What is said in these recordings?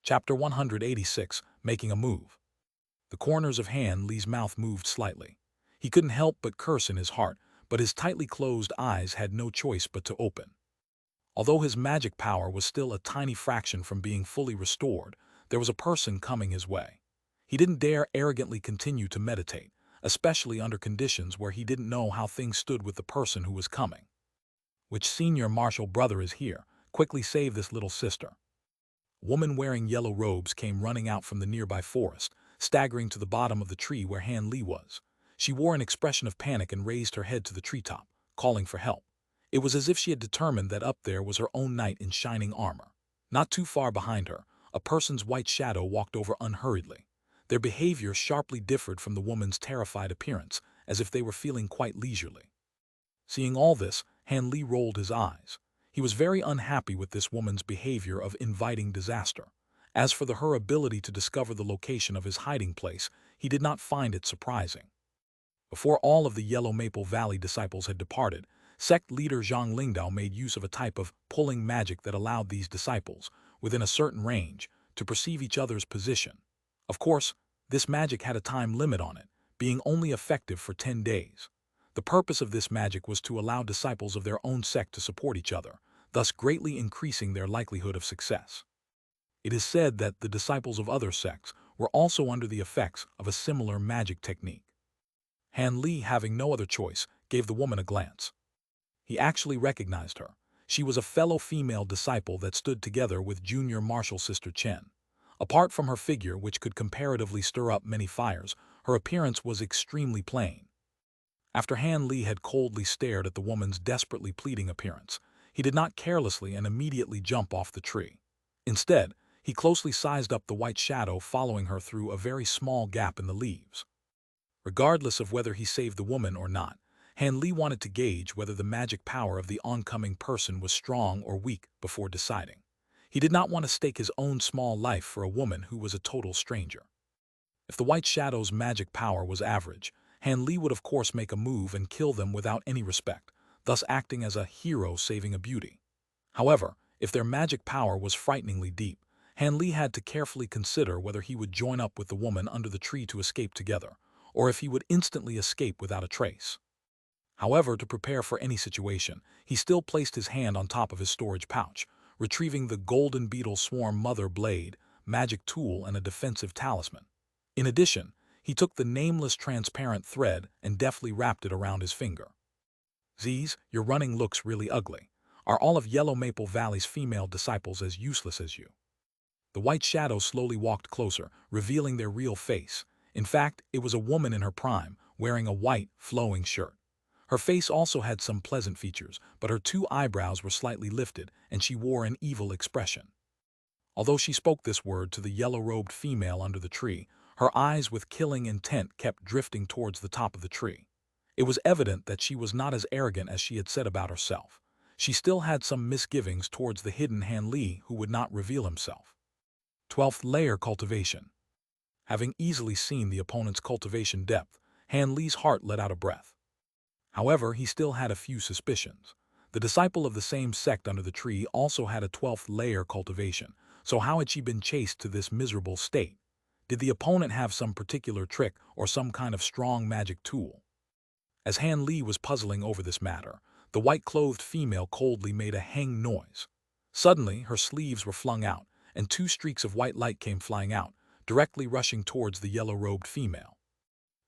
Chapter 186, Making a Move. The corners of Han Li's mouth moved slightly. He couldn't help but curse in his heart, but his tightly closed eyes had no choice but to open. Although his magic power was still a tiny fraction from being fully restored, there was a person coming his way. He didn't dare arrogantly continue to meditate, especially under conditions where he didn't know how things stood with the person who was coming. Which senior martial brother is here? Quickly save this little sister. A woman wearing yellow robes came running out from the nearby forest, staggering to the bottom of the tree where Han Li was. She wore an expression of panic and raised her head to the treetop, calling for help. It was as if she had determined that up there was her own knight in shining armor. Not too far behind her, a person's white shadow walked over unhurriedly. Their behavior sharply differed from the woman's terrified appearance, as if they were feeling quite leisurely. Seeing all this, Han Li rolled his eyes. He was very unhappy with this woman's behavior of inviting disaster. As for her ability to discover the location of his hiding place, he did not find it surprising. Before all of the Yellow Maple Valley disciples had departed, sect leader Zhang Lingdao made use of a type of pulling magic that allowed these disciples, within a certain range, to perceive each other's position. Of course, this magic had a time limit on it, being only effective for 10 days. The purpose of this magic was to allow disciples of their own sect to support each other, thus greatly increasing their likelihood of success. It is said that the disciples of other sects were also under the effects of a similar magic technique. Han Li, having no other choice, gave the woman a glance. He actually recognized her. She was a fellow female disciple that stood together with junior martial sister Chen. Apart from her figure, which could comparatively stir up many fires, her appearance was extremely plain. After Han Li had coldly stared at the woman's desperately pleading appearance, he did not carelessly and immediately jump off the tree. Instead, he closely sized up the white shadow following her through a very small gap in the leaves. Regardless of whether he saved the woman or not, Han Li wanted to gauge whether the magic power of the oncoming person was strong or weak before deciding. He did not want to stake his own small life for a woman who was a total stranger. If the white shadow's magic power was average, Han Li would of course make a move and kill them without any respect, thus acting as a hero saving a beauty. However, if their magic power was frighteningly deep, Han Li had to carefully consider whether he would join up with the woman under the tree to escape together, or if he would instantly escape without a trace. However, to prepare for any situation, he still placed his hand on top of his storage pouch, retrieving the golden beetle swarm mother blade, magic tool, and a defensive talisman. In addition, he took the nameless transparent thread and deftly wrapped it around his finger. "Z's, your running looks really ugly. Are all of Yellow Maple Valley's female disciples as useless as you?" The white shadow slowly walked closer, revealing their real face. In fact, it was a woman in her prime, wearing a white, flowing shirt. Her face also had some pleasant features, but her two eyebrows were slightly lifted, and she wore an evil expression. Although she spoke this word to the yellow-robed female under the tree, her eyes with killing intent kept drifting towards the top of the tree. It was evident that she was not as arrogant as she had said about herself. She still had some misgivings towards the hidden Han Li who would not reveal himself. 12th layer cultivation. Having easily seen the opponent's cultivation depth, Han Li's heart let out a breath. However, he still had a few suspicions. The disciple of the same sect under the tree also had a 12th layer cultivation, so how had she been chased to this miserable state? Did the opponent have some particular trick or some kind of strong magic tool? As Han Li was puzzling over this matter, the white-clothed female coldly made a hang noise. Suddenly, her sleeves were flung out, and 2 streaks of white light came flying out, directly rushing towards the yellow-robed female.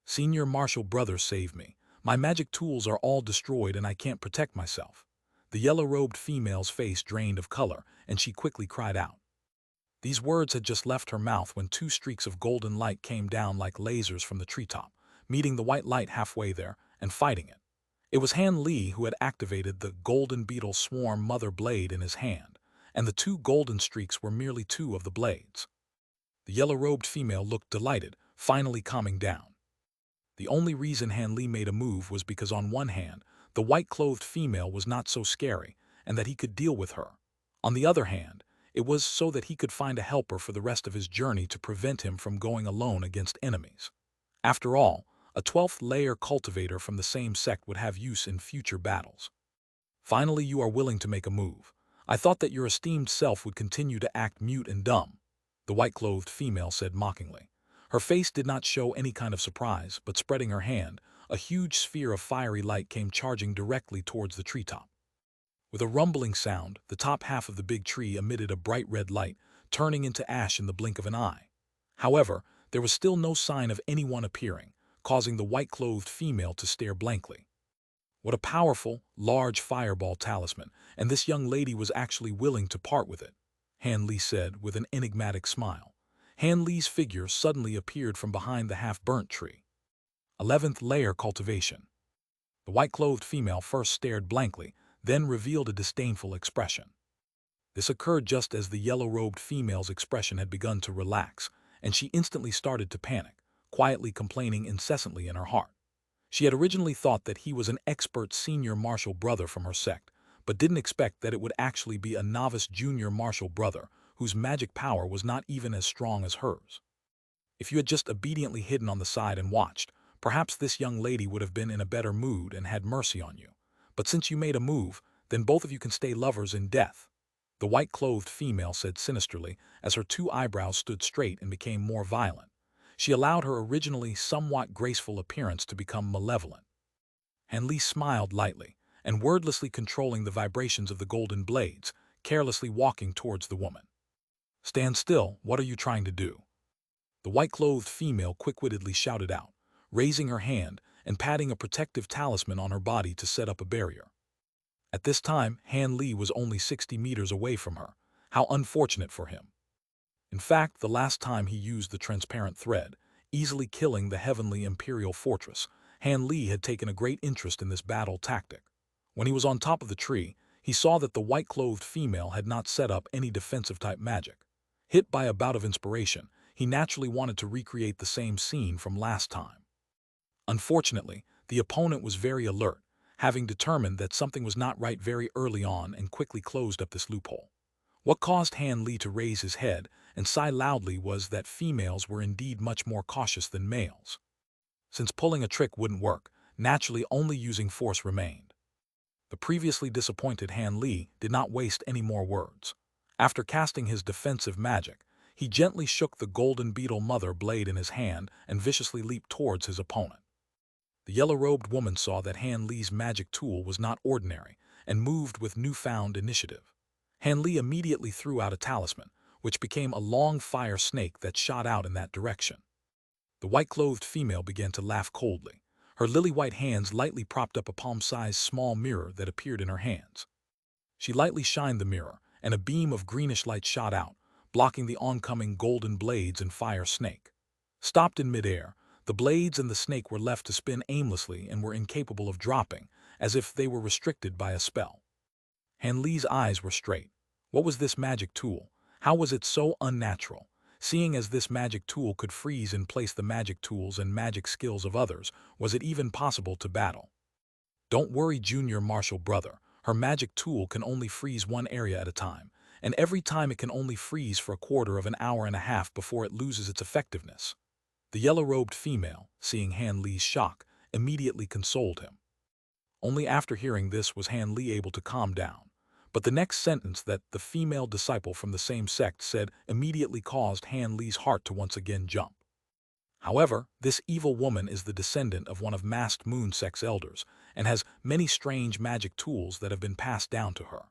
"Senior martial brother, save me. My magic tools are all destroyed and I can't protect myself." The yellow-robed female's face drained of color, and she quickly cried out. These words had just left her mouth when 2 streaks of golden light came down like lasers from the treetop, meeting the white light halfway there and fighting it. It was Han Li who had activated the golden beetle swarm mother blade in his hand, and the 2 golden streaks were merely 2 of the blades. The yellow-robed female looked delighted, finally calming down. The only reason Han Li made a move was because on one hand, the white-clothed female was not so scary and that he could deal with her. On the other hand, it was so that he could find a helper for the rest of his journey to prevent him from going alone against enemies. After all, a 12th layer cultivator from the same sect would have use in future battles. "Finally, you are willing to make a move. I thought that your esteemed self would continue to act mute and dumb." the white-clothed female said mockingly. Her face did not show any kind of surprise, but spreading her hand, a huge sphere of fiery light came charging directly towards the treetop. With a rumbling sound, the top half of the big tree emitted a bright red light, turning into ash in the blink of an eye. However, there was still no sign of anyone appearing, causing the white-clothed female to stare blankly. What a powerful, large fireball talisman, and this young lady was actually willing to part with it, Han Li said with an enigmatic smile. Han Li's figure suddenly appeared from behind the half-burnt tree. 11th layer cultivation. The white-clothed female first stared blankly, then revealed a disdainful expression. This occurred just as the yellow-robed female's expression had begun to relax, and she instantly started to panic, quietly complaining incessantly in her heart. She had originally thought that he was an expert senior martial brother from her sect, but didn't expect that it would actually be a novice junior martial brother whose magic power was not even as strong as hers. If you had just obediently hidden on the side and watched, perhaps this young lady would have been in a better mood and had mercy on you. But since you made a move, then both of you can stay lovers in death, the white-clothed female said sinisterly as her two eyebrows stood straight and became more violent. She allowed her originally somewhat graceful appearance to become malevolent. Han Li smiled lightly, and wordlessly controlling the vibrations of the golden blades, carelessly walking towards the woman. "Stand still, what are you trying to do?" The white-clothed female quick-wittedly shouted out, raising her hand and patting a protective talisman on her body to set up a barrier. At this time, Han Li was only 60 meters away from her. How unfortunate for him. In fact, the last time he used the transparent thread, easily killing the heavenly imperial fortress, Han Li had taken a great interest in this battle tactic. When he was on top of the tree, he saw that the white-clothed female had not set up any defensive-type magic. Hit by a bout of inspiration, he naturally wanted to recreate the same scene from last time. Unfortunately, the opponent was very alert, having determined that something was not right very early on and quickly closed up this loophole. What caused Han Li to raise his head and sigh loudly was that females were indeed much more cautious than males. Since pulling a trick wouldn't work, naturally only using force remained. The previously disappointed Han Li did not waste any more words. After casting his defensive magic, he gently shook the golden beetle mother blade in his hand and viciously leaped towards his opponent. The yellow-robed woman saw that Han Li's magic tool was not ordinary and moved with newfound initiative. Han Li immediately threw out a talisman, which became a long fire snake that shot out in that direction. The white-clothed female began to laugh coldly. Her lily-white hands lightly propped up a palm-sized small mirror that appeared in her hands. She lightly shined the mirror, and a beam of greenish light shot out, blocking the oncoming golden blades and fire snake. Stopped in midair, the blades and the snake were left to spin aimlessly and were incapable of dropping, as if they were restricted by a spell. Han Li's eyes were straight. What was this magic tool? How was it so unnatural? Seeing as this magic tool could freeze in place the magic tools and magic skills of others, was it even possible to battle? Don't worry, junior martial brother. Her magic tool can only freeze one area at a time, and every time it can only freeze for a quarter of an hour and a half before it loses its effectiveness. The yellow-robed female, seeing Han Li's shock, immediately consoled him. Only after hearing this was Han Li able to calm down. But the next sentence that the female disciple from the same sect said immediately caused Han Li's heart to once again jump. However, this evil woman is the descendant of one of masked moon sect's elders and has many strange magic tools that have been passed down to her.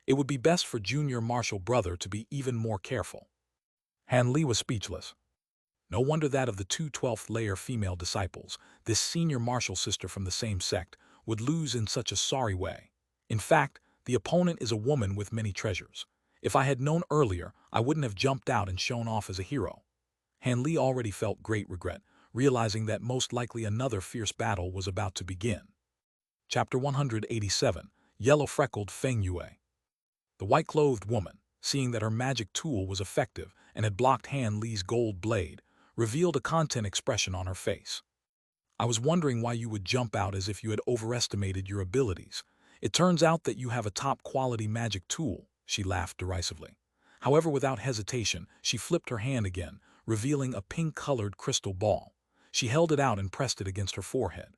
It would be best for junior martial brother to be even more careful. Han Li was speechless. No wonder that of the two 12th layer female disciples, this senior martial sister from the same sect would lose in such a sorry way. In fact, the opponent is a woman with many treasures. If I had known earlier, I wouldn't have jumped out and shown off as a hero. Han Li already felt great regret, realizing that most likely another fierce battle was about to begin. Chapter 187, Yellow-Freckled Feng Yue. The white-clothed woman, seeing that her magic tool was effective and had blocked Han Li's gold blade, revealed a content expression on her face. "I was wondering why you would jump out as if you had overestimated your abilities. It turns out that you have a top-quality magic tool," she laughed derisively. However, without hesitation, she flipped her hand again, revealing a pink-colored crystal ball. She held it out and pressed it against her forehead.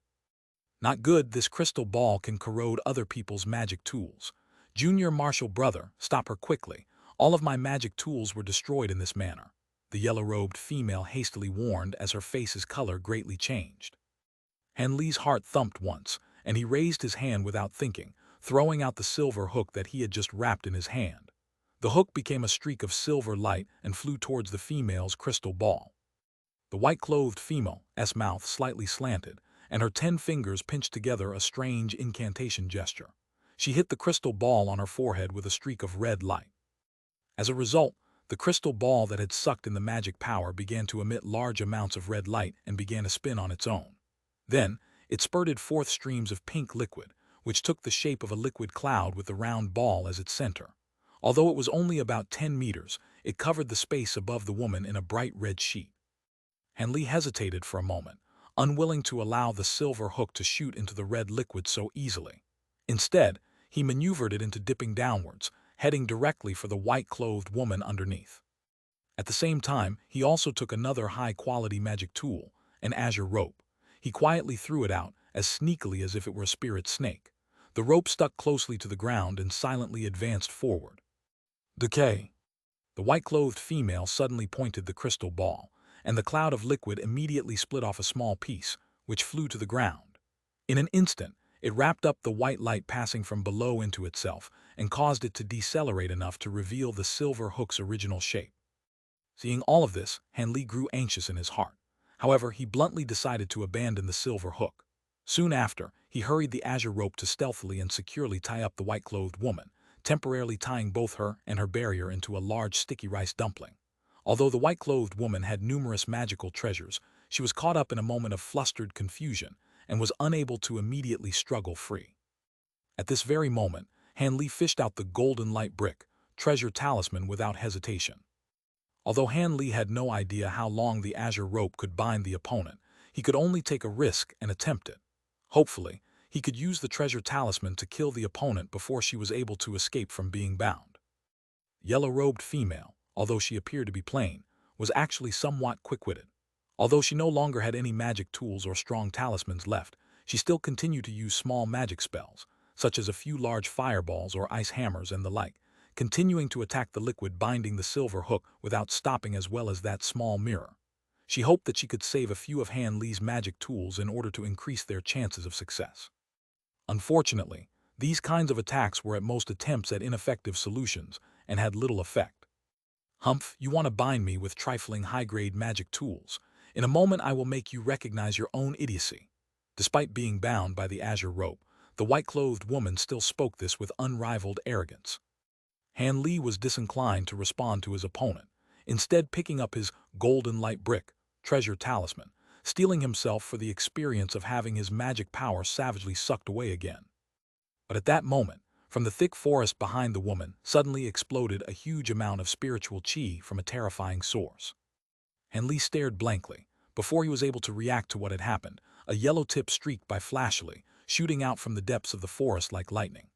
"Not good, this crystal ball can corrode other people's magic tools. Junior martial brother, stop her quickly. All of my magic tools were destroyed in this manner." the yellow-robed female hastily warned as her face's color greatly changed. Han Li's heart thumped once, and he raised his hand without thinking, throwing out the silver hook that he had just wrapped in his hand. The hook became a streak of silver light and flew towards the female's crystal ball. The white-clothed female's mouth slightly slanted, and her 10 fingers pinched together a strange incantation gesture. She hit the crystal ball on her forehead with a streak of red light. As a result, the crystal ball that had sucked in the magic power began to emit large amounts of red light and began to spin on its own. Then, it spurted forth streams of pink liquid, which took the shape of a liquid cloud with the round ball as its center. Although it was only about 10 meters, it covered the space above the woman in a bright red sheet. Han Li hesitated for a moment, unwilling to allow the silver hook to shoot into the red liquid so easily. Instead, he maneuvered it into dipping downwards, heading directly for the white-clothed woman underneath. At the same time, he also took another high-quality magic tool, an azure rope. He quietly threw it out, as sneakily as if it were a spirit snake. The rope stuck closely to the ground and silently advanced forward. Decay. The white-clothed female suddenly pointed the crystal ball, and the cloud of liquid immediately split off a small piece, which flew to the ground. In an instant, it wrapped up the white light passing from below into itself and caused it to decelerate enough to reveal the silver hook's original shape. Seeing all of this, Han Li grew anxious in his heart. However, he bluntly decided to abandon the silver hook. Soon after, he hurried the azure rope to stealthily and securely tie up the white-clothed woman, temporarily tying both her and her barrier into a large sticky rice dumpling. Although the white-clothed woman had numerous magical treasures, she was caught up in a moment of flustered confusion and was unable to immediately struggle free. At this very moment, Han Li fished out the golden light brick, treasure talisman without hesitation. Although Han Li had no idea how long the azure rope could bind the opponent, he could only take a risk and attempt it. Hopefully, he could use the treasure talisman to kill the opponent before she was able to escape from being bound. Yellow-robed female, although she appeared to be plain, was actually somewhat quick-witted. Although she no longer had any magic tools or strong talismans left, she still continued to use small magic spells, such as a few large fireballs or ice hammers and the like, continuing to attack the liquid binding the silver hook without stopping, as well as that small mirror. She hoped that she could save a few of Han Li's magic tools in order to increase their chances of success. Unfortunately, these kinds of attacks were at most attempts at ineffective solutions and had little effect. "Humph, you want to bind me with trifling high-grade magic tools. In a moment I will make you recognize your own idiocy." Despite being bound by the azure rope, the white-clothed woman still spoke this with unrivaled arrogance. Han Li was disinclined to respond to his opponent, instead picking up his golden light brick, treasure talisman, steeling himself for the experience of having his magic power savagely sucked away again. But at that moment, from the thick forest behind the woman suddenly exploded a huge amount of spiritual chi from a terrifying source. Han Li stared blankly. Before he was able to react to what had happened, a yellow tip streaked by flashily, shooting out from the depths of the forest like lightning.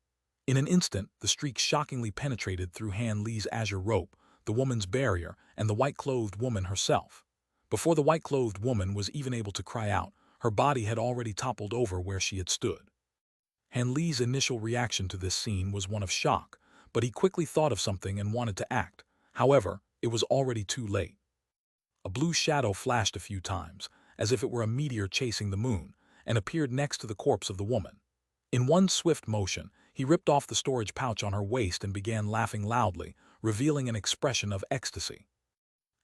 In an instant, the streak shockingly penetrated through Han Li's azure rope, the woman's barrier, and the white-clothed woman herself. Before the white-clothed woman was even able to cry out, her body had already toppled over where she had stood. Han Li's initial reaction to this scene was one of shock, but he quickly thought of something and wanted to act. However, it was already too late. A blue shadow flashed a few times, as if it were a meteor chasing the moon, and appeared next to the corpse of the woman. In one swift motion, he ripped off the storage pouch on her waist and began laughing loudly, revealing an expression of ecstasy.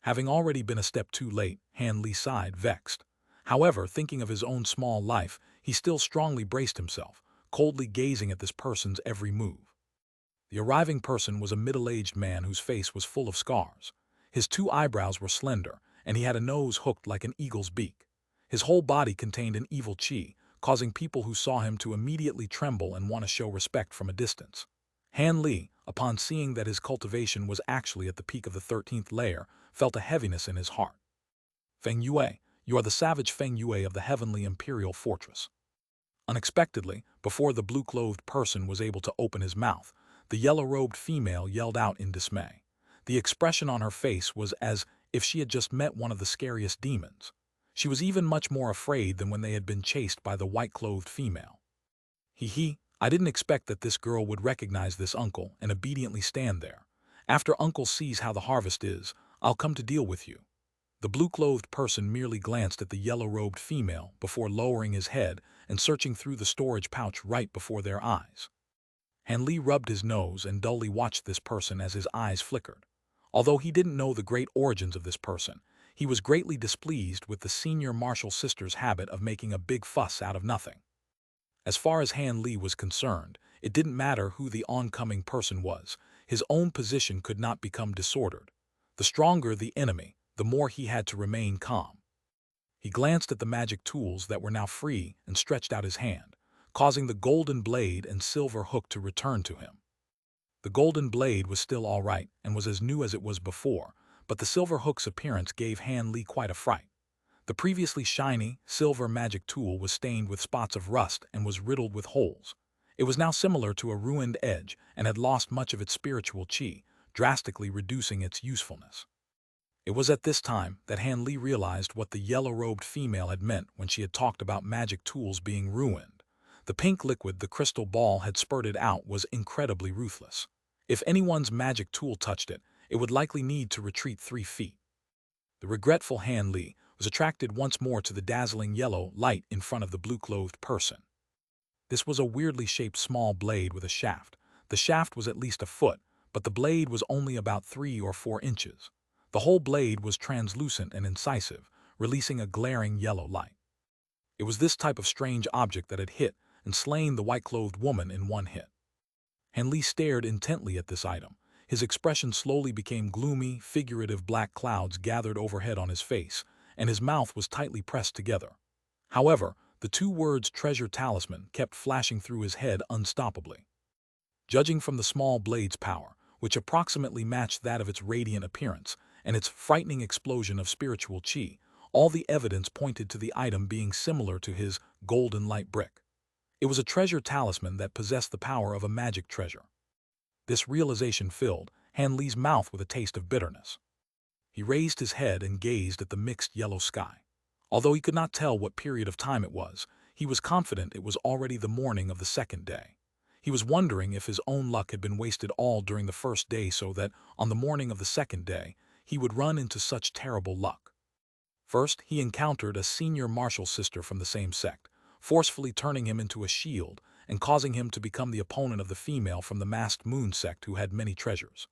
Having already been a step too late, Han Li sighed, vexed. However, thinking of his own small life, he still strongly braced himself, coldly gazing at this person's every move. The arriving person was a middle-aged man whose face was full of scars. His 2 eyebrows were slender, and he had a nose hooked like an eagle's beak. His whole body contained an evil chi, causing people who saw him to immediately tremble and want to show respect from a distance. Han Li, upon seeing that his cultivation was actually at the peak of the 13th layer, felt a heaviness in his heart. "Feng Yue, you are the savage Feng Yue of the heavenly imperial fortress." Unexpectedly, before the blue-clothed person was able to open his mouth, the yellow-robed female yelled out in dismay. The expression on her face was as if she had just met one of the scariest demons. She was even much more afraid than when they had been chased by the white-clothed female. I didn't expect that this girl would recognize this uncle and obediently stand there. After uncle sees how the harvest is, I'll come to deal with you." The blue-clothed person merely glanced at the yellow-robed female before lowering his head and searching through the storage pouch right before their eyes. Han Li rubbed his nose and dully watched this person as his eyes flickered. Although he didn't know the great origins of this person, he was greatly displeased with the senior martial sister's habit of making a big fuss out of nothing. As far as Han Li was concerned, it didn't matter who the oncoming person was. His own position could not become disordered. The stronger the enemy, the more he had to remain calm. He glanced at the magic tools that were now free and stretched out his hand, causing the golden blade and silver hook to return to him. The golden blade was still all right and was as new as it was before, but the silver hook's appearance gave Han Li quite a fright. The previously shiny, silver magic tool was stained with spots of rust and was riddled with holes. It was now similar to a ruined edge and had lost much of its spiritual qi, drastically reducing its usefulness. It was at this time that Han Li realized what the yellow-robed female had meant when she had talked about magic tools being ruined. The pink liquid the crystal ball had spurted out was incredibly ruthless. If anyone's magic tool touched it, it would likely need to retreat 3 feet. The regretful Han Li was attracted once more to the dazzling yellow light in front of the blue-clothed person. This was a weirdly shaped small blade with a shaft. The shaft was at least a foot, but the blade was only about 3 or 4 inches. The whole blade was translucent and incisive, releasing a glaring yellow light. It was this type of strange object that had hit and slain the white-clothed woman in one hit. Han Li stared intently at this item. His expression slowly became gloomy, figurative black clouds gathered overhead on his face, and his mouth was tightly pressed together. However, the 2 words treasure talisman kept flashing through his head unstoppably. Judging from the small blade's power, which approximately matched that of its radiant appearance, and its frightening explosion of spiritual qi, all the evidence pointed to the item being similar to his golden light brick. It was a treasure talisman that possessed the power of a magic treasure. This realization filled Han Li's mouth with a taste of bitterness. He raised his head and gazed at the mixed yellow sky. Although he could not tell what period of time it was, he was confident it was already the morning of the second day. He was wondering if his own luck had been wasted all during the first day so that, on the morning of the second day, he would run into such terrible luck. First, he encountered a senior martial sister from the same sect, forcefully turning him into a shield and causing him to become the opponent of the female from the masked moon sect who had many treasures.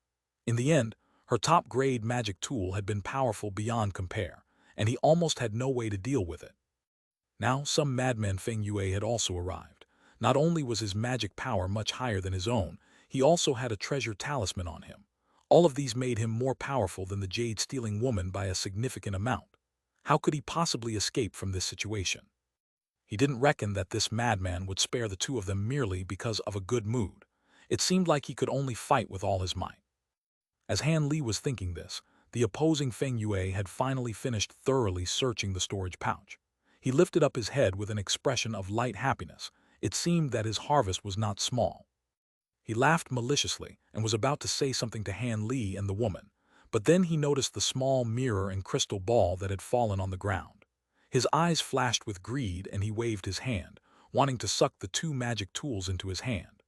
In the end, her top-grade magic tool had been powerful beyond compare, and he almost had no way to deal with it. Now, some madman Feng Yue had also arrived. Not only was his magic power much higher than his own, he also had a treasure talisman on him. All of these made him more powerful than the jade-stealing woman by a significant amount. How could he possibly escape from this situation? He didn't reckon that this madman would spare the 2 of them merely because of a good mood. It seemed like he could only fight with all his might. As Han Li was thinking this, the opposing Feng Yue had finally finished thoroughly searching the storage pouch. He lifted up his head with an expression of light happiness. It seemed that his harvest was not small. He laughed maliciously and was about to say something to Han Li and the woman, but then he noticed the small mirror and crystal ball that had fallen on the ground. His eyes flashed with greed and he waved his hand, wanting to suck the 2 magic tools into his hand.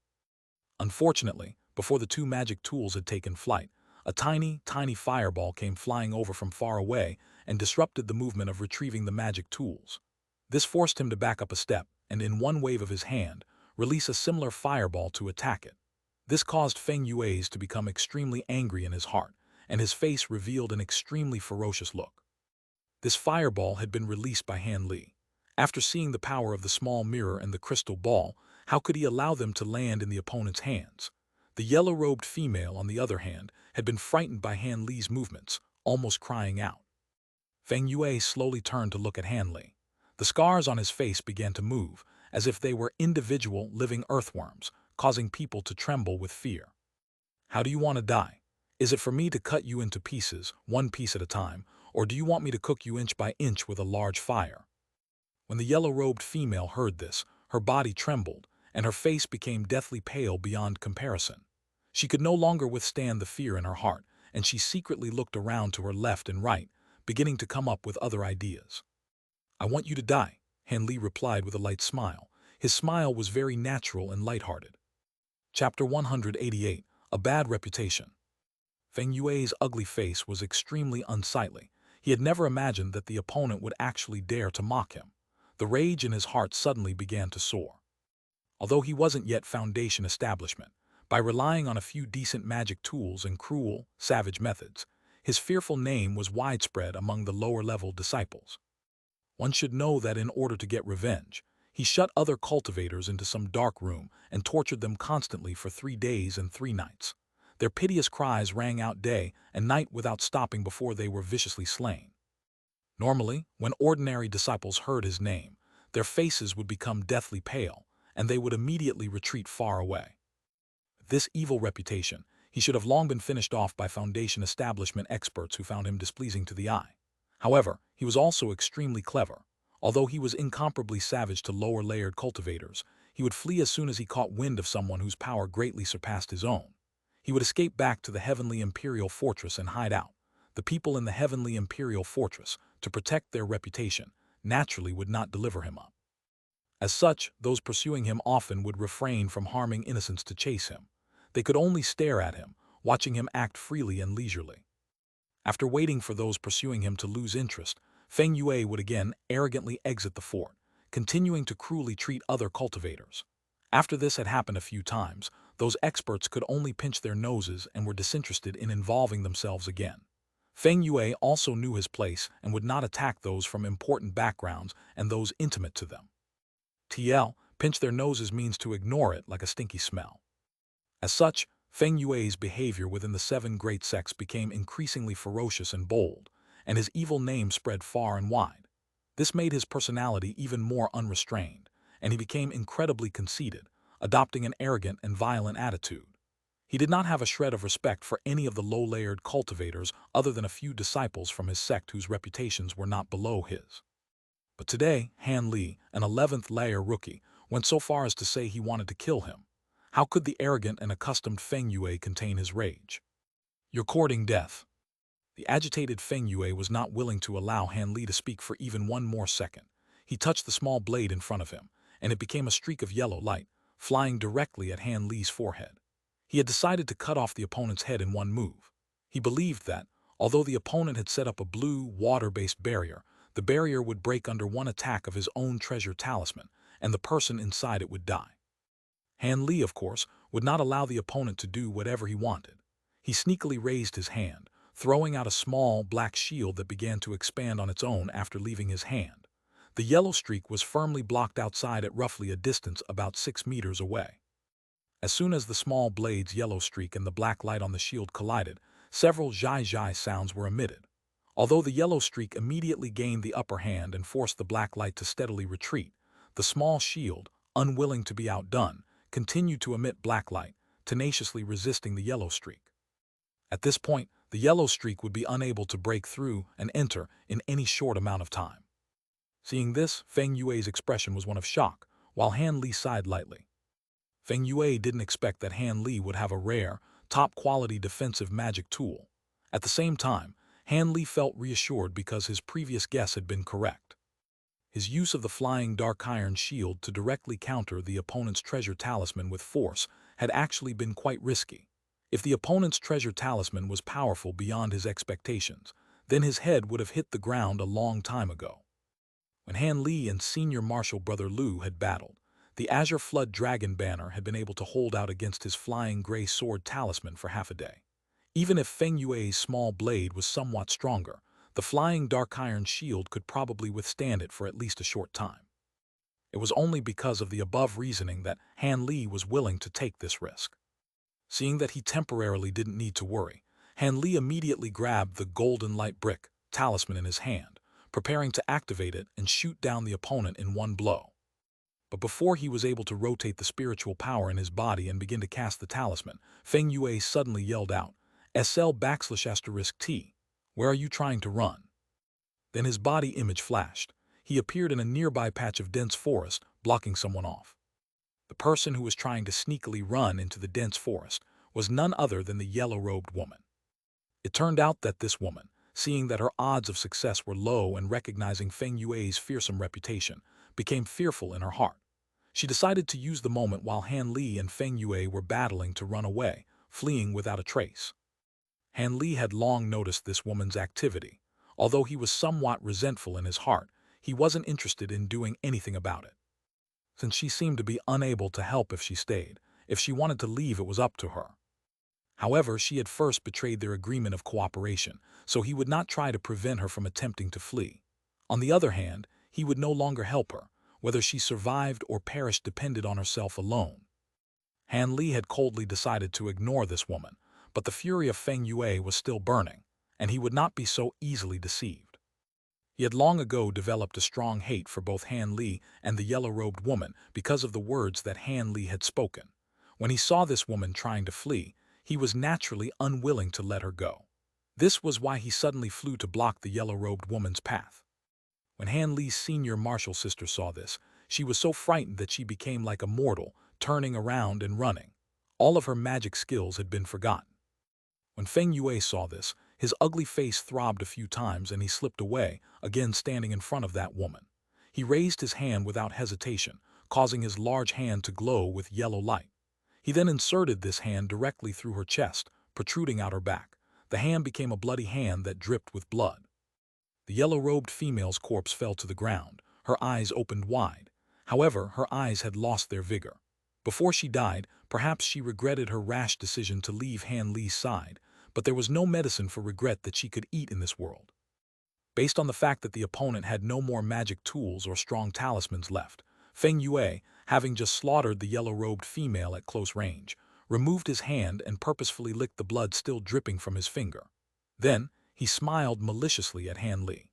Unfortunately, before the 2 magic tools had taken flight, a tiny, tiny fireball came flying over from far away and disrupted the movement of retrieving the magic tools. This forced him to back up a step and, in one wave of his hand, release a similar fireball to attack it. This caused Feng Yue's to become extremely angry in his heart, and his face revealed an extremely ferocious look. This fireball had been released by Han Li. After seeing the power of the small mirror and the crystal ball, how could he allow them to land in the opponent's hands? The yellow-robed female, on the other hand, had been frightened by Han Li's movements, almost crying out. Feng Yue slowly turned to look at Han Li. The scars on his face began to move, as if they were individual living earthworms, causing people to tremble with fear. How do you want to die? Is it for me to cut you into pieces, 1 piece at a time, or do you want me to cook you inch by inch with a large fire? When the yellow-robed female heard this, her body trembled, and her face became deathly pale beyond comparison. She could no longer withstand the fear in her heart, and she secretly looked around to her left and right, beginning to come up with other ideas. I want you to die, Han Li replied with a light smile. His smile was very natural and lighthearted. Chapter 188, A Bad Reputation. Feng Yue's ugly face was extremely unsightly. He had never imagined that the opponent would actually dare to mock him. The rage in his heart suddenly began to soar. Although he wasn't yet Foundation establishment, by relying on a few decent magic tools and cruel, savage methods, his fearful name was widespread among the lower-level disciples. One should know that in order to get revenge, he shut other cultivators into some dark room and tortured them constantly for 3 days and 3 nights. Their piteous cries rang out day and night without stopping before they were viciously slain. Normally, when ordinary disciples heard his name, their faces would become deathly pale, and they would immediately retreat far away. This evil reputation, he should have long been finished off by Foundation establishment experts who found him displeasing to the eye. However, he was also extremely clever. Although he was incomparably savage to lower-layered cultivators, he would flee as soon as he caught wind of someone whose power greatly surpassed his own. He would escape back to the Heavenly Imperial Fortress and hide out. The people in the Heavenly Imperial Fortress, to protect their reputation, naturally would not deliver him up. As such, those pursuing him often would refrain from harming innocents to chase him. They could only stare at him, watching him act freely and leisurely. After waiting for those pursuing him to lose interest, Feng Yue would again arrogantly exit the fort, continuing to cruelly treat other cultivators. After this had happened a few times, those experts could only pinch their noses and were disinterested in involving themselves again. Feng Yue also knew his place and would not attack those from important backgrounds and those intimate to them. Pinch their noses means to ignore it like a stinky smell. As such, Feng Yue's behavior within the 7 great sects became increasingly ferocious and bold, and his evil name spread far and wide. This made his personality even more unrestrained, and he became incredibly conceited, adopting an arrogant and violent attitude. He did not have a shred of respect for any of the low-layered cultivators other than a few disciples from his sect whose reputations were not below his. But today, Han Li, an 11th layer rookie, went so far as to say he wanted to kill him. How could the arrogant and accustomed Feng Yue contain his rage? "You're courting death." The agitated Feng Yue was not willing to allow Han Li to speak for even one more second. He touched the small blade in front of him, and it became a streak of yellow light, flying directly at Han Li's forehead. He had decided to cut off the opponent's head in one move. He believed that, although the opponent had set up a blue, water-based barrier, the barrier would break under one attack of his own treasure talisman, and the person inside it would die. Han Li, of course, would not allow the opponent to do whatever he wanted. He sneakily raised his hand, throwing out a small, black shield that began to expand on its own after leaving his hand. The yellow streak was firmly blocked outside at roughly a distance about 6 meters away. As soon as the small blade's yellow streak and the black light on the shield collided, several zhai sounds were emitted. Although the yellow streak immediately gained the upper hand and forced the black light to steadily retreat, the small shield, unwilling to be outdone, continued to emit black light, tenaciously resisting the yellow streak. At this point, the yellow streak would be unable to break through and enter in any short amount of time. Seeing this, Feng Yue's expression was one of shock, while Han Li sighed lightly. Feng Yue didn't expect that Han Li would have a rare, top-quality defensive magic tool. At the same time, Han Li felt reassured because his previous guess had been correct. His use of the flying dark iron shield to directly counter the opponent's treasure talisman with force had actually been quite risky. If the opponent's treasure talisman was powerful beyond his expectations, then his head would have hit the ground a long time ago. When Han Li and senior marshal brother Lu had battled, the Azure Flood Dragon banner had been able to hold out against his flying gray sword talisman for half a day. Even if Feng Yue's small blade was somewhat stronger, the flying dark iron shield could probably withstand it for at least a short time. It was only because of the above reasoning that Han Li was willing to take this risk. Seeing that he temporarily didn't need to worry, Han Li immediately grabbed the golden light brick talisman in his hand, preparing to activate it and shoot down the opponent in one blow. But before he was able to rotate the spiritual power in his body and begin to cast the talisman, Feng Yue suddenly yelled out, "SL_T, where are you trying to run?" Then his body image flashed. He appeared in a nearby patch of dense forest, blocking someone off. The person who was trying to sneakily run into the dense forest was none other than the yellow-robed woman. It turned out that this woman, seeing that her odds of success were low and recognizing Feng Yue's fearsome reputation, became fearful in her heart. She decided to use the moment while Han Li and Feng Yue were battling to run away, fleeing without a trace. Han Li had long noticed this woman's activity. Although he was somewhat resentful in his heart, he wasn't interested in doing anything about it. Since she seemed to be unable to help if she stayed, if she wanted to leave it was up to her. However, she had first betrayed their agreement of cooperation, so he would not try to prevent her from attempting to flee. On the other hand, he would no longer help her. Whether she survived or perished depended on herself alone. Han Li had coldly decided to ignore this woman, but the fury of Feng Yue was still burning, and he would not be so easily deceived. He had long ago developed a strong hate for both Han Li and the yellow-robed woman because of the words that Han Li had spoken. When he saw this woman trying to flee, he was naturally unwilling to let her go. This was why he suddenly flew to block the yellow-robed woman's path. When Han Li's senior martial sister saw this, she was so frightened that she became like a mortal, turning around and running. All of her magic skills had been forgotten. When Feng Yue saw this, his ugly face throbbed a few times and he slipped away, again standing in front of that woman. He raised his hand without hesitation, causing his large hand to glow with yellow light. He then inserted this hand directly through her chest, protruding out her back. The hand became a bloody hand that dripped with blood. The yellow-robed female's corpse fell to the ground, her eyes opened wide. However, her eyes had lost their vigor. Before she died, perhaps she regretted her rash decision to leave Han Li's side, but there was no medicine for regret that she could eat in this world. Based on the fact that the opponent had no more magic tools or strong talismans left, Feng Yue, having just slaughtered the yellow-robed female at close range, removed his hand and purposefully licked the blood still dripping from his finger. Then, he smiled maliciously at Han Li.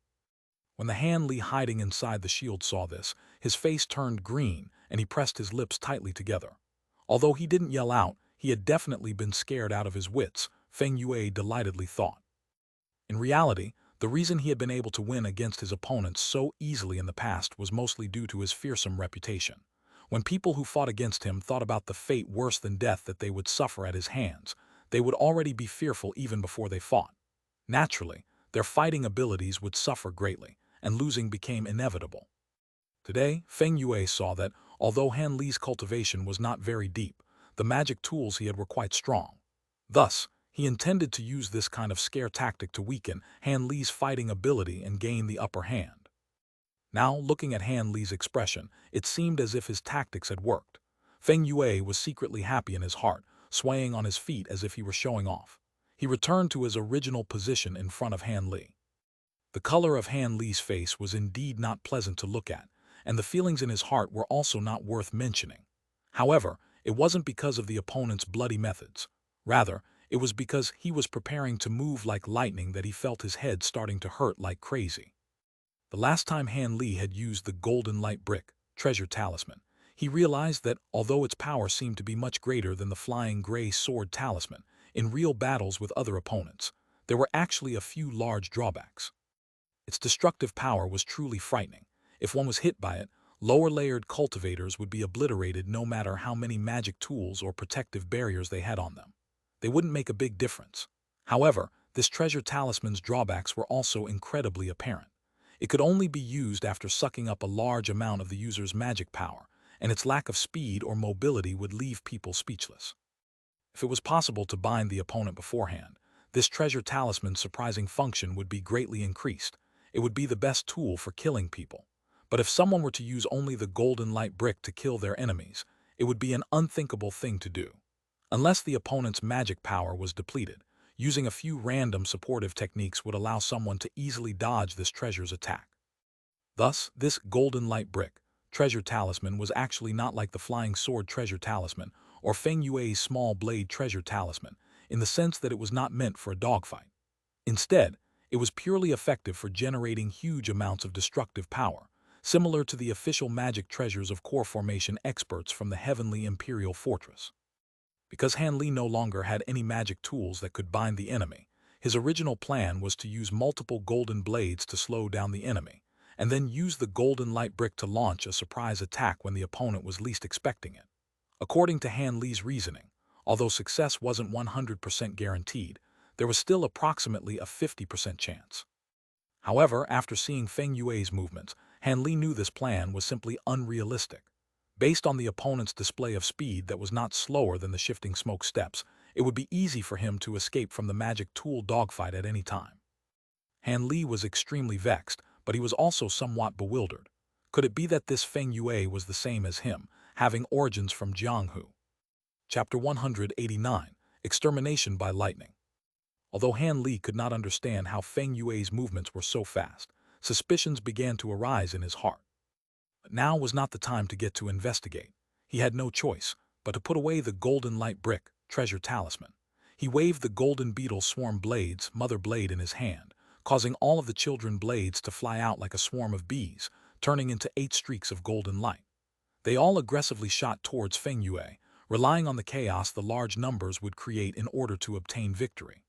When the Han Li hiding inside the shield saw this, his face turned green and he pressed his lips tightly together. Although he didn't yell out, he had definitely been scared out of his wits, Feng Yue delightedly thought. In reality, the reason he had been able to win against his opponents so easily in the past was mostly due to his fearsome reputation. When people who fought against him thought about the fate worse than death that they would suffer at his hands, they would already be fearful even before they fought. Naturally, their fighting abilities would suffer greatly, and losing became inevitable. Today, Feng Yue saw that, although Han Li's cultivation was not very deep, the magic tools he had were quite strong. Thus, he intended to use this kind of scare tactic to weaken Han Li's fighting ability and gain the upper hand. Now, looking at Han Li's expression, it seemed as if his tactics had worked. Feng Yue was secretly happy in his heart, swaying on his feet as if he were showing off. He returned to his original position in front of Han Li. The color of Han Li's face was indeed not pleasant to look at, and the feelings in his heart were also not worth mentioning. However, it wasn't because of the opponent's bloody methods. Rather, it was because he was preparing to move like lightning that he felt his head starting to hurt like crazy. The last time Han Li had used the golden light brick, treasure talisman, he realized that, although its power seemed to be much greater than the flying gray sword talisman, in real battles with other opponents, there were actually a few large drawbacks. Its destructive power was truly frightening. If one was hit by it, lower-layered cultivators would be obliterated no matter how many magic tools or protective barriers they had on them. They wouldn't make a big difference. However, this treasure talisman's drawbacks were also incredibly apparent. It could only be used after sucking up a large amount of the user's magic power, and its lack of speed or mobility would leave people speechless. If it was possible to bind the opponent beforehand, this treasure talisman's surprising function would be greatly increased. It would be the best tool for killing people. But if someone were to use only the golden light brick to kill their enemies, it would be an unthinkable thing to do. Unless the opponent's magic power was depleted, using a few random supportive techniques would allow someone to easily dodge this treasure's attack. Thus, this golden light brick, treasure talisman was actually not like the flying sword treasure talisman or Feng Yue's small blade treasure talisman, in the sense that it was not meant for a dogfight. Instead, it was purely effective for generating huge amounts of destructive power, similar to the official magic treasures of core formation experts from the heavenly imperial fortress. Because Han Li no longer had any magic tools that could bind the enemy, his original plan was to use multiple golden blades to slow down the enemy, and then use the golden light brick to launch a surprise attack when the opponent was least expecting it. According to Han Li's reasoning, although success wasn't 100% guaranteed, there was still approximately a 50% chance. However, after seeing Feng Yue's movements, Han Li knew this plan was simply unrealistic. Based on the opponent's display of speed that was not slower than the shifting smoke steps, it would be easy for him to escape from the magic tool dogfight at any time. Han Li was extremely vexed, but he was also somewhat bewildered. Could it be that this Feng Yue was the same as him, having origins from Jianghu? Chapter 189, Extermination by Lightning. Although Han Li could not understand how Feng Yue's movements were so fast, suspicions began to arise in his heart. But now was not the time to get to investigate. He had no choice but to put away the golden light brick, treasure talisman. He waved the golden beetle swarm blades, mother blade in his hand, causing all of the children blades to fly out like a swarm of bees, turning into 8 streaks of golden light. They all aggressively shot towards Feng Yue, relying on the chaos the large numbers would create in order to obtain victory.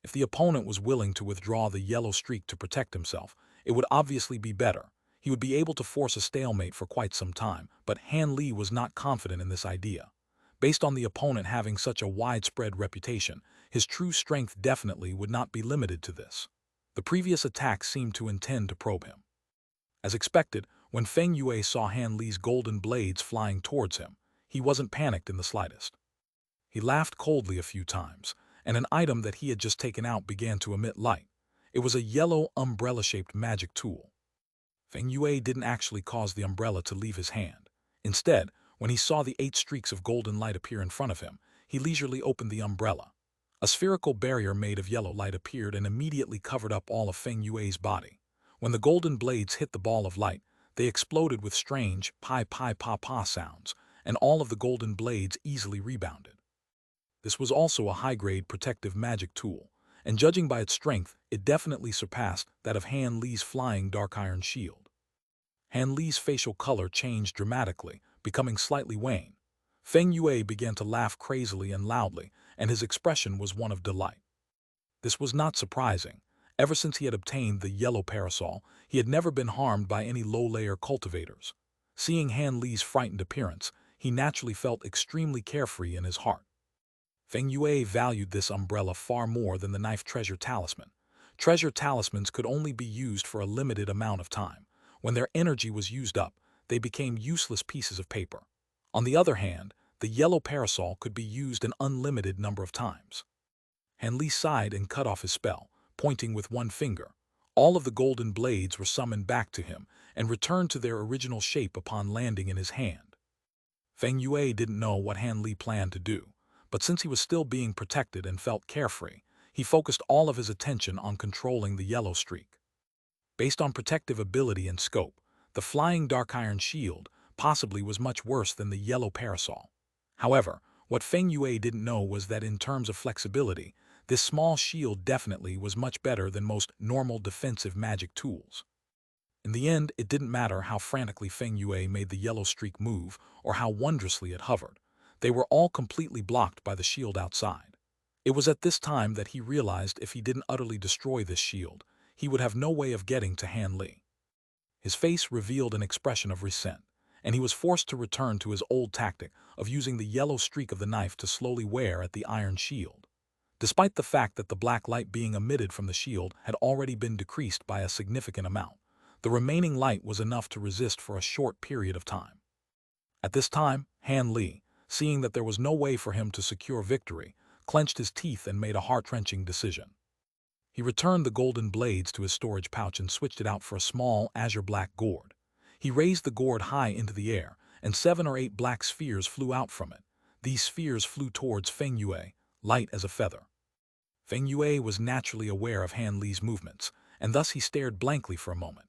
If the opponent was willing to withdraw the yellow streak to protect himself, it would obviously be better. He would be able to force a stalemate for quite some time, but Han Li was not confident in this idea. Based on the opponent having such a widespread reputation, his true strength definitely would not be limited to this. The previous attack seemed to intend to probe him. As expected, when Feng Yue saw Han Li's golden blades flying towards him, he wasn't panicked in the slightest. He laughed coldly a few times, and an item that he had just taken out began to emit light. It was a yellow umbrella-shaped magic tool. Feng Yue didn't actually cause the umbrella to leave his hand. Instead, when he saw the 8 streaks of golden light appear in front of him, he leisurely opened the umbrella. A spherical barrier made of yellow light appeared and immediately covered up all of Feng Yue's body. When the golden blades hit the ball of light, they exploded with strange pi-pi-pa-pa sounds, and all of the golden blades easily rebounded. This was also a high-grade protective magic tool, and judging by its strength, it definitely surpassed that of Han Li's flying dark iron shield. Han Li's facial color changed dramatically, becoming slightly wan. Feng Yue began to laugh crazily and loudly, and his expression was one of delight. This was not surprising. Ever since he had obtained the yellow parasol, he had never been harmed by any low-layer cultivators. Seeing Han Li's frightened appearance, he naturally felt extremely carefree in his heart. Feng Yue valued this umbrella far more than the knife treasure talisman. Treasure talismans could only be used for a limited amount of time. When their energy was used up, they became useless pieces of paper. On the other hand, the yellow parasol could be used an unlimited number of times. Han Li sighed and cut off his spell, pointing with one finger. All of the golden blades were summoned back to him and returned to their original shape upon landing in his hand. Feng Yue didn't know what Han Li planned to do, but since he was still being protected and felt carefree, he focused all of his attention on controlling the yellow streak. Based on protective ability and scope, the flying dark iron shield possibly was much worse than the yellow parasol. However, what Feng Yue didn't know was that in terms of flexibility, this small shield definitely was much better than most normal defensive magic tools. In the end, it didn't matter how frantically Feng Yue made the yellow streak move or how wondrously it hovered. They were all completely blocked by the shield outside. It was at this time that he realized if he didn't utterly destroy this shield, he would have no way of getting to Han Li. His face revealed an expression of resent, and he was forced to return to his old tactic of using the yellow streak of the knife to slowly wear at the iron shield. Despite the fact that the black light being emitted from the shield had already been decreased by a significant amount, the remaining light was enough to resist for a short period of time. At this time, Han Li, seeing that there was no way for him to secure victory, clenched his teeth and made a heart-wrenching decision. He returned the golden blades to his storage pouch and switched it out for a small azure-black gourd. He raised the gourd high into the air, and 7 or 8 black spheres flew out from it. These spheres flew towards Feng Yue, light as a feather. Feng Yue was naturally aware of Han Li's movements, and thus he stared blankly for a moment.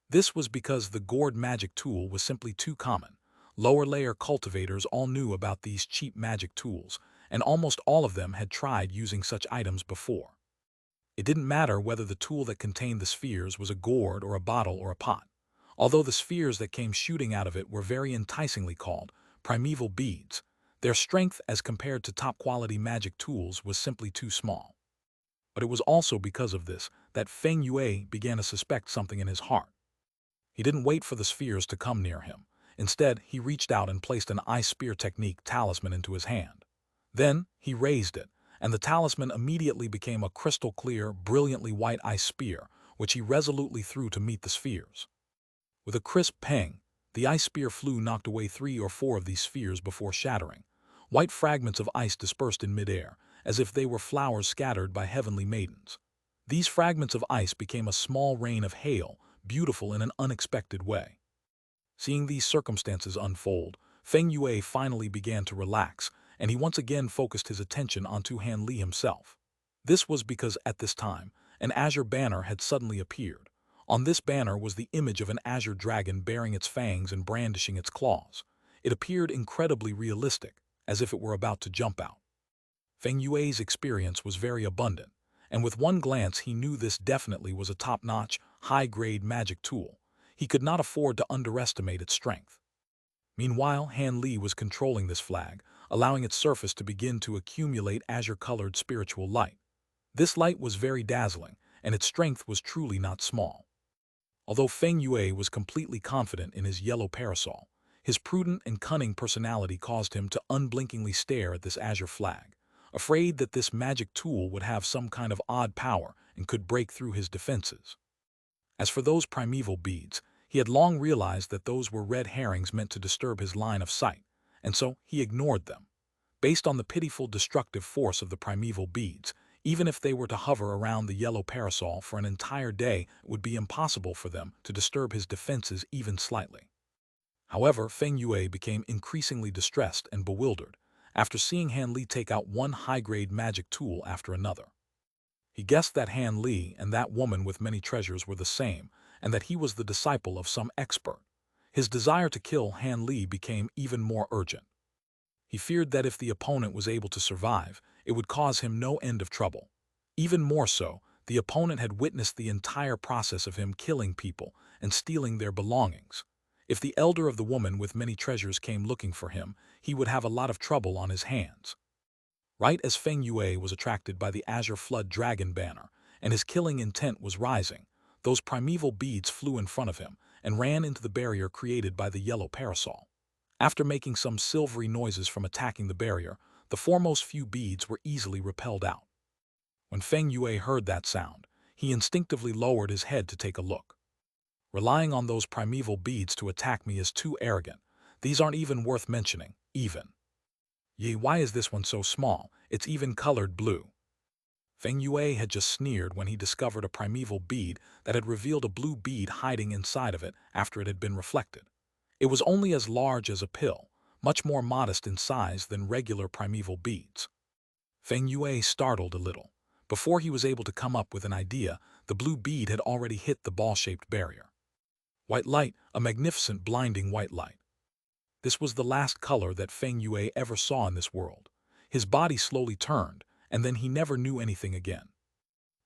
This was because the gourd magic tool was simply too common. Lower-layer cultivators all knew about these cheap magic tools, and almost all of them had tried using such items before. It didn't matter whether the tool that contained the spheres was a gourd or a bottle or a pot, although the spheres that came shooting out of it were very enticingly called primeval beads. Their strength as compared to top-quality magic tools was simply too small. But it was also because of this that Feng Yue began to suspect something in his heart. He didn't wait for the spheres to come near him. Instead, he reached out and placed an ice spear technique talisman into his hand. Then, he raised it, and the talisman immediately became a crystal-clear, brilliantly white ice spear, which he resolutely threw to meet the spheres. With a crisp pang, the ice spear knocked away 3 or 4 of these spheres before shattering. White fragments of ice dispersed in midair, as if they were flowers scattered by heavenly maidens. These fragments of ice became a small rain of hail, beautiful in an unexpected way. Seeing these circumstances unfold, Feng Yue finally began to relax, and he once again focused his attention onto Han Li himself. This was because at this time, an azure banner had suddenly appeared. On this banner was the image of an azure dragon bearing its fangs and brandishing its claws. It appeared incredibly realistic, as if it were about to jump out. Feng Yue's experience was very abundant, and with one glance he knew this definitely was a top-notch, high-grade magic tool. He could not afford to underestimate its strength. Meanwhile, Han Li was controlling this flag, allowing its surface to begin to accumulate azure-colored spiritual light. This light was very dazzling, and its strength was truly not small. Although Feng Yue was completely confident in his yellow parasol, his prudent and cunning personality caused him to unblinkingly stare at this azure flag, afraid that this magic tool would have some kind of odd power and could break through his defenses. As for those primeval beads, he had long realized that those were red herrings meant to disturb his line of sight, and so he ignored them. Based on the pitiful destructive force of the primeval beads, even if they were to hover around the yellow parasol for an entire day, it would be impossible for them to disturb his defenses even slightly. However, Feng Yue became increasingly distressed and bewildered after seeing Han Li take out one high-grade magic tool after another. He guessed that Han Li and that woman with many treasures were the same, and that he was the disciple of some expert. His desire to kill Han Li became even more urgent. He feared that if the opponent was able to survive, it would cause him no end of trouble. Even more so, the opponent had witnessed the entire process of him killing people and stealing their belongings. If the elder of the woman with many treasures came looking for him, he would have a lot of trouble on his hands. Right as Feng Yue was attracted by the Azure Flood Dragon banner, and his killing intent was rising, those primeval beads flew in front of him and ran into the barrier created by the yellow parasol. After making some silvery noises from attacking the barrier, the foremost few beads were easily repelled out. When Feng Yue heard that sound, he instinctively lowered his head to take a look. Relying on those primeval beads to attack me is too arrogant. These aren't even worth mentioning, even. Yea, why is this one so small? It's even colored blue. Feng Yue had just sneered when he discovered a primeval bead that had revealed a blue bead hiding inside of it after it had been reflected. It was only as large as a pill, much more modest in size than regular primeval beads. Feng Yue startled a little. Before he was able to come up with an idea, the blue bead had already hit the ball-shaped barrier. White light, a magnificent blinding white light. This was the last color that Feng Yue ever saw in this world. His body slowly turned, and then he never knew anything again.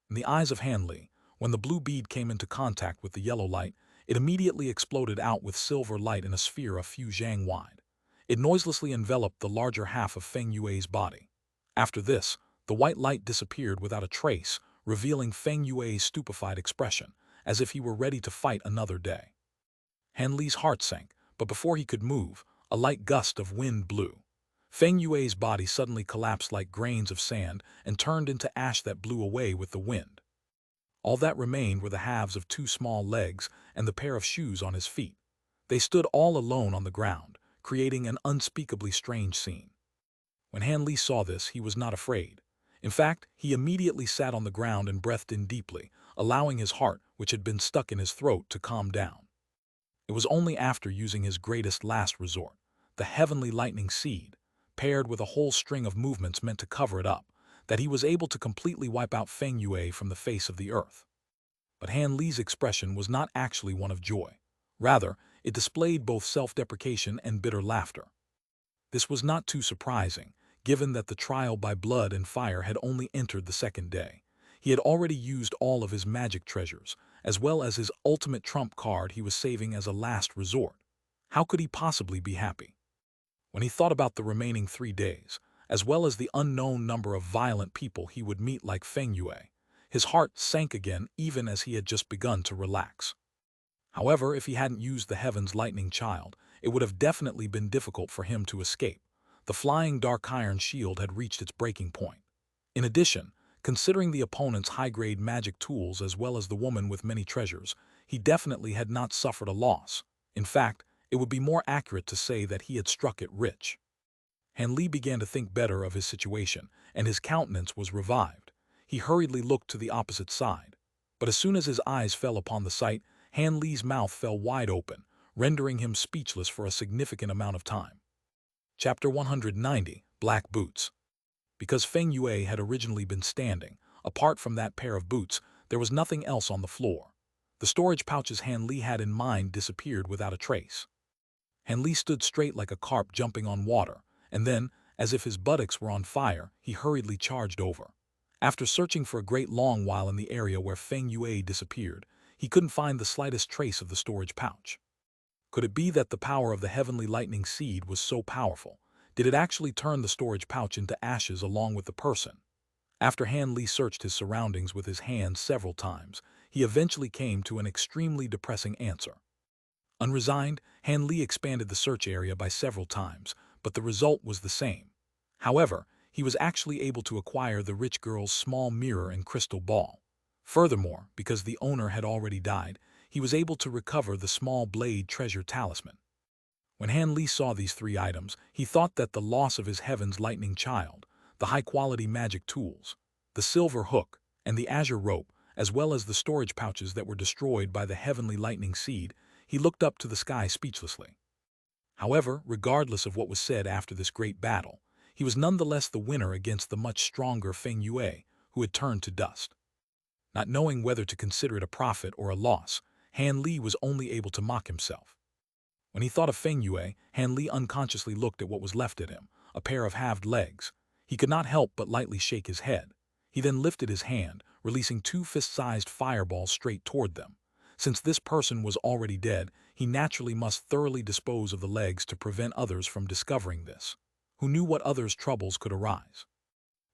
In the eyes of Han Li, when the blue bead came into contact with the yellow light, it immediately exploded out with silver light in a sphere a few zhang wide. It noiselessly enveloped the larger half of Feng Yue's body. After this, the white light disappeared without a trace, revealing Feng Yue's stupefied expression, as if he were ready to fight another day. Han Li's heart sank, but before he could move, a light gust of wind blew. Feng Yue's body suddenly collapsed like grains of sand and turned into ash that blew away with the wind. All that remained were the halves of two small legs and the pair of shoes on his feet. They stood all alone on the ground, creating an unspeakably strange scene. When Han Li saw this, he was not afraid. In fact, he immediately sat on the ground and breathed in deeply, allowing his heart, which had been stuck in his throat, to calm down. It was only after using his greatest last resort, the heavenly lightning seed, paired with a whole string of movements meant to cover it up, that he was able to completely wipe out Feng Yue from the face of the earth. But Han Li's expression was not actually one of joy. Rather, it displayed both self-deprecation and bitter laughter. This was not too surprising, given that the trial by blood and fire had only entered the second day. He had already used all of his magic treasures, as well as his ultimate trump card he was saving as a last resort. How could he possibly be happy? When he thought about the remaining 3 days, as well as the unknown number of violent people he would meet like Feng Yue, his heart sank again even as he had just begun to relax. However, if he hadn't used the Heaven's Lightning Child, it would have definitely been difficult for him to escape. The flying dark iron shield had reached its breaking point. In addition, considering the opponent's high-grade magic tools as well as the woman with many treasures, he definitely had not suffered a loss. In fact, it would be more accurate to say that he had struck it rich. Han Li began to think better of his situation, and his countenance was revived. He hurriedly looked to the opposite side. But as soon as his eyes fell upon the sight, Han Li's mouth fell wide open, rendering him speechless for a significant amount of time. Chapter 190, Black Boots. Because Feng Yue had originally been standing, apart from that pair of boots, there was nothing else on the floor. The storage pouches Han Li had in mind disappeared without a trace. Han Li stood straight like a carp jumping on water, and then, as if his buttocks were on fire, he hurriedly charged over. After searching for a great long while in the area where Feng Yue disappeared, he couldn't find the slightest trace of the storage pouch. Could it be that the power of the heavenly lightning seed was so powerful? Did it actually turn the storage pouch into ashes along with the person? After Han Li searched his surroundings with his hands several times, he eventually came to an extremely depressing answer. Unresigned, Han Li expanded the search area by several times, but the result was the same. However, he was actually able to acquire the rich girl's small mirror and crystal ball. Furthermore, because the owner had already died, he was able to recover the small blade treasure talisman. When Han Li saw these three items, he thought that the loss of his heaven's lightning child, the high-quality magic tools, the silver hook, and the azure rope, as well as the storage pouches that were destroyed by the heavenly lightning seed, he looked up to the sky speechlessly. However, regardless of what was said after this great battle, he was nonetheless the winner against the much stronger Feng Yue, who had turned to dust. Not knowing whether to consider it a profit or a loss, Han Li was only able to mock himself. When he thought of Feng Yue, Han Li unconsciously looked at what was left of him, a pair of halved legs. He could not help but lightly shake his head. He then lifted his hand, releasing two fist-sized fireballs straight toward them. Since this person was already dead, he naturally must thoroughly dispose of the legs to prevent others from discovering this. Who knew what others' troubles could arise?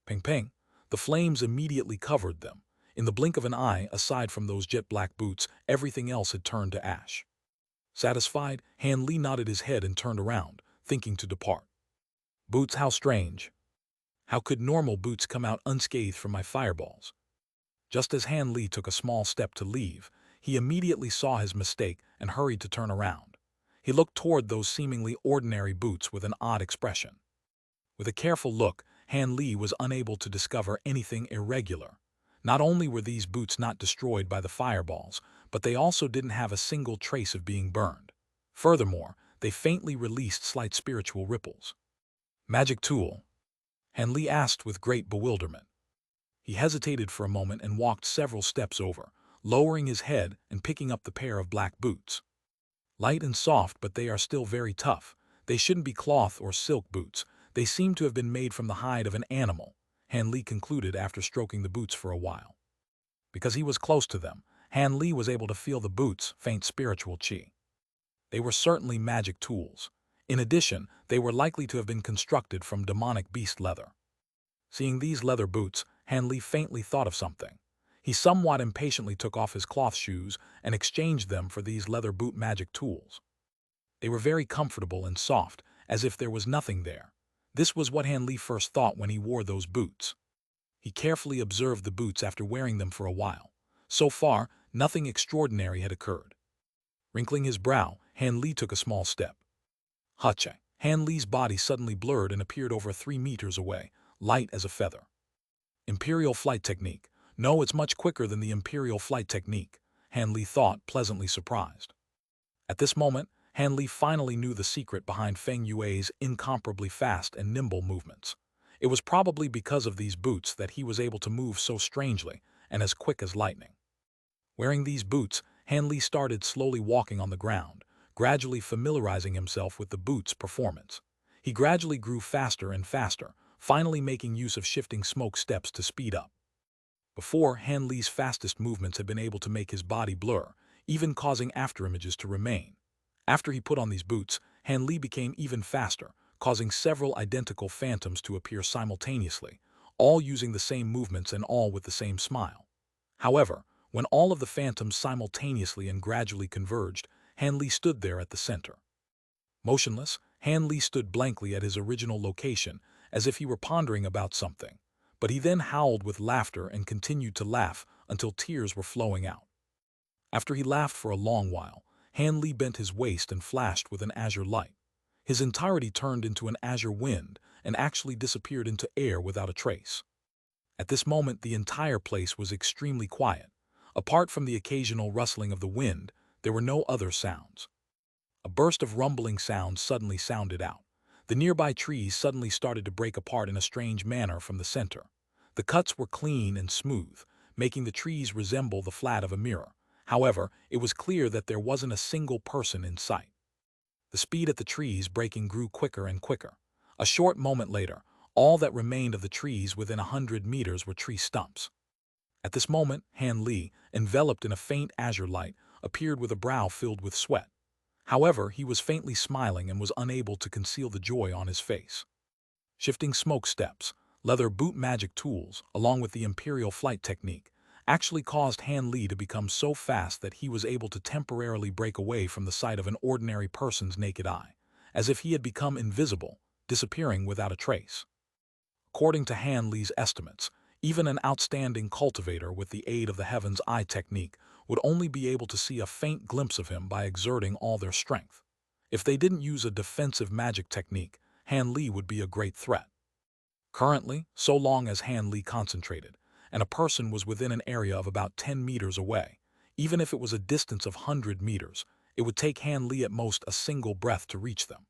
Ping ping, the flames immediately covered them. In the blink of an eye, aside from those jet-black boots, everything else had turned to ash. Satisfied, Han Li nodded his head and turned around, thinking to depart. Boots, how strange. How could normal boots come out unscathed from my fireballs? Just as Han Li took a small step to leave, he immediately saw his mistake and hurried to turn around. He looked toward those seemingly ordinary boots with an odd expression. With a careful look, Han Li was unable to discover anything irregular. Not only were these boots not destroyed by the fireballs, but they also didn't have a single trace of being burned. Furthermore, they faintly released slight spiritual ripples. Magic tool? Han Li asked with great bewilderment. He hesitated for a moment and walked several steps over, lowering his head and picking up the pair of black boots. Light and soft, but they are still very tough. They shouldn't be cloth or silk boots. They seem to have been made from the hide of an animal, Han Li concluded after stroking the boots for a while. Because he was close to them, Han Li was able to feel the boots' faint spiritual qi. They were certainly magic tools. In addition, they were likely to have been constructed from demonic beast leather. Seeing these leather boots, Han Li faintly thought of something. He somewhat impatiently took off his cloth shoes and exchanged them for these leather boot magic tools. They were very comfortable and soft, as if there was nothing there. This was what Han Li first thought when he wore those boots. He carefully observed the boots after wearing them for a while. So far, nothing extraordinary had occurred. Wrinkling his brow, Han Li took a small step. Hache! Han Li's body suddenly blurred and appeared over 3 meters away, light as a feather. Imperial flight technique. No, it's much quicker than the Imperial flight technique, Han Li thought, pleasantly surprised. At this moment, Han Li finally knew the secret behind Feng Yue's incomparably fast and nimble movements. It was probably because of these boots that he was able to move so strangely and as quick as lightning. Wearing these boots, Han Li started slowly walking on the ground, gradually familiarizing himself with the boots' performance. He gradually grew faster and faster, finally making use of shifting smoke steps to speed up. Before, Han Li's fastest movements had been able to make his body blur, even causing afterimages to remain. After he put on these boots, Han Li became even faster, causing several identical phantoms to appear simultaneously, all using the same movements and all with the same smile. However, when all of the phantoms simultaneously and gradually converged, Han Li stood there at the center. Motionless, Han Li stood blankly at his original location, as if he were pondering about something. But he then howled with laughter and continued to laugh until tears were flowing out. After he laughed for a long while, Han Li bent his waist and flashed with an azure light. His entirety turned into an azure wind and actually disappeared into air without a trace. At this moment, the entire place was extremely quiet. Apart from the occasional rustling of the wind, there were no other sounds. A burst of rumbling sound suddenly sounded out. The nearby trees suddenly started to break apart in a strange manner from the center. The cuts were clean and smooth, making the trees resemble the flat of a mirror. However, it was clear that there wasn't a single person in sight. The speed at the trees breaking grew quicker and quicker. A short moment later, all that remained of the trees within 100 meters were tree stumps. At this moment, Han Li, enveloped in a faint azure light, appeared with a brow filled with sweat. However, he was faintly smiling and was unable to conceal the joy on his face. Shifting smoke steps, leather boot magic tools, along with the Imperial flight technique, actually caused Han Li to become so fast that he was able to temporarily break away from the sight of an ordinary person's naked eye, as if he had become invisible, disappearing without a trace. According to Han Li's estimates, even an outstanding cultivator with the aid of the Heaven's Eye technique would only be able to see a faint glimpse of him by exerting all their strength. If they didn't use a defensive magic technique, Han Li would be a great threat. Currently, so long as Han Li concentrated, and a person was within an area of about 10 meters away, even if it was a distance of 100 meters, it would take Han Li at most a single breath to reach them.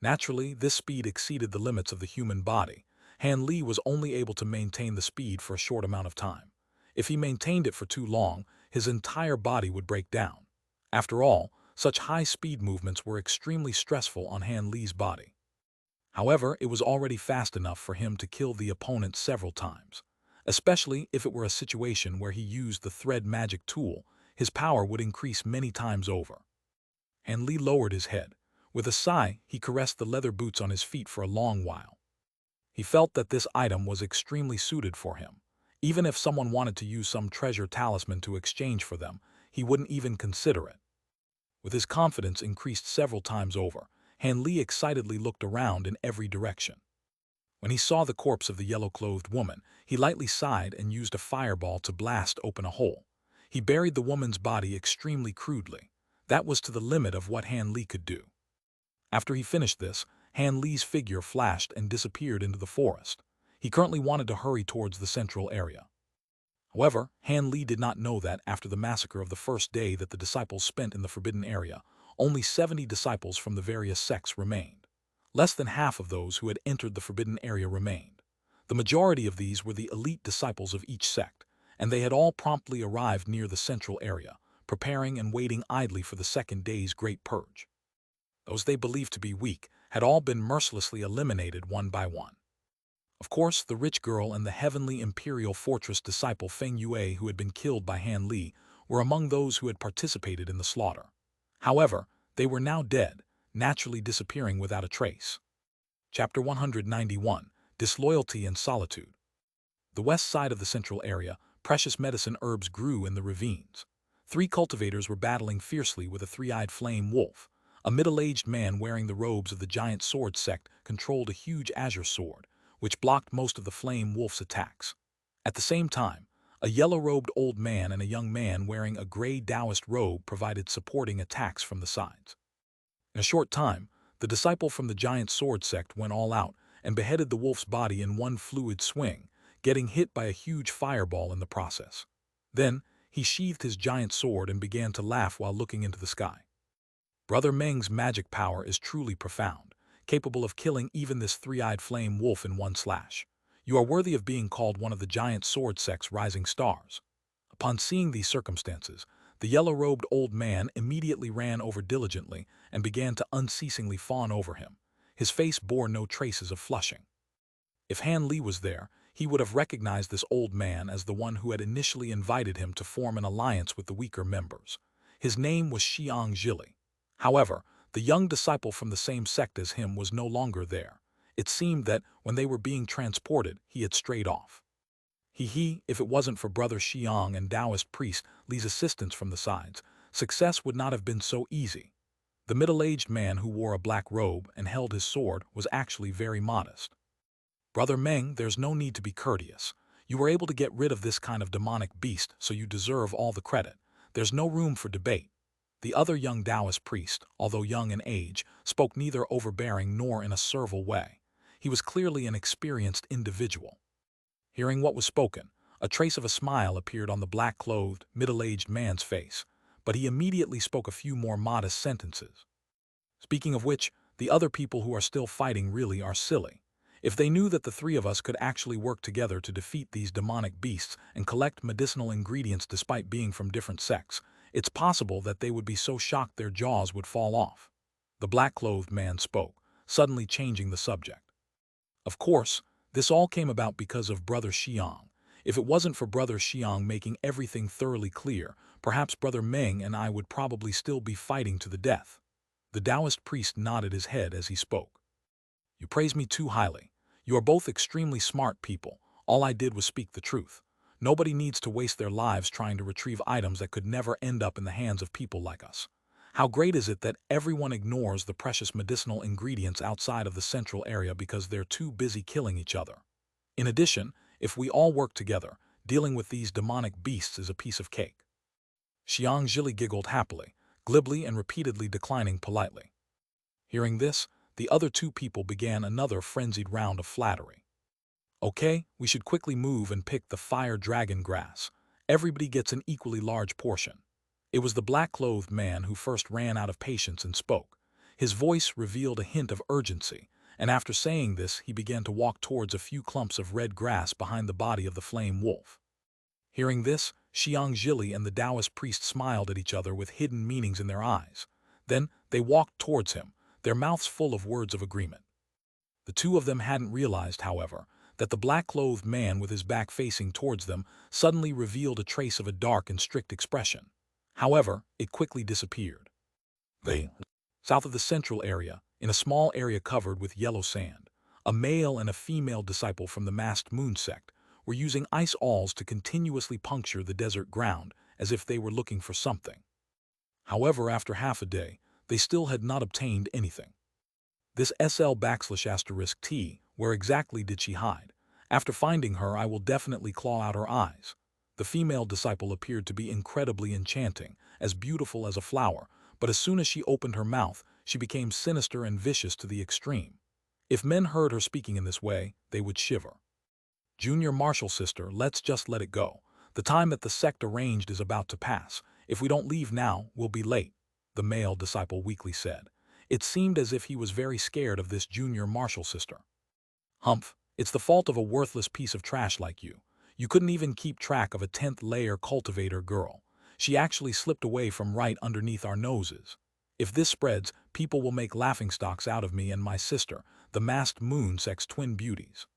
Naturally, this speed exceeded the limits of the human body. Han Li was only able to maintain the speed for a short amount of time. If he maintained it for too long, his entire body would break down. After all, such high-speed movements were extremely stressful on Han Li's body. However, it was already fast enough for him to kill the opponent several times. Especially if it were a situation where he used the thread magic tool, his power would increase many times over. Han Li lowered his head. With a sigh, he caressed the leather boots on his feet for a long while. He felt that this item was extremely suited for him. Even if someone wanted to use some treasure talisman to exchange for them, he wouldn't even consider it. With his confidence increased several times over, Han Li excitedly looked around in every direction. When he saw the corpse of the yellow-clothed woman, he lightly sighed and used a fireball to blast open a hole. He buried the woman's body extremely crudely. That was to the limit of what Han Li could do. After he finished this, Han Li's figure flashed and disappeared into the forest. He currently wanted to hurry towards the central area. However, Han Li did not know that after the massacre of the first day that the disciples spent in the forbidden area, only 70 disciples from the various sects remained. Less than half of those who had entered the forbidden area remained. The majority of these were the elite disciples of each sect, and they had all promptly arrived near the central area, preparing and waiting idly for the second day's great purge. Those they believed to be weak had all been mercilessly eliminated one by one. Of course, the rich girl and the heavenly imperial fortress disciple Feng Yue, who had been killed by Han Li, were among those who had participated in the slaughter. However, they were now dead, naturally disappearing without a trace. Chapter 191, Disloyalty and Solitude. The west side of the central area, precious medicine herbs grew in the ravines. 3 cultivators were battling fiercely with a 3-eyed flame wolf. A middle-aged man wearing the robes of the giant sword sect controlled a huge azure sword, which blocked most of the flame wolf's attacks. At the same time, a yellow-robed old man and a young man wearing a gray Taoist robe provided supporting attacks from the sides. In a short time, the disciple from the giant sword sect went all out and beheaded the wolf's body in one fluid swing, getting hit by a huge fireball in the process. Then, he sheathed his giant sword and began to laugh while looking into the sky. Brother Meng's magic power is truly profound, capable of killing even this 3-eyed flame wolf in one slash. You are worthy of being called one of the giant sword sect's rising stars. Upon seeing these circumstances, the yellow-robed old man immediately ran over diligently and began to unceasingly fawn over him. His face bore no traces of flushing. If Han Li was there, he would have recognized this old man as the one who had initially invited him to form an alliance with the weaker members. His name was Xianxia. However, the young disciple from the same sect as him was no longer there. It seemed that when they were being transported, he had strayed off. If it wasn't for Brother Xiang and Taoist priest Li's assistance from the sides, success would not have been so easy. The middle-aged man who wore a black robe and held his sword was actually very modest. Brother Meng, there's no need to be courteous. You were able to get rid of this kind of demonic beast, so you deserve all the credit. There's no room for debate. The other young Taoist priest, although young in age, spoke neither overbearing nor in a servile way. He was clearly an experienced individual. Hearing what was spoken, a trace of a smile appeared on the black-clothed, middle-aged man's face, but he immediately spoke a few more modest sentences. Speaking of which, the other people who are still fighting really are silly. If they knew that the three of us could actually work together to defeat these demonic beasts and collect medicinal ingredients despite being from different sects, it's possible that they would be so shocked their jaws would fall off. The black-clothed man spoke, suddenly changing the subject. Of course, this all came about because of Brother Xiang. If it wasn't for Brother Xiang making everything thoroughly clear, perhaps Brother Meng and I would probably still be fighting to the death. The Taoist priest nodded his head as he spoke. You praise me too highly. You are both extremely smart people. All I did was speak the truth. Nobody needs to waste their lives trying to retrieve items that could never end up in the hands of people like us. How great is it that everyone ignores the precious medicinal ingredients outside of the central area because they're too busy killing each other. In addition, if we all work together, dealing with these demonic beasts is a piece of cake. Xianxia giggled happily, glibly and repeatedly declining politely. Hearing this, the other two people began another frenzied round of flattery. Okay, we should quickly move and pick the fire dragon grass. Everybody gets an equally large portion. It was the black-clothed man who first ran out of patience and spoke. His voice revealed a hint of urgency, and after saying this he began to walk towards a few clumps of red grass behind the body of the flame wolf. Hearing this, Xianxia and the Taoist priest smiled at each other with hidden meanings in their eyes. Then they walked towards him, their mouths full of words of agreement. The two of them hadn't realized, however, that the black-clothed man with his back facing towards them suddenly revealed a trace of a dark and strict expression. However, it quickly disappeared. South of the central area, in a small area covered with yellow sand, a male and a female disciple from the masked moon sect were using ice awls to continuously puncture the desert ground as if they were looking for something. However, after half a day, they still had not obtained anything. This SL_T, where exactly did she hide? After finding her, I will definitely claw out her eyes. The female disciple appeared to be incredibly enchanting, as beautiful as a flower, but as soon as she opened her mouth, she became sinister and vicious to the extreme. If men heard her speaking in this way, they would shiver. Junior Marshal Sister, let's just let it go. The time that the sect arranged is about to pass. If we don't leave now, we'll be late, the male disciple weakly said. It seemed as if he was very scared of this Junior Marshal Sister. Humph, it's the fault of a worthless piece of trash like you. You couldn't even keep track of a 10th-layer cultivator girl. She actually slipped away from right underneath our noses. If this spreads, people will make laughingstocks out of me and my sister, the masked moon sect's twin beauties.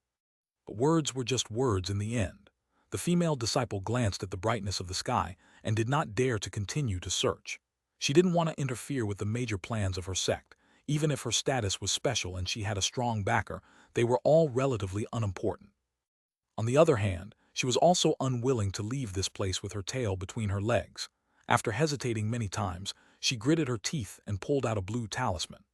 But words were just words in the end. The female disciple glanced at the brightness of the sky and did not dare to continue to search. She didn't want to interfere with the major plans of her sect. Even if her status was special and she had a strong backer, they were all relatively unimportant. On the other hand, she was also unwilling to leave this place with her tail between her legs. After hesitating many times, she gritted her teeth and pulled out a blue talisman.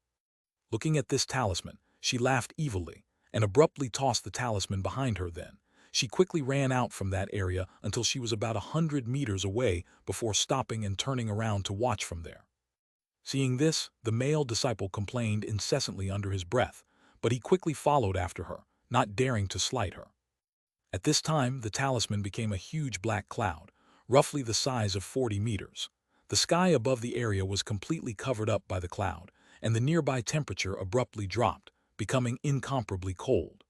Looking at this talisman, she laughed evilly and abruptly tossed the talisman behind her. Then she quickly ran out from that area until she was about 100 meters away before stopping and turning around to watch from there. Seeing this, the male disciple complained incessantly under his breath, but he quickly followed after her, not daring to slight her. At this time, the talisman became a huge black cloud, roughly the size of 40 meters. The sky above the area was completely covered up by the cloud, and the nearby temperature abruptly dropped, becoming incomparably cold.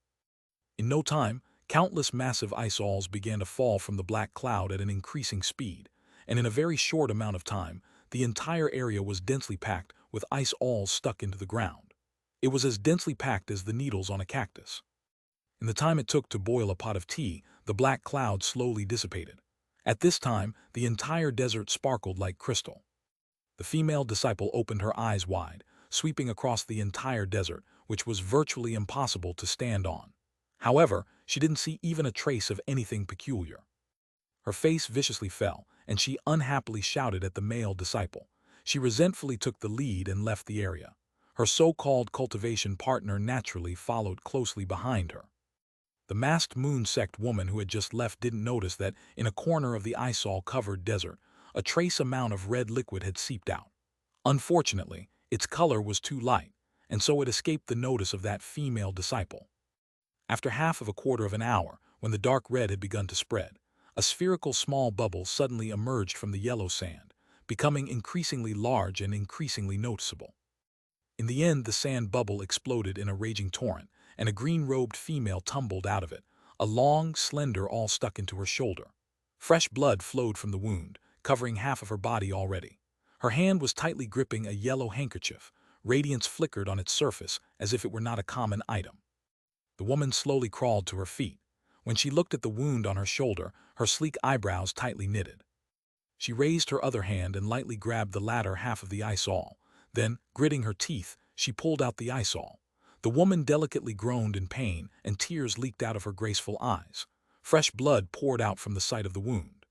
In no time, countless massive ice alls began to fall from the black cloud at an increasing speed, and in a very short amount of time, the entire area was densely packed with ice alls stuck into the ground. It was as densely packed as the needles on a cactus. In the time it took to boil a pot of tea, the black cloud slowly dissipated. At this time, the entire desert sparkled like crystal. The female disciple opened her eyes wide, sweeping across the entire desert, which was virtually impossible to stand on. However, she didn't see even a trace of anything peculiar. Her face viciously fell, and she unhappily shouted at the male disciple. She resentfully took the lead and left the area. Her so-called cultivation partner naturally followed closely behind her. The masked moon sect woman who had just left didn't notice that, in a corner of the ice-all-covered desert, a trace amount of red liquid had seeped out. Unfortunately, its color was too light, and so it escaped the notice of that female disciple. After half of a quarter of an hour, when the dark red had begun to spread, a spherical small bubble suddenly emerged from the yellow sand, becoming increasingly large and increasingly noticeable. In the end, the sand bubble exploded in a raging torrent, and a green-robed female tumbled out of it, a long, slender all stuck into her shoulder. Fresh blood flowed from the wound, covering half of her body already. Her hand was tightly gripping a yellow handkerchief. Radiance flickered on its surface as if it were not a common item. The woman slowly crawled to her feet. When she looked at the wound on her shoulder, her sleek eyebrows tightly knitted. She raised her other hand and lightly grabbed the latter half of the eyesol. Then, gritting her teeth, she pulled out the eyesol. The woman delicately groaned in pain, and tears leaked out of her graceful eyes. Fresh blood poured out from the site of the wound.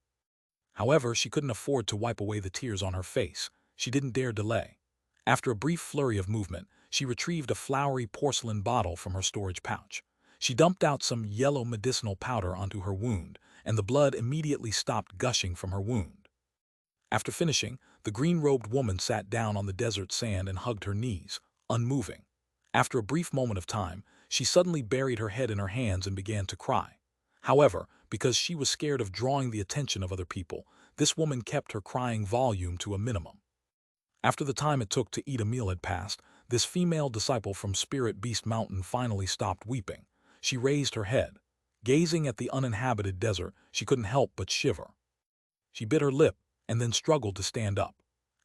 However, she couldn't afford to wipe away the tears on her face. She didn't dare delay. After a brief flurry of movement, she retrieved a flowery porcelain bottle from her storage pouch. She dumped out some yellow medicinal powder onto her wound, and the blood immediately stopped gushing from her wound. After finishing, the green-robed woman sat down on the desert sand and hugged her knees, unmoving. After a brief moment of time, she suddenly buried her head in her hands and began to cry. However, because she was scared of drawing the attention of other people, this woman kept her crying volume to a minimum. After the time it took to eat a meal had passed, this female disciple from Spirit Beast Mountain finally stopped weeping. She raised her head. Gazing at the uninhabited desert, she couldn't help but shiver. She bit her lip and then struggled to stand up.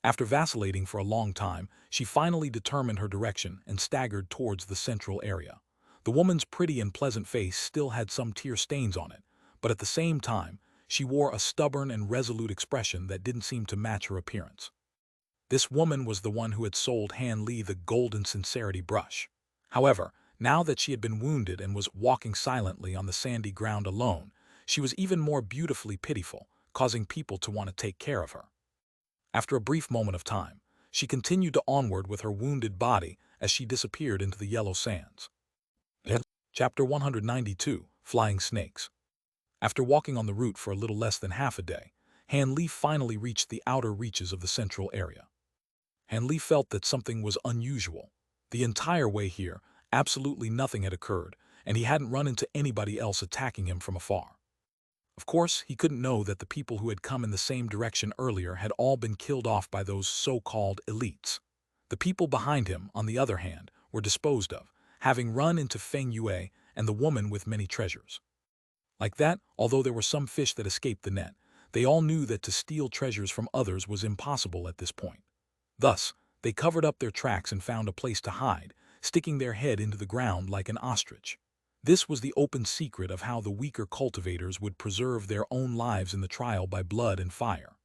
After vacillating for a long time, she finally determined her direction and staggered towards the central area. The woman's pretty and pleasant face still had some tear stains on it, but at the same time, she wore a stubborn and resolute expression that didn't seem to match her appearance. This woman was the one who had sold Han Li the golden sincerity brush. However, now that she had been wounded and was walking silently on the sandy ground alone, she was even more beautifully pitiful, causing people to want to take care of her. After a brief moment of time, she continued to onward with her wounded body as she disappeared into the yellow sands. Chapter 192, Flying Snakes. After walking on the route for a little less than half a day, Han Li finally reached the outer reaches of the central area. Han Li felt that something was unusual. The entire way here, absolutely nothing had occurred, and he hadn't run into anybody else attacking him from afar. Of course, he couldn't know that the people who had come in the same direction earlier had all been killed off by those so-called elites. The people behind him, on the other hand, were disposed of, having run into Feng Yue and the woman with many treasures. Like that, although there were some fish that escaped the net, they all knew that to steal treasures from others was impossible at this point. Thus, they covered up their tracks and found a place to hide, sticking their head into the ground like an ostrich. This was the open secret of how the weaker cultivators would preserve their own lives in the trial by blood and fire.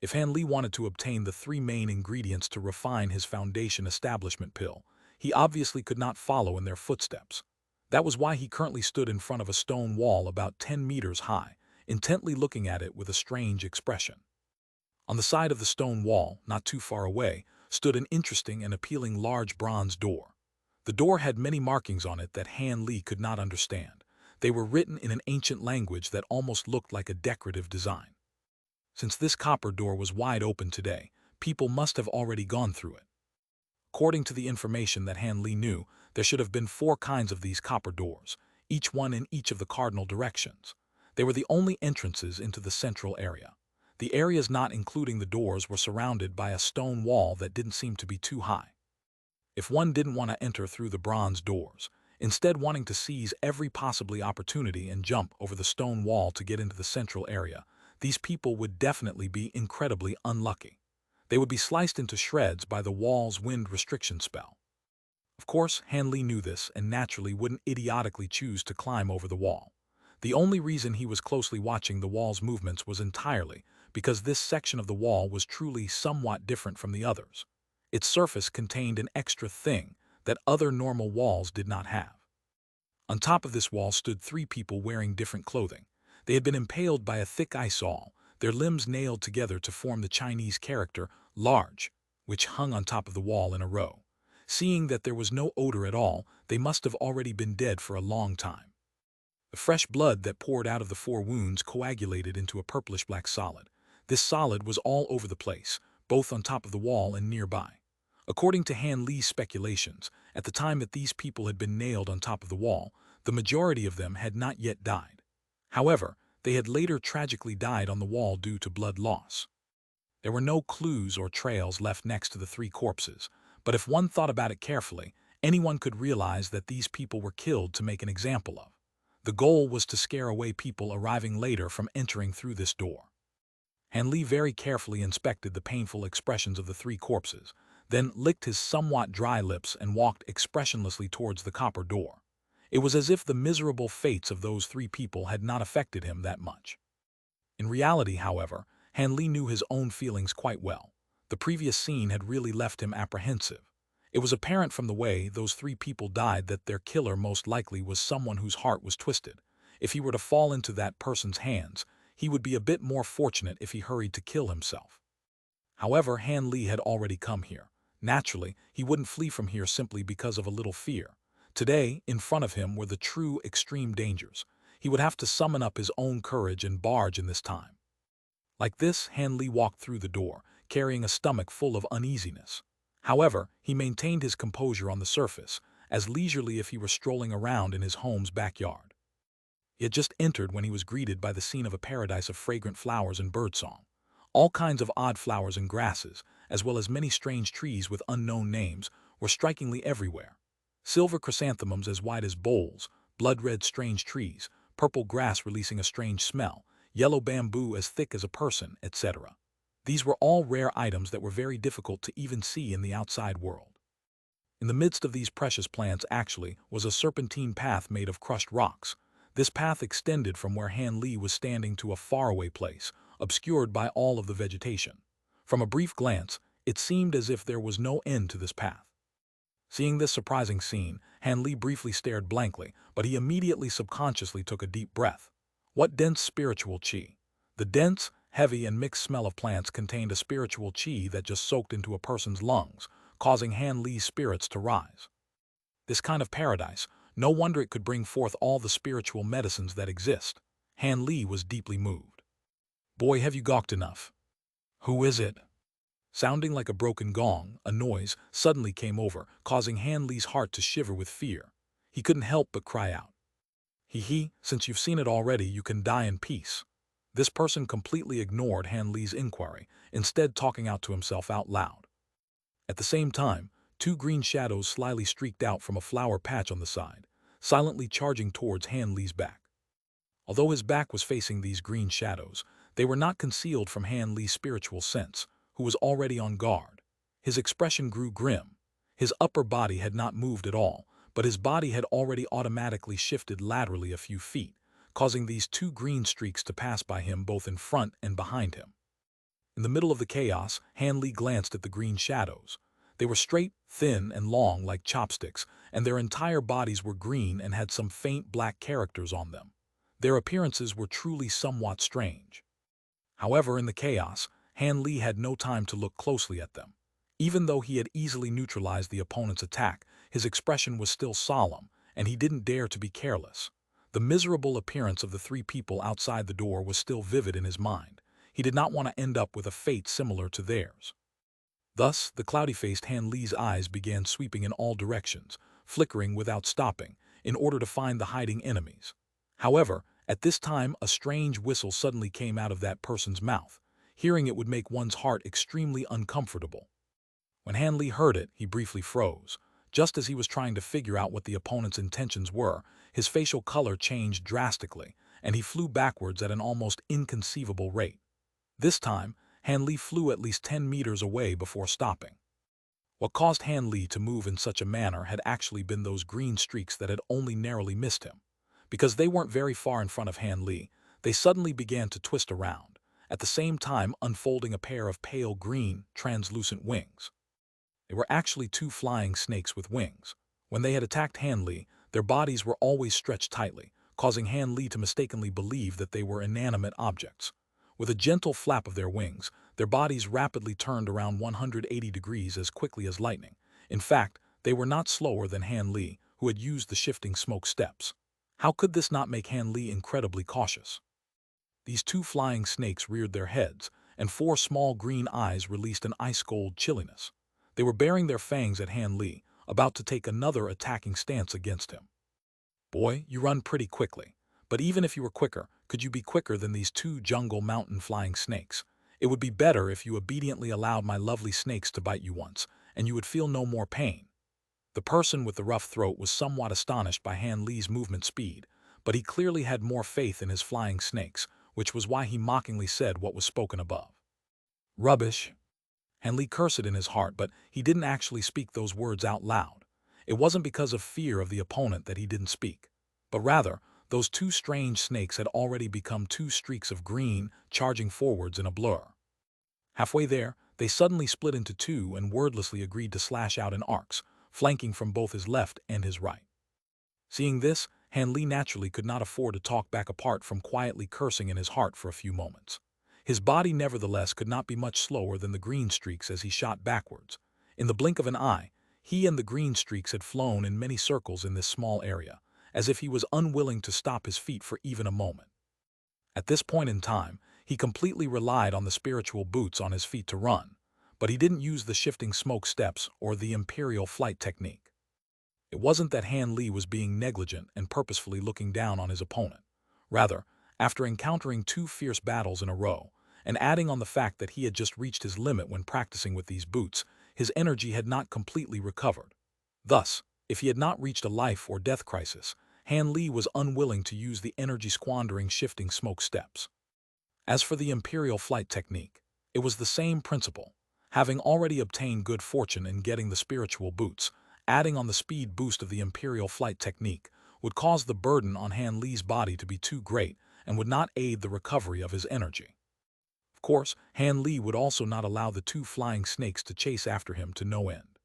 If Han Li wanted to obtain the three main ingredients to refine his foundation establishment pill, he obviously could not follow in their footsteps. That was why he currently stood in front of a stone wall about 10 meters high, intently looking at it with a strange expression. On the side of the stone wall, not too far away, stood an interesting and appealing large bronze door. The door had many markings on it that Han Li could not understand. They were written in an ancient language that almost looked like a decorative design. Since this copper door was wide open today, people must have already gone through it. According to the information that Han Li knew, there should have been 4 kinds of these copper doors, each one in each of the cardinal directions. They were the only entrances into the central area. The areas not including the doors were surrounded by a stone wall that didn't seem to be too high. If one didn't want to enter through the bronze doors, instead wanting to seize every possible opportunity and jump over the stone wall to get into the central area, these people would definitely be incredibly unlucky. They would be sliced into shreds by the wall's wind restriction spell. Of course, Han Li knew this and naturally wouldn't idiotically choose to climb over the wall. The only reason he was closely watching the wall's movements was entirely because this section of the wall was truly somewhat different from the others. Its surface contained an extra thing that other normal walls did not have. On top of this wall stood 3 people wearing different clothing. They had been impaled by a thick eyesol, their limbs nailed together to form the Chinese character large, which hung on top of the wall in a row. Seeing that there was no odor at all, they must have already been dead for a long time. The fresh blood that poured out of the 4 wounds coagulated into a purplish-black solid. This solid was all over the place, both on top of the wall and nearby. According to Han Li's speculations, at the time that these people had been nailed on top of the wall, the majority of them had not yet died. However, they had later tragically died on the wall due to blood loss. There were no clues or trails left next to the three corpses, but if one thought about it carefully, anyone could realize that these people were killed to make an example of. The goal was to scare away people arriving later from entering through this door. Han Li very carefully inspected the painful expressions of the three corpses, then licked his somewhat dry lips and walked expressionlessly towards the copper door. It was as if the miserable fates of those three people had not affected him that much. In reality, however, Han Li knew his own feelings quite well. The previous scene had really left him apprehensive. It was apparent from the way those three people died that their killer most likely was someone whose heart was twisted. If he were to fall into that person's hands, he would be a bit more fortunate if he hurried to kill himself. However, Han Li had already come here. Naturally, he wouldn't flee from here simply because of a little fear. Today, in front of him were the true extreme dangers. He would have to summon up his own courage and barge in this time. Like this, Han Li walked through the door, carrying a stomach full of uneasiness. However, he maintained his composure on the surface, as leisurely if he were strolling around in his home's backyard. He had just entered when he was greeted by the scene of a paradise of fragrant flowers and birdsong. All kinds of odd flowers and grasses, as well as many strange trees with unknown names, were strikingly everywhere. Silver chrysanthemums as wide as bowls, blood-red strange trees, purple grass releasing a strange smell, yellow bamboo as thick as a person, etc. These were all rare items that were very difficult to even see in the outside world. In the midst of these precious plants actually was a serpentine path made of crushed rocks. This path extended from where Han Li was standing to a faraway place, obscured by all of the vegetation. From a brief glance, it seemed as if there was no end to this path. Seeing this surprising scene, Han Li briefly stared blankly, but he immediately subconsciously took a deep breath. What dense spiritual qi! The dense, heavy, and mixed smell of plants contained a spiritual qi that just soaked into a person's lungs, causing Han Li's spirits to rise. This kind of paradise, no wonder it could bring forth all the spiritual medicines that exist. Han Li was deeply moved. Boy, have you gawked enough. Who is it? Sounding like a broken gong, a noise suddenly came over, causing Han Li's heart to shiver with fear. He couldn't help but cry out. He, since you've seen it already, you can die in peace. This person completely ignored Han Li's inquiry, instead talking out to himself out loud. At the same time, two green shadows slyly streaked out from a flower patch on the side, silently charging towards Han Li's back. Although his back was facing these green shadows, they were not concealed from Han Li's spiritual sense, who was already on guard. His expression grew grim. His upper body had not moved at all, but his body had already automatically shifted laterally a few feet, causing these two green streaks to pass by him both in front and behind him. In the middle of the chaos, Han Li glanced at the green shadows. They were straight, thin, and long like chopsticks, and their entire bodies were green and had some faint black characters on them. Their appearances were truly somewhat strange. However, in the chaos, Han Li had no time to look closely at them. Even though he had easily neutralized the opponent's attack, his expression was still solemn, and he didn't dare to be careless. The miserable appearance of the three people outside the door was still vivid in his mind. He did not want to end up with a fate similar to theirs. Thus, the cloudy-faced Han Li's eyes began sweeping in all directions, flickering without stopping, in order to find the hiding enemies. However, at this time, a strange whistle suddenly came out of that person's mouth. Hearing it would make one's heart extremely uncomfortable. When Han Li heard it, he briefly froze. Just as he was trying to figure out what the opponent's intentions were, his facial color changed drastically, and he flew backwards at an almost inconceivable rate. This time, Han Li flew at least 10 meters away before stopping. What caused Han Li to move in such a manner had actually been those green streaks that had only narrowly missed him. Because they weren't very far in front of Han Li, they suddenly began to twist around, at the same time unfolding a pair of pale green, translucent wings. They were actually two flying snakes with wings. When they had attacked Han Li, their bodies were always stretched tightly, causing Han Li to mistakenly believe that they were inanimate objects. With a gentle flap of their wings, their bodies rapidly turned around 180 degrees as quickly as lightning. In fact, they were not slower than Han Li, who had used the shifting smoke steps. How could this not make Han Li incredibly cautious? These two flying snakes reared their heads, and 4 small green eyes released an ice-cold chilliness. They were baring their fangs at Han Li, about to take another attacking stance against him. Boy, you run pretty quickly. But even if you were quicker, could you be quicker than these 2 jungle mountain flying snakes? It would be better if you obediently allowed my lovely snakes to bite you once, and you would feel no more pain. The person with the rough throat was somewhat astonished by Han Li's movement speed, but he clearly had more faith in his flying snakes, which was why he mockingly said what was spoken above. Rubbish. Han Li cursed in his heart, but he didn't actually speak those words out loud. It wasn't because of fear of the opponent that he didn't speak, but rather, those 2 strange snakes had already become 2 streaks of green, charging forwards in a blur. Halfway there, they suddenly split into 2 and wordlessly agreed to slash out in arcs, flanking from both his left and his right. Seeing this, Han Li naturally could not afford to talk back apart from quietly cursing in his heart for a few moments. His body nevertheless could not be much slower than the green streaks as he shot backwards. In the blink of an eye, he and the green streaks had flown in many circles in this small area, as if he was unwilling to stop his feet for even a moment. At this point in time, he completely relied on the spiritual boots on his feet to run, but he didn't use the shifting smoke steps or the imperial flight technique. It wasn't that Han Li was being negligent and purposefully looking down on his opponent. Rather, after encountering 2 fierce battles in a row, and adding on the fact that he had just reached his limit when practicing with these boots, his energy had not completely recovered. Thus, if he had not reached a life or death crisis, Han Li was unwilling to use the energy-squandering shifting smoke steps. As for the imperial flight technique, it was the same principle. Having already obtained good fortune in getting the spiritual boots, adding on the speed boost of the imperial flight technique would cause the burden on Han Li's body to be too great and would not aid the recovery of his energy. Of course, Han Li would also not allow the 2 flying snakes to chase after him to no end.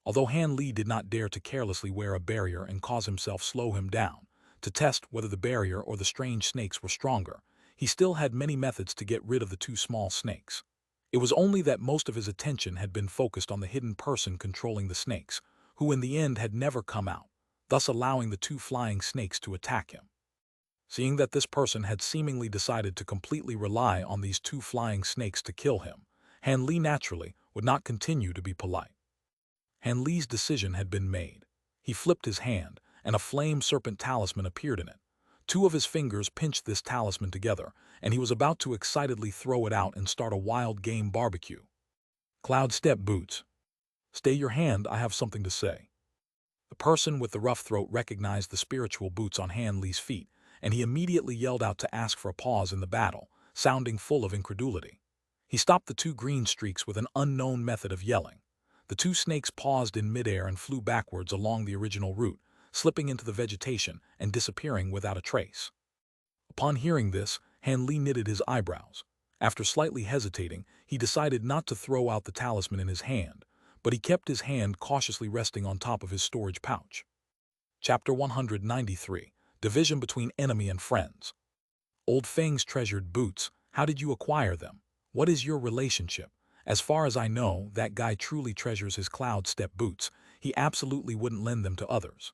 Although Han Li did not dare to carelessly wear a barrier and cause himself slow him down, to test whether the barrier or the strange snakes were stronger, he still had many methods to get rid of the 2 small snakes. It was only that most of his attention had been focused on the hidden person controlling the snakes, who in the end had never come out, thus allowing the 2 flying snakes to attack him. Seeing that this person had seemingly decided to completely rely on these 2 flying snakes to kill him, Han Li naturally would not continue to be polite. Han Li's decision had been made. He flipped his hand, and a flame serpent talisman appeared in it. 2 of his fingers pinched this talisman together, and he was about to excitedly throw it out and start a wild game barbecue. Cloud step boots. Stay your hand, I have something to say. The person with the rough throat recognized the spiritual boots on Han Li's feet, and he immediately yelled out to ask for a pause in the battle, sounding full of incredulity. He stopped the 2 green streaks with an unknown method of yelling. The 2 snakes paused in midair and flew backwards along the original route, slipping into the vegetation and disappearing without a trace. Upon hearing this, Han Li knitted his eyebrows. After slightly hesitating, he decided not to throw out the talisman in his hand, but he kept his hand cautiously resting on top of his storage pouch. Chapter 193. Division between enemy and friends. Old Feng's treasured boots, how did you acquire them? What is your relationship? As far as I know, that guy truly treasures his cloud step boots. He absolutely wouldn't lend them to others.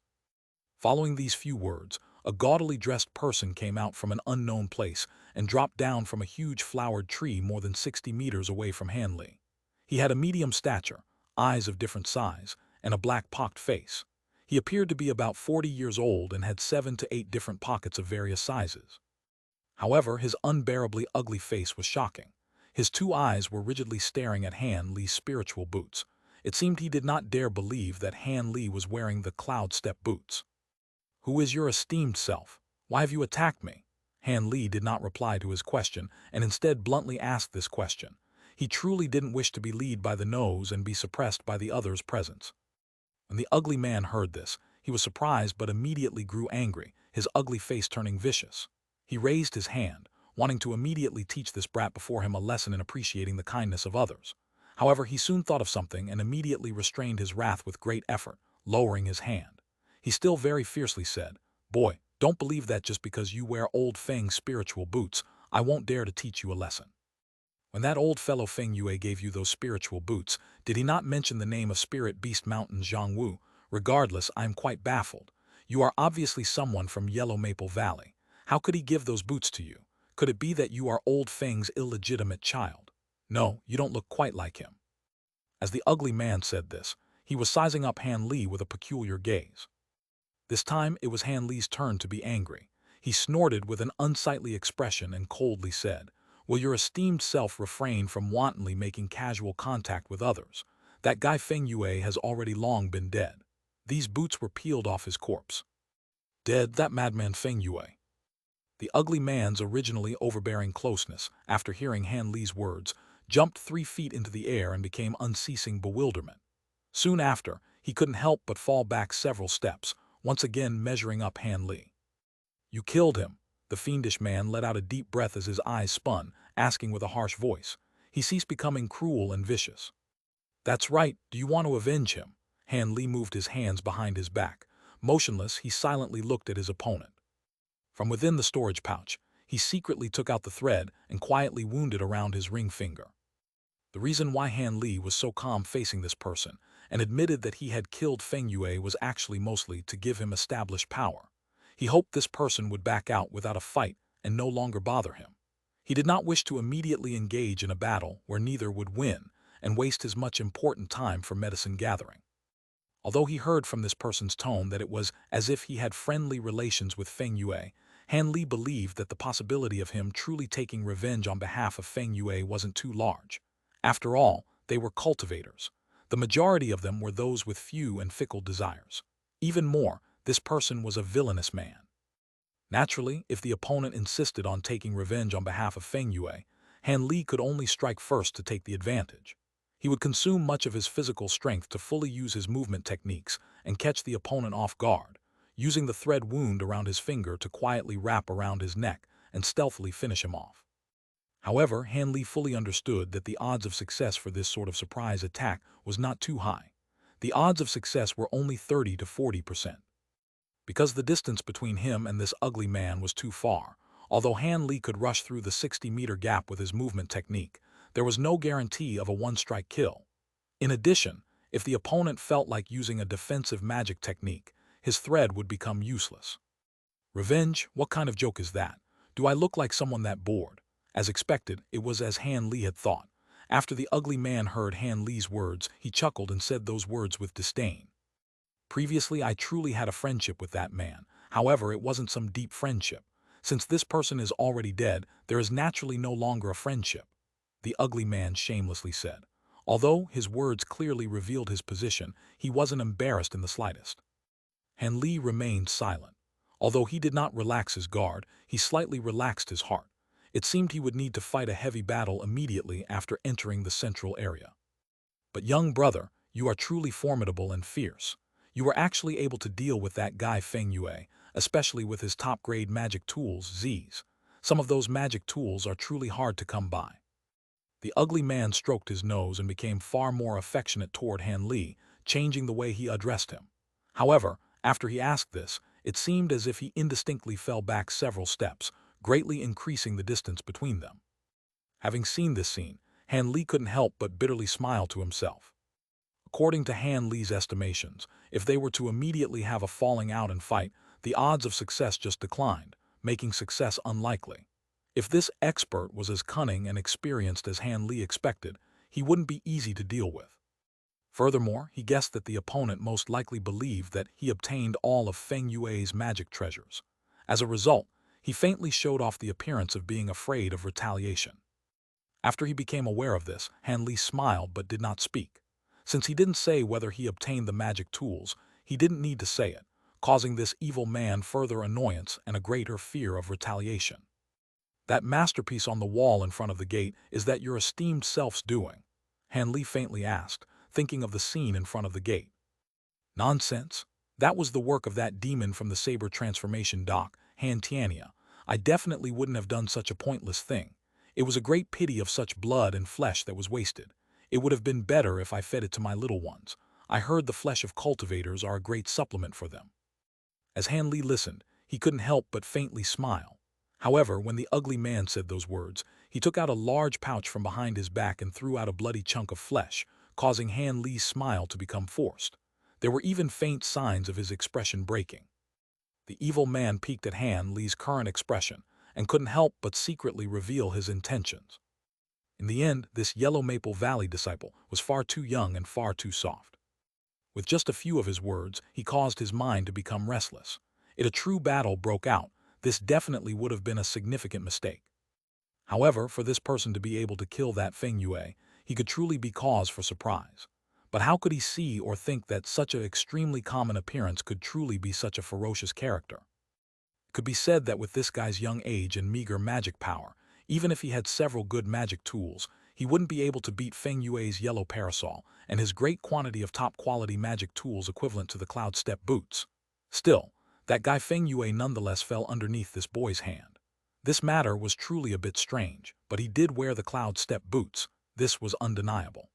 Following these few words, a gaudily dressed person came out from an unknown place and dropped down from a huge flowered tree more than 60 meters away from Han Li. He had a medium stature, eyes of different size, and a black pocked face. He appeared to be about 40 years old and had 7 to 8 different pockets of various sizes. However, his unbearably ugly face was shocking. His 2 eyes were rigidly staring at Han Li's spiritual boots. It seemed he did not dare believe that Han Li was wearing the cloud step boots. Who is your esteemed self? Why have you attacked me? Han Li did not reply to his question and instead bluntly asked this question. He truly didn't wish to be led by the nose and be suppressed by the other's presence. When the ugly man heard this, he was surprised but immediately grew angry, his ugly face turning vicious. He raised his hand, wanting to immediately teach this brat before him a lesson in appreciating the kindness of others. However, he soon thought of something and immediately restrained his wrath with great effort, lowering his hand. He still very fiercely said, "Boy, don't believe that just because you wear old Feng's spiritual boots, I won't dare to teach you a lesson. When that old fellow Feng Yue gave you those spiritual boots, did he not mention the name of Spirit Beast Mountain Zhangwu? Regardless, I am quite baffled. You are obviously someone from Yellow Maple Valley. How could he give those boots to you? Could it be that you are Old Feng's illegitimate child? No, you don't look quite like him. As the ugly man said this, he was sizing up Han Li with a peculiar gaze. This time it was Han Li's turn to be angry. He snorted with an unsightly expression and coldly said, "Will your esteemed self refrain from wantonly making casual contact with others? That guy Feng Yue has already long been dead." These boots were peeled off his corpse. Dead, that madman Feng Yue. The ugly man's originally overbearing closeness, after hearing Han Li's words, jumped 3 feet into the air and became unceasing bewilderment. Soon after, he couldn't help but fall back several steps, once again measuring up Han Li. "You killed him." The fiendish man let out a deep breath as his eyes spun, asking with a harsh voice. He ceased becoming cruel and vicious. "That's right, do you want to avenge him?" Han Li moved his hands behind his back. Motionless, he silently looked at his opponent. From within the storage pouch, he secretly took out the thread and quietly wound it around his ring finger. The reason why Han Li was so calm facing this person and admitted that he had killed Feng Yue was actually mostly to give him established power. He hoped this person would back out without a fight and no longer bother him. He did not wish to immediately engage in a battle where neither would win and waste his much important time for medicine gathering. Although he heard from this person's tone that it was as if he had friendly relations with Feng Yue, Han Li believed that the possibility of him truly taking revenge on behalf of Feng Yue wasn't too large. After all, they were cultivators. The majority of them were those with few and fickle desires. Even more, this person was a villainous man. Naturally, if the opponent insisted on taking revenge on behalf of Feng Yue, Han Li could only strike first to take the advantage. He would consume much of his physical strength to fully use his movement techniques and catch the opponent off guard, using the thread wound around his finger to quietly wrap around his neck and stealthily finish him off. However, Han Li fully understood that the odds of success for this sort of surprise attack was not too high. The odds of success were only 30 to 40%. Because the distance between him and this ugly man was too far, although Han Li could rush through the 60-meter gap with his movement technique, there was no guarantee of a one-strike kill. In addition, if the opponent felt like using a defensive magic technique, his thread would become useless. Revenge? What kind of joke is that? Do I look like someone that bored? As expected, it was as Han Li had thought. After the ugly man heard Han Li's words, he chuckled and said those words with disdain. Previously, I truly had a friendship with that man. However, it wasn't some deep friendship. Since this person is already dead, there is naturally no longer a friendship, the ugly man shamelessly said. Although his words clearly revealed his position, he wasn't embarrassed in the slightest. Han Li remained silent. Although he did not relax his guard, he slightly relaxed his heart. It seemed he would need to fight a heavy battle immediately after entering the central area. But young brother, you are truly formidable and fierce. You were actually able to deal with that guy Feng Yue, especially with his top-grade magic tools, Z's. Some of those magic tools are truly hard to come by. The ugly man stroked his nose and became far more affectionate toward Han Li, changing the way he addressed him. However, after he asked this, it seemed as if he indistinctly fell back several steps, greatly increasing the distance between them. Having seen this scene, Han Li couldn't help but bitterly smile to himself. According to Han Li's estimations, if they were to immediately have a falling out and fight, the odds of success just declined, making success unlikely. If this expert was as cunning and experienced as Han Li expected, he wouldn't be easy to deal with. Furthermore, he guessed that the opponent most likely believed that he obtained all of Feng Yue's magic treasures. As a result, he faintly showed off the appearance of being afraid of retaliation. After he became aware of this, Han Li smiled but did not speak. Since he didn't say whether he obtained the magic tools, he didn't need to say it, causing this evil man further annoyance and a greater fear of retaliation. That masterpiece on the wall in front of the gate, is that your esteemed self's doing? Han Li faintly asked, thinking of the scene in front of the gate. Nonsense. That was the work of that demon from the saber transformation dock, Han Tiania. I definitely wouldn't have done such a pointless thing. It was a great pity of such blood and flesh that was wasted. It would have been better if I fed it to my little ones. I heard the flesh of cultivators are a great supplement for them. As Han Li listened, he couldn't help but faintly smile. However, when the ugly man said those words, he took out a large pouch from behind his back and threw out a bloody chunk of flesh, causing Han Li's smile to become forced. There were even faint signs of his expression breaking. The evil man peeked at Han Li's current expression and couldn't help but secretly reveal his intentions. In the end, this Yellow Maple Valley disciple was far too young and far too soft. With just a few of his words, he caused his mind to become restless. If a true battle broke out, this definitely would have been a significant mistake. However, for this person to be able to kill that Feng Yue, he could truly be cause for surprise. But how could he see or think that such an extremely common appearance could truly be such a ferocious character? It could be said that with this guy's young age and meager magic power, even if he had several good magic tools, he wouldn't be able to beat Feng Yue's yellow parasol and his great quantity of top-quality magic tools equivalent to the Cloud Step boots. Still, that guy Feng Yue nonetheless fell underneath this boy's hand. This matter was truly a bit strange, but he did wear the Cloud Step boots. This was undeniable.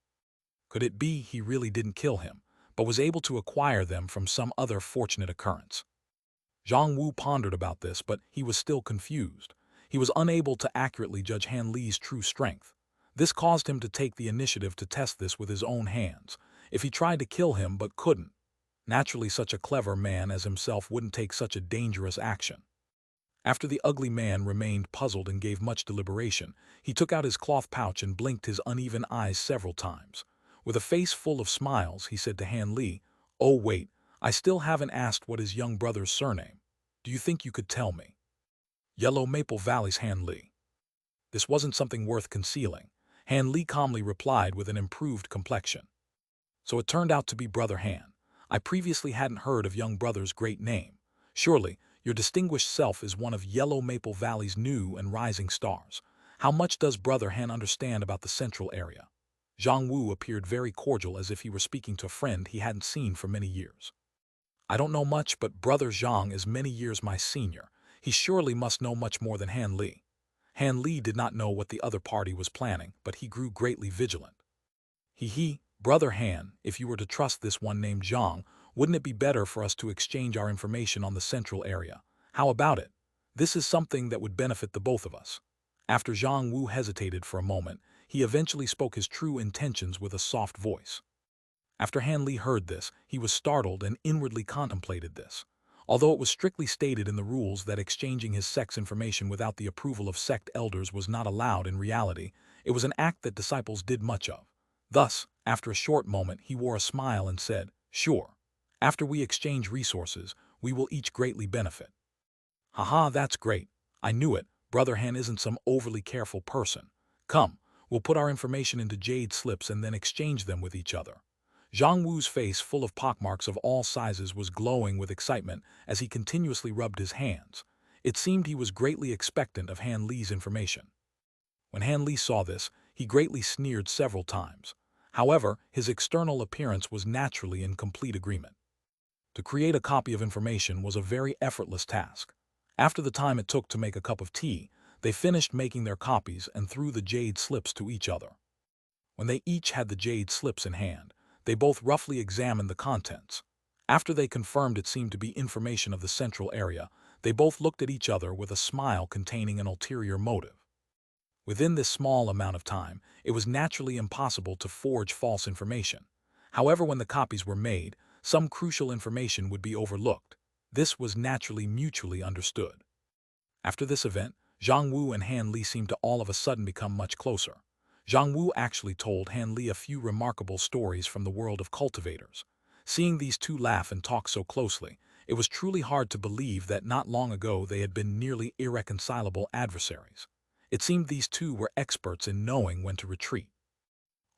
Could it be he really didn't kill him, but was able to acquire them from some other fortunate occurrence? Zhang Wu pondered about this, but he was still confused. He was unable to accurately judge Han Li's true strength. This caused him to take the initiative to test this with his own hands. If he tried to kill him but couldn't, naturally such a clever man as himself wouldn't take such a dangerous action. After the ugly man remained puzzled and gave much deliberation, he took out his cloth pouch and blinked his uneven eyes several times. With a face full of smiles, he said to Han Li, "Oh wait, I still haven't asked what his young brother's surname. Do you think you could tell me?" Yellow Maple Valley's Han Li. This wasn't something worth concealing. Han Li calmly replied with an improved complexion. So it turned out to be Brother Han. I previously hadn't heard of young brother's great name. Surely, your distinguished self is one of Yellow Maple Valley's new and rising stars. How much does Brother Han understand about the central area? Zhang Wu appeared very cordial as if he were speaking to a friend he hadn't seen for many years. I don't know much, but Brother Zhang is many years my senior. He surely must know much more than Han Li. Han Li did not know what the other party was planning, but he grew greatly vigilant. Brother Han, if you were to trust this one named Zhang, wouldn't it be better for us to exchange our information on the central area? How about it? This is something that would benefit the both of us. After Zhang Wu hesitated for a moment, he eventually spoke his true intentions with a soft voice. After Han Li heard this, he was startled and inwardly contemplated this. Although it was strictly stated in the rules that exchanging his sect's information without the approval of sect elders was not allowed in reality, it was an act that disciples did much of. Thus, after a short moment, he wore a smile and said, "Sure. After we exchange resources, we will each greatly benefit." Haha, that's great. I knew it. Brother Han isn't some overly careful person. Come, we'll put our information into Jade slips and then exchange them with each other. Zhang Wu's face, full of pockmarks of all sizes, was glowing with excitement as he continuously rubbed his hands. It seemed he was greatly expectant of Han Li's information. When Han Li saw this, he greatly sneered several times. However, his external appearance was naturally in complete agreement. To create a copy of information was a very effortless task. After the time it took to make a cup of tea, they finished making their copies and threw the Jade slips to each other. When they each had the Jade slips in hand, they both roughly examined the contents. After they confirmed it seemed to be information of the central area, they both looked at each other with a smile containing an ulterior motive. Within this small amount of time, it was naturally impossible to forge false information. However, when the copies were made, some crucial information would be overlooked. This was naturally mutually understood. After this event, Zhang Wu and Han Li seemed to all of a sudden become much closer. Zhang Wu actually told Han Li a few remarkable stories from the world of cultivators. Seeing these two laugh and talk so closely, it was truly hard to believe that not long ago they had been nearly irreconcilable adversaries. It seemed these two were experts in knowing when to retreat.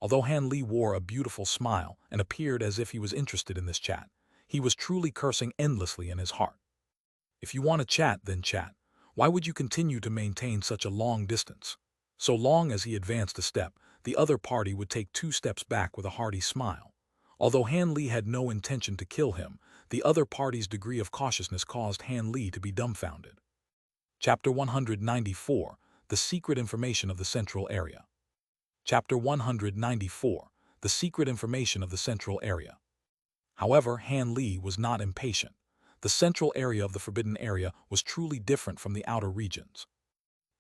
Although Han Li wore a beautiful smile and appeared as if he was interested in this chat, he was truly cursing endlessly in his heart. If you want to chat, then chat. Why would you continue to maintain such a long distance? So long as he advanced a step, the other party would take 2 steps back with a hearty smile. Although Han Li had no intention to kill him, the other party's degree of cautiousness caused Han Li to be dumbfounded. Chapter 194, The Secret Information of the Central Area. Chapter 194, The Secret Information of the Central Area. However, Han Li was not impatient. The central area of the Forbidden Area was truly different from the outer regions.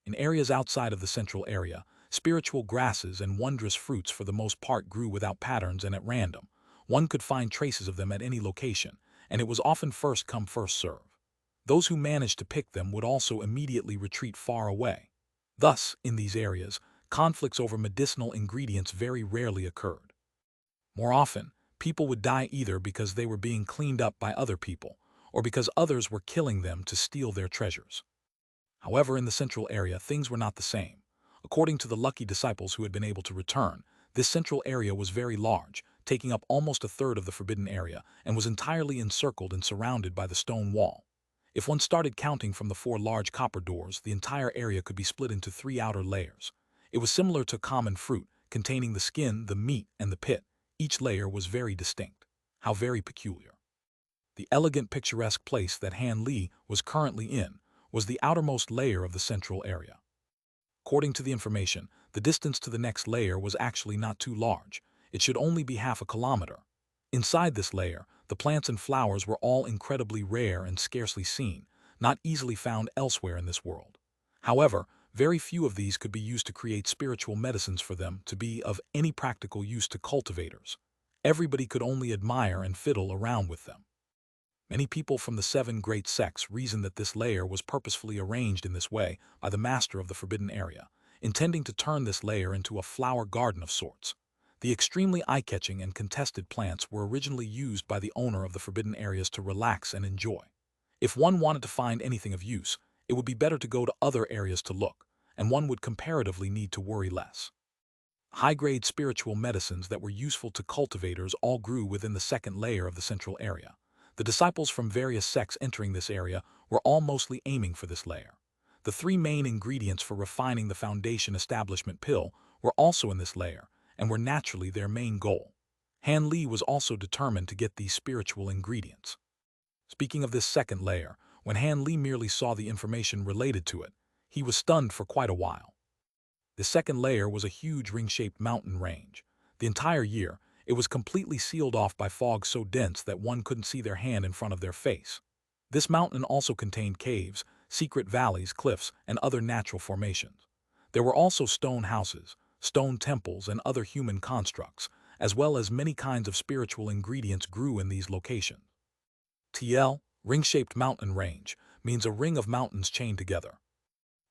In areas outside of the central area, spiritual grasses and wondrous fruits for the most part grew without patterns and at random. One could find traces of them at any location, and it was often first come, first serve. Those who managed to pick them would also immediately retreat far away. Thus, in these areas, conflicts over medicinal ingredients very rarely occurred. More often, people would die either because they were being cleaned up by other people, or because others were killing them to steal their treasures. However, in the central area, things were not the same. According to the lucky disciples who had been able to return, this central area was very large, taking up almost a third of the forbidden area, and was entirely encircled and surrounded by the stone wall. If one started counting from the 4 large copper doors, the entire area could be split into 3 outer layers. It was similar to common fruit, containing the skin, the meat, and the pit. Each layer was very distinct. How very peculiar. The elegant, picturesque place that Han Li was currently in was the outermost layer of the central area. According to the information, the distance to the next layer was actually not too large. It should only be half a kilometer. Inside this layer, the plants and flowers were all incredibly rare and scarcely seen, not easily found elsewhere in this world. However, very few of these could be used to create spiritual medicines for them to be of any practical use to cultivators. Everybody could only admire and fiddle around with them. Many people from the 7 great sects reasoned that this layer was purposefully arranged in this way by the master of the forbidden area, intending to turn this layer into a flower garden of sorts. The extremely eye-catching and contested plants were originally used by the owner of the forbidden areas to relax and enjoy. If one wanted to find anything of use, it would be better to go to other areas to look, and one would comparatively need to worry less. High-grade spiritual medicines that were useful to cultivators all grew within the 2nd layer of the central area. The disciples from various sects entering this area were all mostly aiming for this layer. The 3 main ingredients for refining the foundation establishment pill were also in this layer, and were naturally their main goal. Han Li was also determined to get these spiritual ingredients. Speaking of this 2nd layer, when Han Li merely saw the information related to it, he was stunned for quite a while. The 2nd layer was a huge ring-shaped mountain range. The entire year, it was completely sealed off by fog so dense that one couldn't see their hand in front of their face. This mountain also contained caves, secret valleys, cliffs, and other natural formations. There were also stone houses, stone temples, and other human constructs, as well as many kinds of spiritual ingredients grew in these locations. TL, ring-shaped mountain range, means a ring of mountains chained together.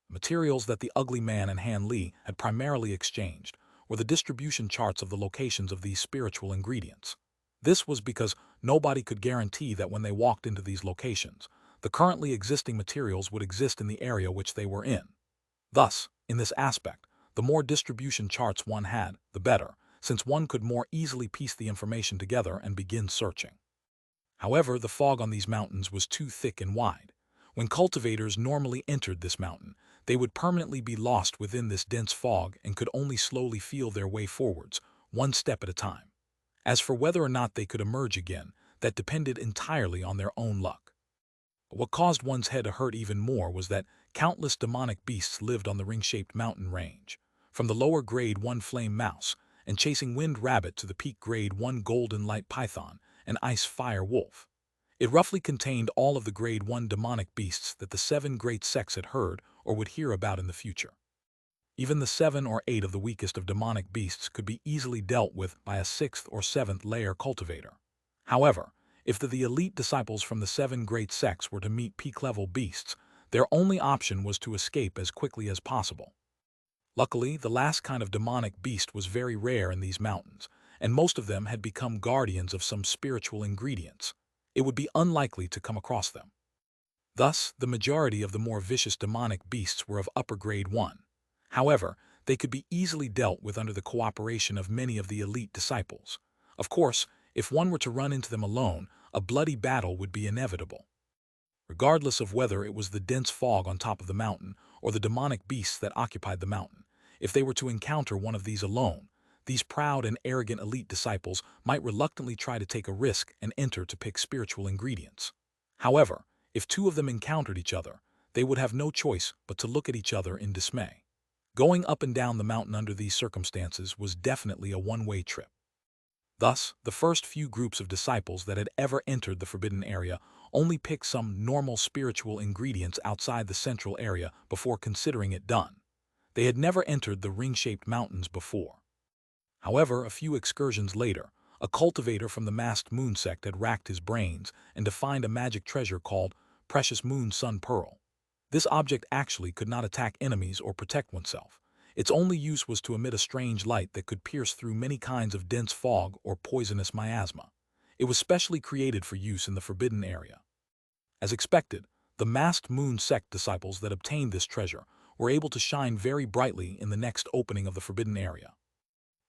Materials that the ugly man and Han Li had primarily exchanged were the distribution charts of the locations of these spiritual ingredients. This was because nobody could guarantee that when they walked into these locations, the currently existing materials would exist in the area which they were in. Thus, in this aspect, the more distribution charts one had, the better, since one could more easily piece the information together and begin searching. However, the fog on these mountains was too thick and wide. When cultivators normally entered this mountain, they would permanently be lost within this dense fog and could only slowly feel their way forwards, one step at a time. As for whether or not they could emerge again, that depended entirely on their own luck. What caused one's head to hurt even more was that countless demonic beasts lived on the ring-shaped mountain range, from the lower grade 1 flame mouse and chasing wind rabbit to the peak grade 1 golden light python and ice fire wolf. It roughly contained all of the grade 1 demonic beasts that the 7 great sects had heard or would hear about in the future. Even the 7 or 8 of the weakest of demonic beasts could be easily dealt with by a 6th or 7th layer cultivator. However, if the elite disciples from the 7 great sects were to meet peak-level beasts, their only option was to escape as quickly as possible. Luckily, the last kind of demonic beast was very rare in these mountains, and most of them had become guardians of some spiritual ingredients. It would be unlikely to come across them. Thus, the majority of the more vicious demonic beasts were of upper grade 1. However, they could be easily dealt with under the cooperation of many of the elite disciples. Of course, if one were to run into them alone, a bloody battle would be inevitable. Regardless of whether it was the dense fog on top of the mountain or the demonic beasts that occupied the mountain, if they were to encounter one of these alone, these proud and arrogant elite disciples might reluctantly try to take a risk and enter to pick spiritual ingredients. However, if 2 of them encountered each other, they would have no choice but to look at each other in dismay. Going up and down the mountain under these circumstances was definitely a one-way trip. Thus, the first few groups of disciples that had ever entered the forbidden area only picked some normal spiritual ingredients outside the central area before considering it done. They had never entered the ring-shaped mountains before. However, a few excursions later, a cultivator from the masked moon sect had racked his brains and to find a magic treasure called precious moon sun pearl. This object actually could not attack enemies or protect oneself. Its only use was to emit a strange light that could pierce through many kinds of dense fog or poisonous miasma. It was specially created for use in the forbidden area. As expected, the masked moon sect disciples that obtained this treasure were able to shine very brightly in the next opening of the forbidden area.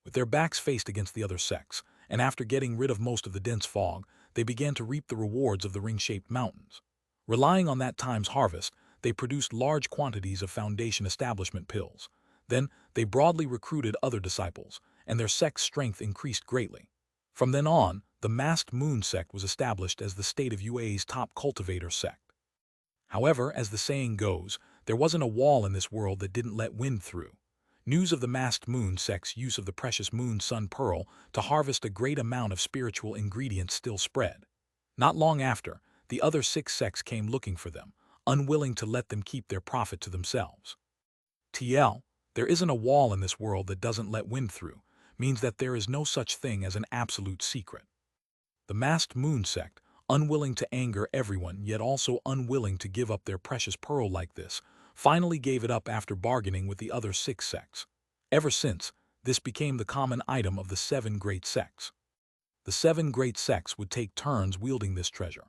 With their backs faced against the other sects, and after getting rid of most of the dense fog, they began to reap the rewards of the ring-shaped mountains. Relying on that time's harvest, they produced large quantities of foundation establishment pills. Then, they broadly recruited other disciples, and their sect's strength increased greatly. From then on, the masked moon sect was established as the state of UA's top cultivator sect. However, as the saying goes, there wasn't a wall in this world that didn't let wind through. News of the masked moon sect's use of the precious moon sun pearl to harvest a great amount of spiritual ingredients still spread. Not long after, the other 6 sects came looking for them, unwilling to let them keep their profit to themselves. There isn't a wall in this world that doesn't let wind through, means that there is no such thing as an absolute secret. The masked moon sect, unwilling to anger everyone yet also unwilling to give up their precious pearl like this, finally gave it up after bargaining with the other 6 sects. Ever since, this became the common item of the 7 great sects. The 7 great sects would take turns wielding this treasure.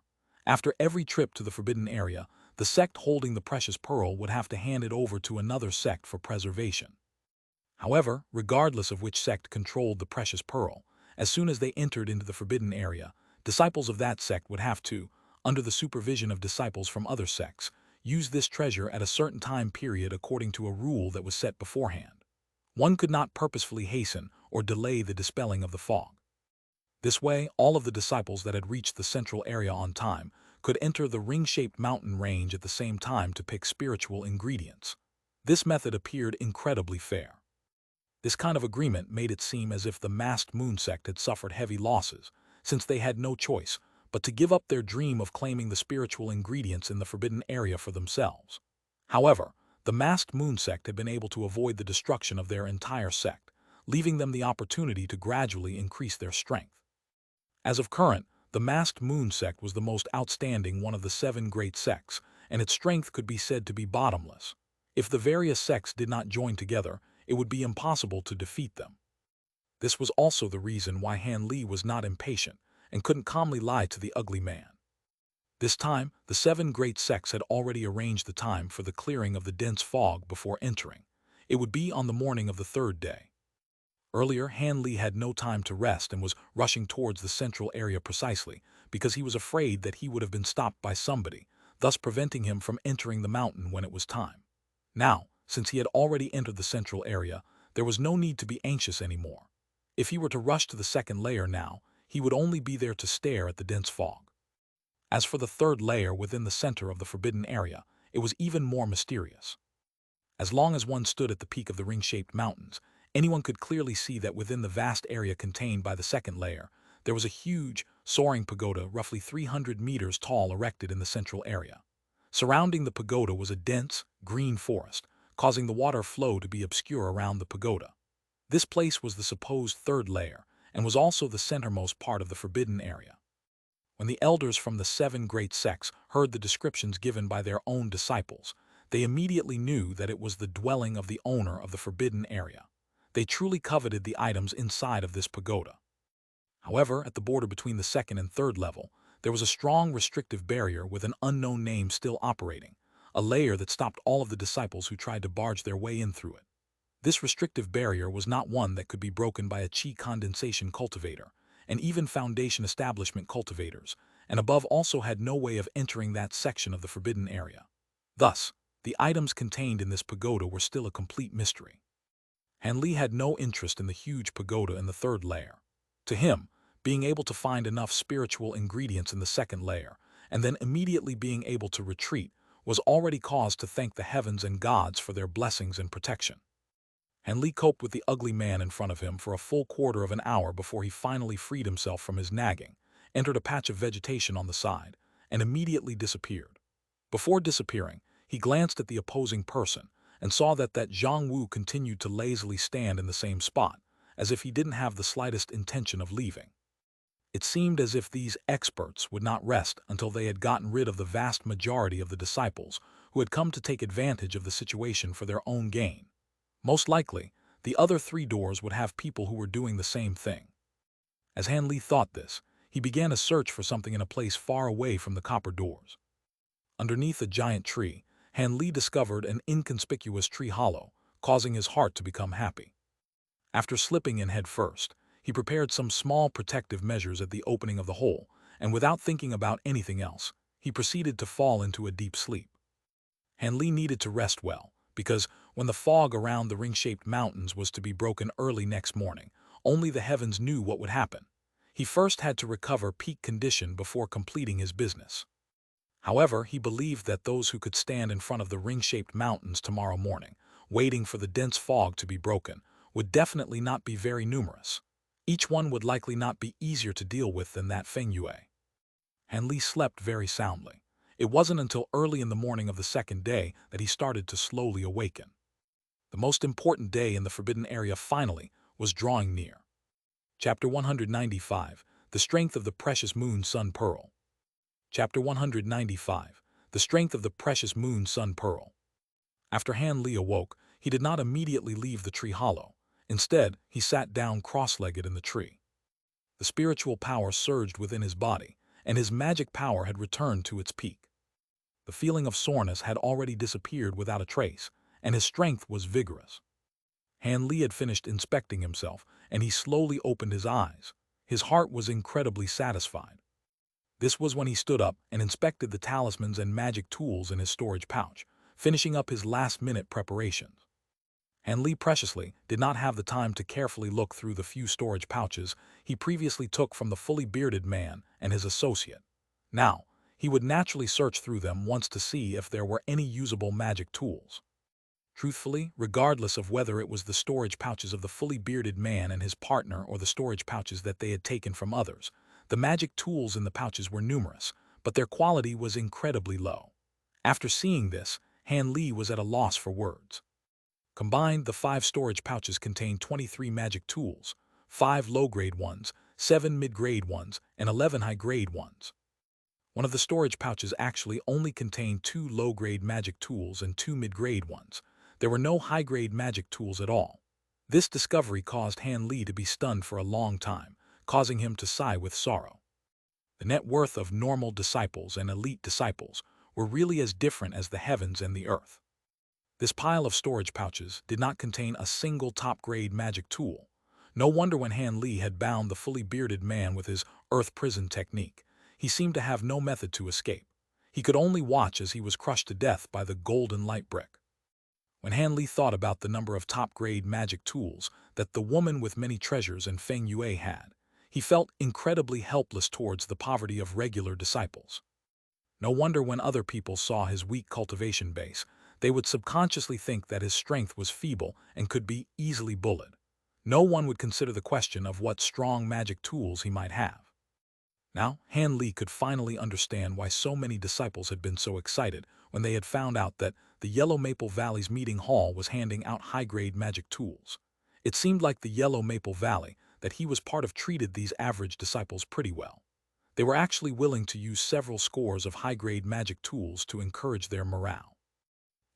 After every trip to the forbidden area, the sect holding the precious pearl would have to hand it over to another sect for preservation. However, regardless of which sect controlled the precious pearl, as soon as they entered into the forbidden area, disciples of that sect would have to, under the supervision of disciples from other sects, use this treasure at a certain time period according to a rule that was set beforehand. One could not purposefully hasten or delay the dispelling of the fog. This way, all of the disciples that had reached the central area on time could enter the ring-shaped mountain range at the same time to pick spiritual ingredients. This method appeared incredibly fair. This kind of agreement made it seem as if the masked moon sect had suffered heavy losses, since they had no choice but to give up their dream of claiming the spiritual ingredients in the forbidden area for themselves. However, the masked moon sect had been able to avoid the destruction of their entire sect, leaving them the opportunity to gradually increase their strength. As of current, the masked moon sect was the most outstanding one of the 7 great sects, and its strength could be said to be bottomless. If the various sects did not join together, it would be impossible to defeat them. This was also the reason why Han Li was not impatient and couldn't calmly lie to the ugly man. This time, the 7 great sects had already arranged the time for the clearing of the dense fog before entering. It would be on the morning of the 3rd day. Earlier, Han Li had no time to rest and was rushing towards the central area precisely because he was afraid that he would have been stopped by somebody, thus preventing him from entering the mountain when it was time. Now, since he had already entered the central area, there was no need to be anxious anymore. If he were to rush to the 2nd layer now, he would only be there to stare at the dense fog. As for the 3rd layer within the center of the forbidden area, it was even more mysterious. As long as one stood at the peak of the ring-shaped mountains, anyone could clearly see that within the vast area contained by the 2nd layer, there was a huge, soaring pagoda roughly 300 meters tall erected in the central area. Surrounding the pagoda was a dense, green forest, causing the water flow to be obscure around the pagoda. This place was the supposed 3rd layer, and was also the centermost part of the forbidden area. When the elders from the 7 great sects heard the descriptions given by their own disciples, they immediately knew that it was the dwelling of the owner of the forbidden area. They truly coveted the items inside of this pagoda. However, at the border between the 2nd and 3rd level, there was a strong restrictive barrier with an unknown name still operating, a layer that stopped all of the disciples who tried to barge their way in through it. This restrictive barrier was not one that could be broken by a chi condensation cultivator, and even foundation establishment cultivators, and above also had no way of entering that section of the forbidden area. Thus, the items contained in this pagoda were still a complete mystery. Han Li had no interest in the huge pagoda in the 3rd layer. To him, being able to find enough spiritual ingredients in the 2nd layer, and then immediately being able to retreat, was already cause to thank the heavens and gods for their blessings and protection. Han Li coped with the ugly man in front of him for a full quarter of an hour before he finally freed himself from his nagging, entered a patch of vegetation on the side, and immediately disappeared. Before disappearing, he glanced at the opposing person and saw that Zhang Wu continued to lazily stand in the same spot, as if he didn't have the slightest intention of leaving. It seemed as if these experts would not rest until they had gotten rid of the vast majority of the disciples who had come to take advantage of the situation for their own gain. Most likely, the other 3 doors would have people who were doing the same thing. As Han Li thought this, he began a search for something in a place far away from the copper doors. Underneath a giant tree, Han Li discovered an inconspicuous tree hollow, causing his heart to become happy. After slipping in head first, he prepared some small protective measures at the opening of the hole, and without thinking about anything else, he proceeded to fall into a deep sleep. Han Li needed to rest well, because when the fog around the ring-shaped mountains was to be broken early next morning, only the heavens knew what would happen. He first had to recover peak condition before completing his business. However, he believed that those who could stand in front of the ring-shaped mountains tomorrow morning, waiting for the dense fog to be broken, would definitely not be very numerous. Each one would likely not be easier to deal with than that Feng Yue. Han Li slept very soundly. It wasn't until early in the morning of the second day that he started to slowly awaken. The most important day in the Forbidden Area finally was drawing near. Chapter 195, The Strength of the Precious Moon Sun Pearl. Chapter 195, The Strength of the Precious Moon Sun Pearl. After Han Li awoke, he did not immediately leave the tree hollow. Instead, he sat down cross-legged in the tree. The spiritual power surged within his body, and his magic power had returned to its peak. The feeling of soreness had already disappeared without a trace, and his strength was vigorous. Han Li had finished inspecting himself, and he slowly opened his eyes. His heart was incredibly satisfied. This was when he stood up and inspected the talismans and magic tools in his storage pouch, finishing up his last-minute preparations. Han Li preciously did not have the time to carefully look through the few storage pouches he previously took from the fully bearded man and his associate. Now, he would naturally search through them once to see if there were any usable magic tools. Truthfully, regardless of whether it was the storage pouches of the fully bearded man and his partner or the storage pouches that they had taken from others, the magic tools in the pouches were numerous, but their quality was incredibly low. After seeing this, Han Li was at a loss for words. Combined, the 5 storage pouches contained 23 magic tools, 5 low-grade ones, 7 mid-grade ones, and 11 high-grade ones. One of the storage pouches actually only contained 2 low-grade magic tools and 2 mid-grade ones. There were no high-grade magic tools at all. This discovery caused Han Li to be stunned for a long time, causing him to sigh with sorrow. The net worth of normal disciples and elite disciples were really as different as the heavens and the earth. This pile of storage pouches did not contain a single top-grade magic tool. No wonder when Han Li had bound the fully bearded man with his earth prison technique, he seemed to have no method to escape. He could only watch as he was crushed to death by the golden light brick. When Han Li thought about the number of top-grade magic tools that the woman with many treasures and Feng Yue had, he felt incredibly helpless towards the poverty of regular disciples. No wonder when other people saw his weak cultivation base, they would subconsciously think that his strength was feeble and could be easily bullied. No one would consider the question of what strong magic tools he might have. Now, Han Li could finally understand why so many disciples had been so excited when they had found out that the Yellow Maple Valley's meeting hall was handing out high-grade magic tools. It seemed like the Yellow Maple Valley that he was part of treated these average disciples pretty well. They were actually willing to use several scores of high-grade magic tools to encourage their morale.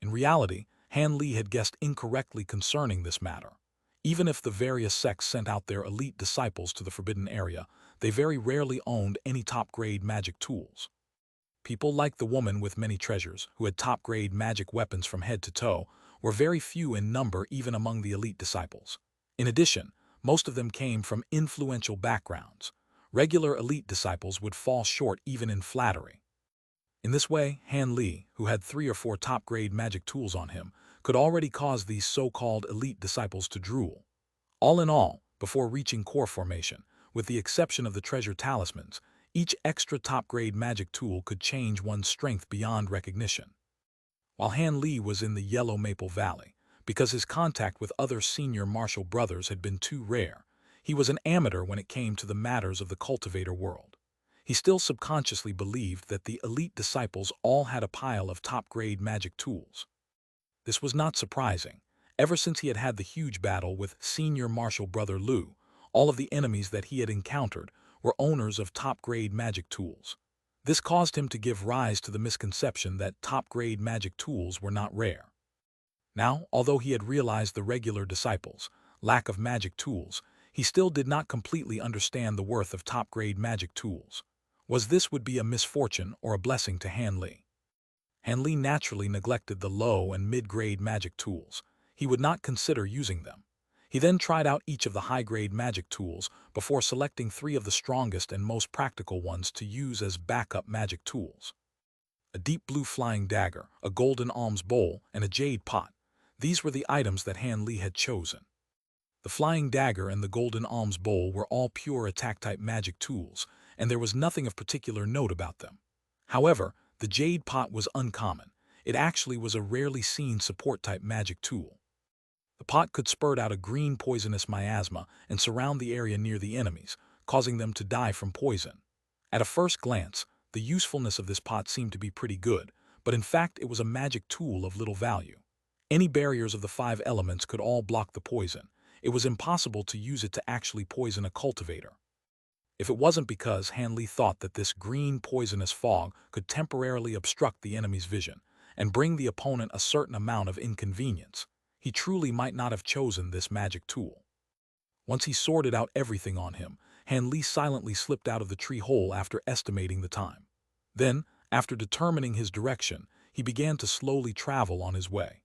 In reality, Han Li had guessed incorrectly concerning this matter. Even if the various sects sent out their elite disciples to the Forbidden Area, they very rarely owned any top-grade magic tools. People like the woman with many treasures, who had top-grade magic weapons from head to toe, were very few in number even among the elite disciples. In addition, most of them came from influential backgrounds. Regular elite disciples would fall short even in flattery. In this way, Han Li, who had 3 or 4 top-grade magic tools on him, could already cause these so-called elite disciples to drool. All in all, before reaching core formation, with the exception of the treasure talismans, each extra top-grade magic tool could change one's strength beyond recognition. While Han Li was in the Yellow Maple Valley, because his contact with other senior martial brothers had been too rare, he was an amateur when it came to the matters of the cultivator world. He still subconsciously believed that the elite disciples all had a pile of top-grade magic tools. This was not surprising. Ever since he had had the huge battle with senior martial brother Lu, all of the enemies that he had encountered were owners of top-grade magic tools. This caused him to give rise to the misconception that top-grade magic tools were not rare. Now, although he had realized the regular disciples' lack of magic tools, he still did not completely understand the worth of top-grade magic tools. Would be a misfortune or a blessing to Han Li? Han Li naturally neglected the low and mid-grade magic tools. He would not consider using them. He then tried out each of the high-grade magic tools before selecting 3 of the strongest and most practical ones to use as backup magic tools. A deep blue flying dagger, a golden alms bowl, and a jade pot. These were the items that Han Li had chosen. The flying dagger and the golden alms bowl were all pure attack-type magic tools, and there was nothing of particular note about them. However, the jade pot was uncommon. It actually was a rarely seen support-type magic tool. The pot could spurt out a green poisonous miasma and surround the area near the enemies, causing them to die from poison. At a first glance, the usefulness of this pot seemed to be pretty good, but in fact it was a magic tool of little value. Any barriers of the 5 elements could all block the poison. It was impossible to use it to actually poison a cultivator. If it wasn't because Han Li thought that this green poisonous fog could temporarily obstruct the enemy's vision and bring the opponent a certain amount of inconvenience, he truly might not have chosen this magic tool. Once he sorted out everything on him, Han Li silently slipped out of the tree hole after estimating the time. Then, after determining his direction, he began to slowly travel on his way.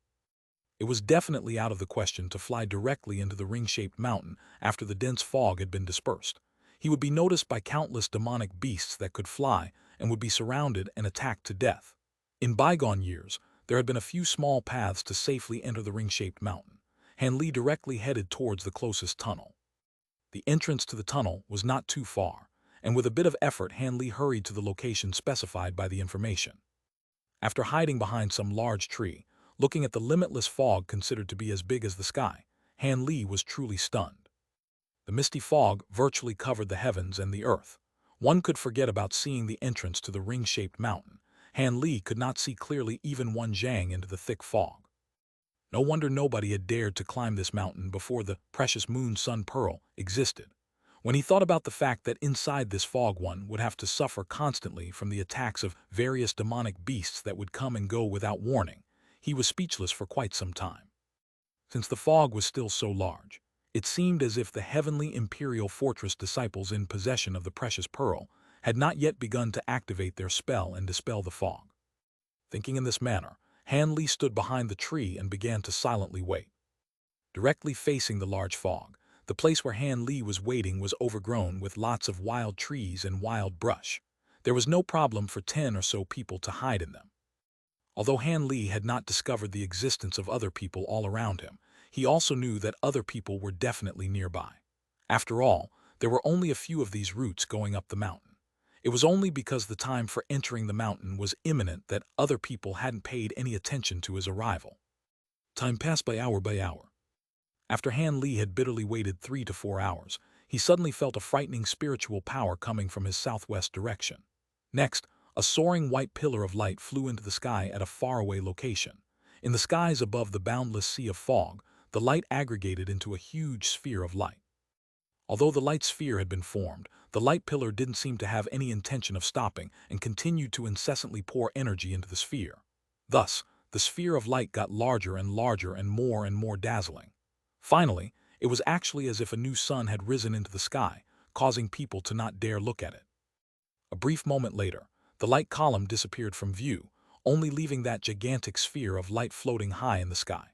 It was definitely out of the question to fly directly into the ring-shaped mountain after the dense fog had been dispersed. He would be noticed by countless demonic beasts that could fly and would be surrounded and attacked to death. In bygone years, there had been a few small paths to safely enter the ring-shaped mountain. Han Li directly headed towards the closest tunnel. The entrance to the tunnel was not too far, and with a bit of effort Han Li hurried to the location specified by the information. After hiding behind some large tree, looking at the limitless fog considered to be as big as the sky, Han Li was truly stunned. The misty fog virtually covered the heavens and the earth. One could forget about seeing the entrance to the ring-shaped mountain. Han Li could not see clearly even one zhang into the thick fog. No wonder nobody had dared to climb this mountain before the precious moon sun pearl existed. When he thought about the fact that inside this fog one would have to suffer constantly from the attacks of various demonic beasts that would come and go without warning, he was speechless for quite some time. Since the fog was still so large, it seemed as if the heavenly imperial fortress disciples in possession of the precious pearl had not yet begun to activate their spell and dispel the fog. Thinking in this manner, Han Li stood behind the tree and began to silently wait. Directly facing the large fog, the place where Han Li was waiting was overgrown with lots of wild trees and wild brush. There was no problem for 10 or so people to hide in them. Although Han Li had not discovered the existence of other people all around him, he also knew that other people were definitely nearby. After all, there were only a few of these routes going up the mountain. It was only because the time for entering the mountain was imminent that other people hadn't paid any attention to his arrival. Time passed by hour. After Han Li had bitterly waited 3 to 4 hours, he suddenly felt a frightening spiritual power coming from his southwest direction. Next, a soaring white pillar of light flew into the sky at a faraway location. In the skies above the boundless sea of fog, the light aggregated into a huge sphere of light. Although the light sphere had been formed, the light pillar didn't seem to have any intention of stopping and continued to incessantly pour energy into the sphere. Thus, the sphere of light got larger and larger and more dazzling. Finally, it was actually as if a new sun had risen into the sky, causing people to not dare look at it. A brief moment later, the light column disappeared from view, only leaving that gigantic sphere of light floating high in the sky.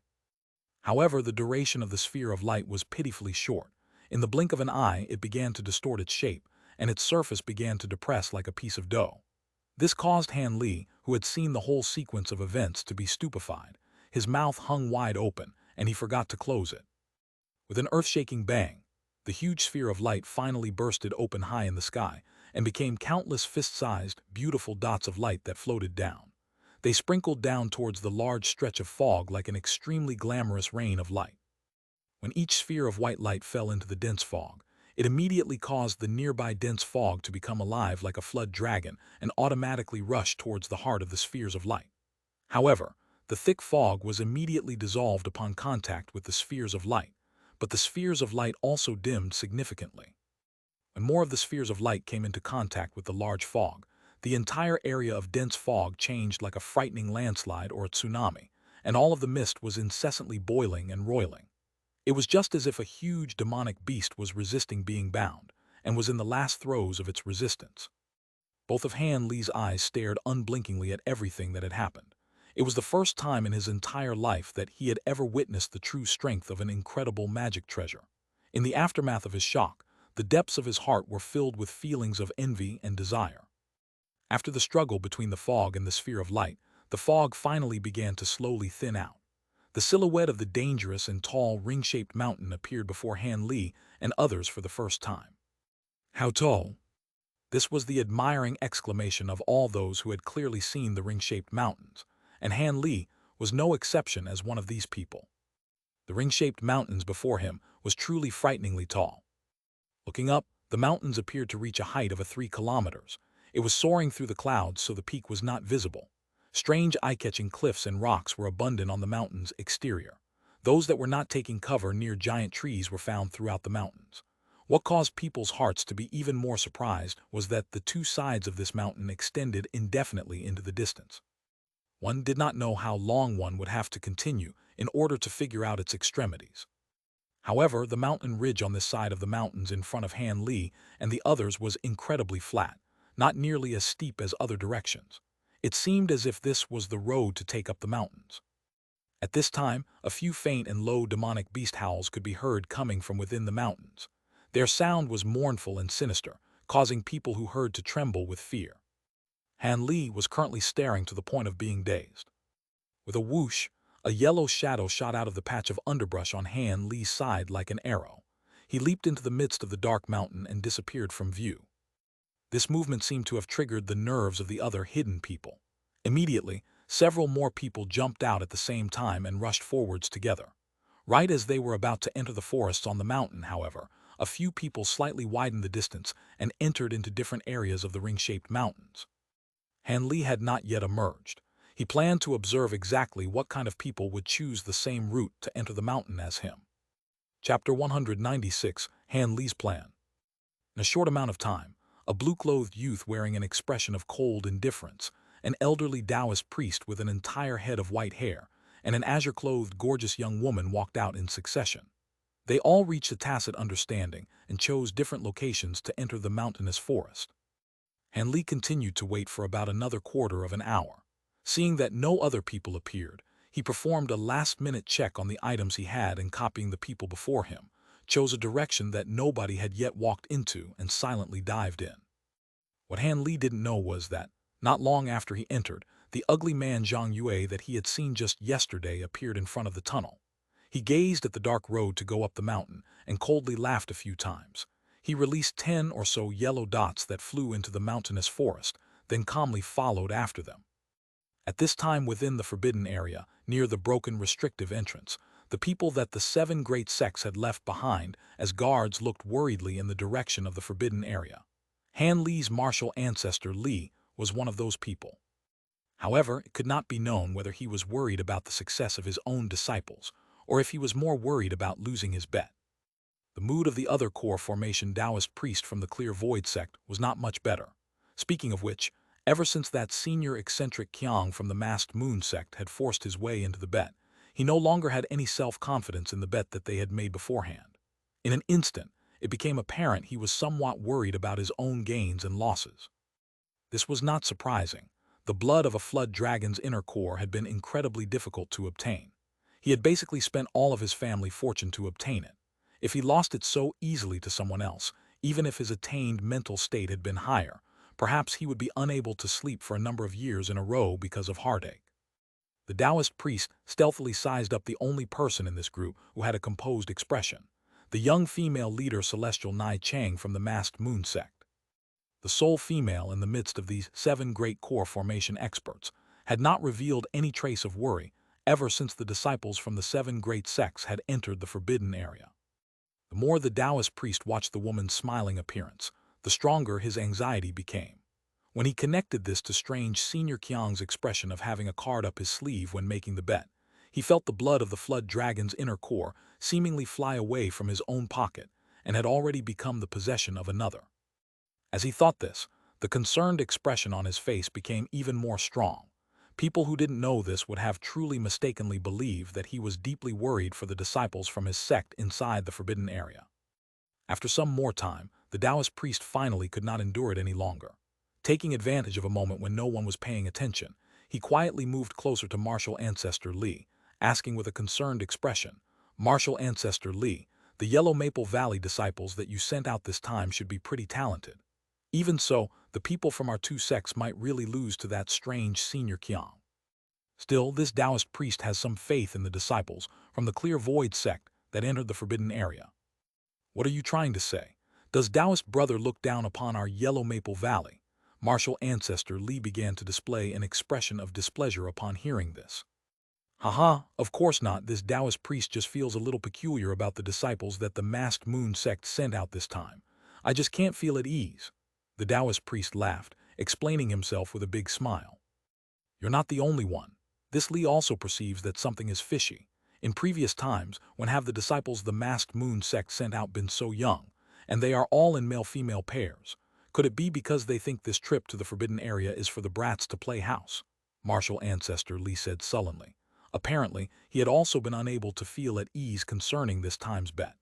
However, the duration of the sphere of light was pitifully short. In the blink of an eye, it began to distort its shape, and its surface began to depress like a piece of dough. This caused Han Li, who had seen the whole sequence of events, to be stupefied. His mouth hung wide open, and he forgot to close it. With an earth-shaking bang, the huge sphere of light finally bursted open high in the sky, and became countless fist-sized, beautiful dots of light that floated down. They sprinkled down towards the large stretch of fog like an extremely glamorous rain of light. When each sphere of white light fell into the dense fog, it immediately caused the nearby dense fog to become alive like a flood dragon and automatically rush towards the heart of the spheres of light. However, the thick fog was immediately dissolved upon contact with the spheres of light, but the spheres of light also dimmed significantly. When more of the spheres of light came into contact with the large fog, the entire area of dense fog changed like a frightening landslide or a tsunami, and all of the mist was incessantly boiling and roiling. It was just as if a huge demonic beast was resisting being bound, and was in the last throes of its resistance. Both of Han Li's eyes stared unblinkingly at everything that had happened. It was the first time in his entire life that he had ever witnessed the true strength of an incredible magic treasure. In the aftermath of his shock, the depths of his heart were filled with feelings of envy and desire. After the struggle between the fog and the sphere of light, the fog finally began to slowly thin out. The silhouette of the dangerous and tall ring-shaped mountain appeared before Han Li and others for the first time. How tall? This was the admiring exclamation of all those who had clearly seen the ring-shaped mountains, and Han Li was no exception as one of these people. The ring-shaped mountains before him was truly frighteningly tall. Looking up, the mountains appeared to reach a height of 3 kilometers. It was soaring through the clouds so the peak was not visible. Strange eye-catching cliffs and rocks were abundant on the mountain's exterior. Those that were not taking cover near giant trees were found throughout the mountains. What caused people's hearts to be even more surprised was that the 2 sides of this mountain extended indefinitely into the distance. One did not know how long one would have to continue in order to figure out its extremities. However, the mountain ridge on this side of the mountains in front of Han Li and the others was incredibly flat, not nearly as steep as other directions. It seemed as if this was the road to take up the mountains. At this time, a few faint and low demonic beast howls could be heard coming from within the mountains. Their sound was mournful and sinister, causing people who heard to tremble with fear. Han Li was currently staring to the point of being dazed. With a whoosh, a yellow shadow shot out of the patch of underbrush on Han Li's side like an arrow. He leaped into the midst of the dark mountain and disappeared from view. This movement seemed to have triggered the nerves of the other hidden people. Immediately, several more people jumped out at the same time and rushed forwards together. Right as they were about to enter the forests on the mountain, however, a few people slightly widened the distance and entered into different areas of the ring-shaped mountains. Han Li had not yet emerged. He planned to observe exactly what kind of people would choose the same route to enter the mountain as him. Chapter 196, Han Li's Plan. In a short amount of time, a blue-clothed youth wearing an expression of cold indifference, an elderly Taoist priest with an entire head of white hair, and an azure-clothed gorgeous young woman walked out in succession. They all reached a tacit understanding and chose different locations to enter the mountainous forest. Han Li continued to wait for about another quarter of an hour. Seeing that no other people appeared, he performed a last-minute check on the items he had and, copying the people before him, chose a direction that nobody had yet walked into and silently dived in. What Han Li didn't know was that, not long after he entered, the ugly man Zhang Yue that he had seen just yesterday appeared in front of the tunnel. He gazed at the dark road to go up the mountain and coldly laughed a few times. He released 10 or so yellow dots that flew into the mountainous forest, then calmly followed after them. At this time, within the forbidden area, near the broken restrictive entrance, the people that the 7 great sects had left behind as guards looked worriedly in the direction of the forbidden area. Han Li's martial ancestor Li was one of those people. However, it could not be known whether he was worried about the success of his own disciples, or if he was more worried about losing his bet. The mood of the other core formation Taoist priest from the Clear Void sect was not much better. Speaking of which, ever since that senior eccentric Qiang from the Masked Moon sect had forced his way into the bet, he no longer had any self-confidence in the bet that they had made beforehand. In an instant, it became apparent he was somewhat worried about his own gains and losses. This was not surprising. The blood of a flood dragon's inner core had been incredibly difficult to obtain. He had basically spent all of his family fortune to obtain it. If he lost it so easily to someone else, even if his attained mental state had been higher, perhaps he would be unable to sleep for a number of years in a row because of heartache. The Taoist priest stealthily sized up the only person in this group who had a composed expression, the young female leader Celestial Nai Chang from the Masked Moon sect. The sole female in the midst of these 7 great core formation experts had not revealed any trace of worry ever since the disciples from the 7 great sects had entered the forbidden area. The more the Taoist priest watched the woman's smiling appearance, the stronger his anxiety became. When he connected this to strange Senior Qiang's expression of having a card up his sleeve when making the bet, he felt the blood of the flood dragon's inner core seemingly fly away from his own pocket, and had already become the possession of another. As he thought this, the concerned expression on his face became even more strong. People who didn't know this would have truly mistakenly believed that he was deeply worried for the disciples from his sect inside the forbidden area. After some more time, the Taoist priest finally could not endure it any longer. Taking advantage of a moment when no one was paying attention, he quietly moved closer to Martial Ancestor Li, asking with a concerned expression, "Martial Ancestor Li, the Yellow Maple Valley disciples that you sent out this time should be pretty talented. Even so, the people from our two sects might really lose to that strange senior Qiang." Still, this Taoist priest has some faith in the disciples from the Clear Void sect that entered the forbidden area. "What are you trying to say? Does Taoist brother look down upon our Yellow Maple Valley?" Martial Ancestor Li began to display an expression of displeasure upon hearing this. "Haha, of course not. This Taoist priest just feels a little peculiar about the disciples that the Masked Moon sect sent out this time. I just can't feel at ease." The Taoist priest laughed, explaining himself with a big smile. "You're not the only one. This Li also perceives that something is fishy. In previous times, when have the disciples the Masked Moon sect sent out been so young, and they are all in male-female pairs? Could it be because they think this trip to the forbidden area is for the brats to play house?" Martial Ancestor Li said sullenly. Apparently, he had also been unable to feel at ease concerning this time's bet.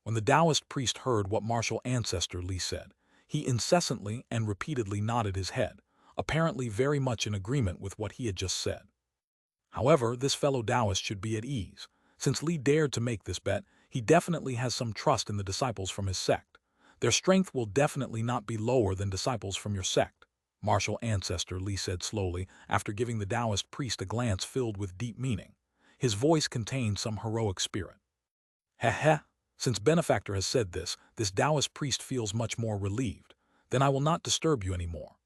When the Taoist priest heard what Martial Ancestor Li said, he incessantly and repeatedly nodded his head, apparently very much in agreement with what he had just said. However, this fellow Taoist should be at ease. Since Li dared to make this bet, he definitely has some trust in the disciples from his sect. Their strength will definitely not be lower than disciples from your sect, Martial Ancestor Li said slowly after giving the Taoist priest a glance filled with deep meaning. His voice contained some heroic spirit. "Heh heh, since Benefactor has said this Taoist priest feels much more relieved. Then I will not disturb you anymore."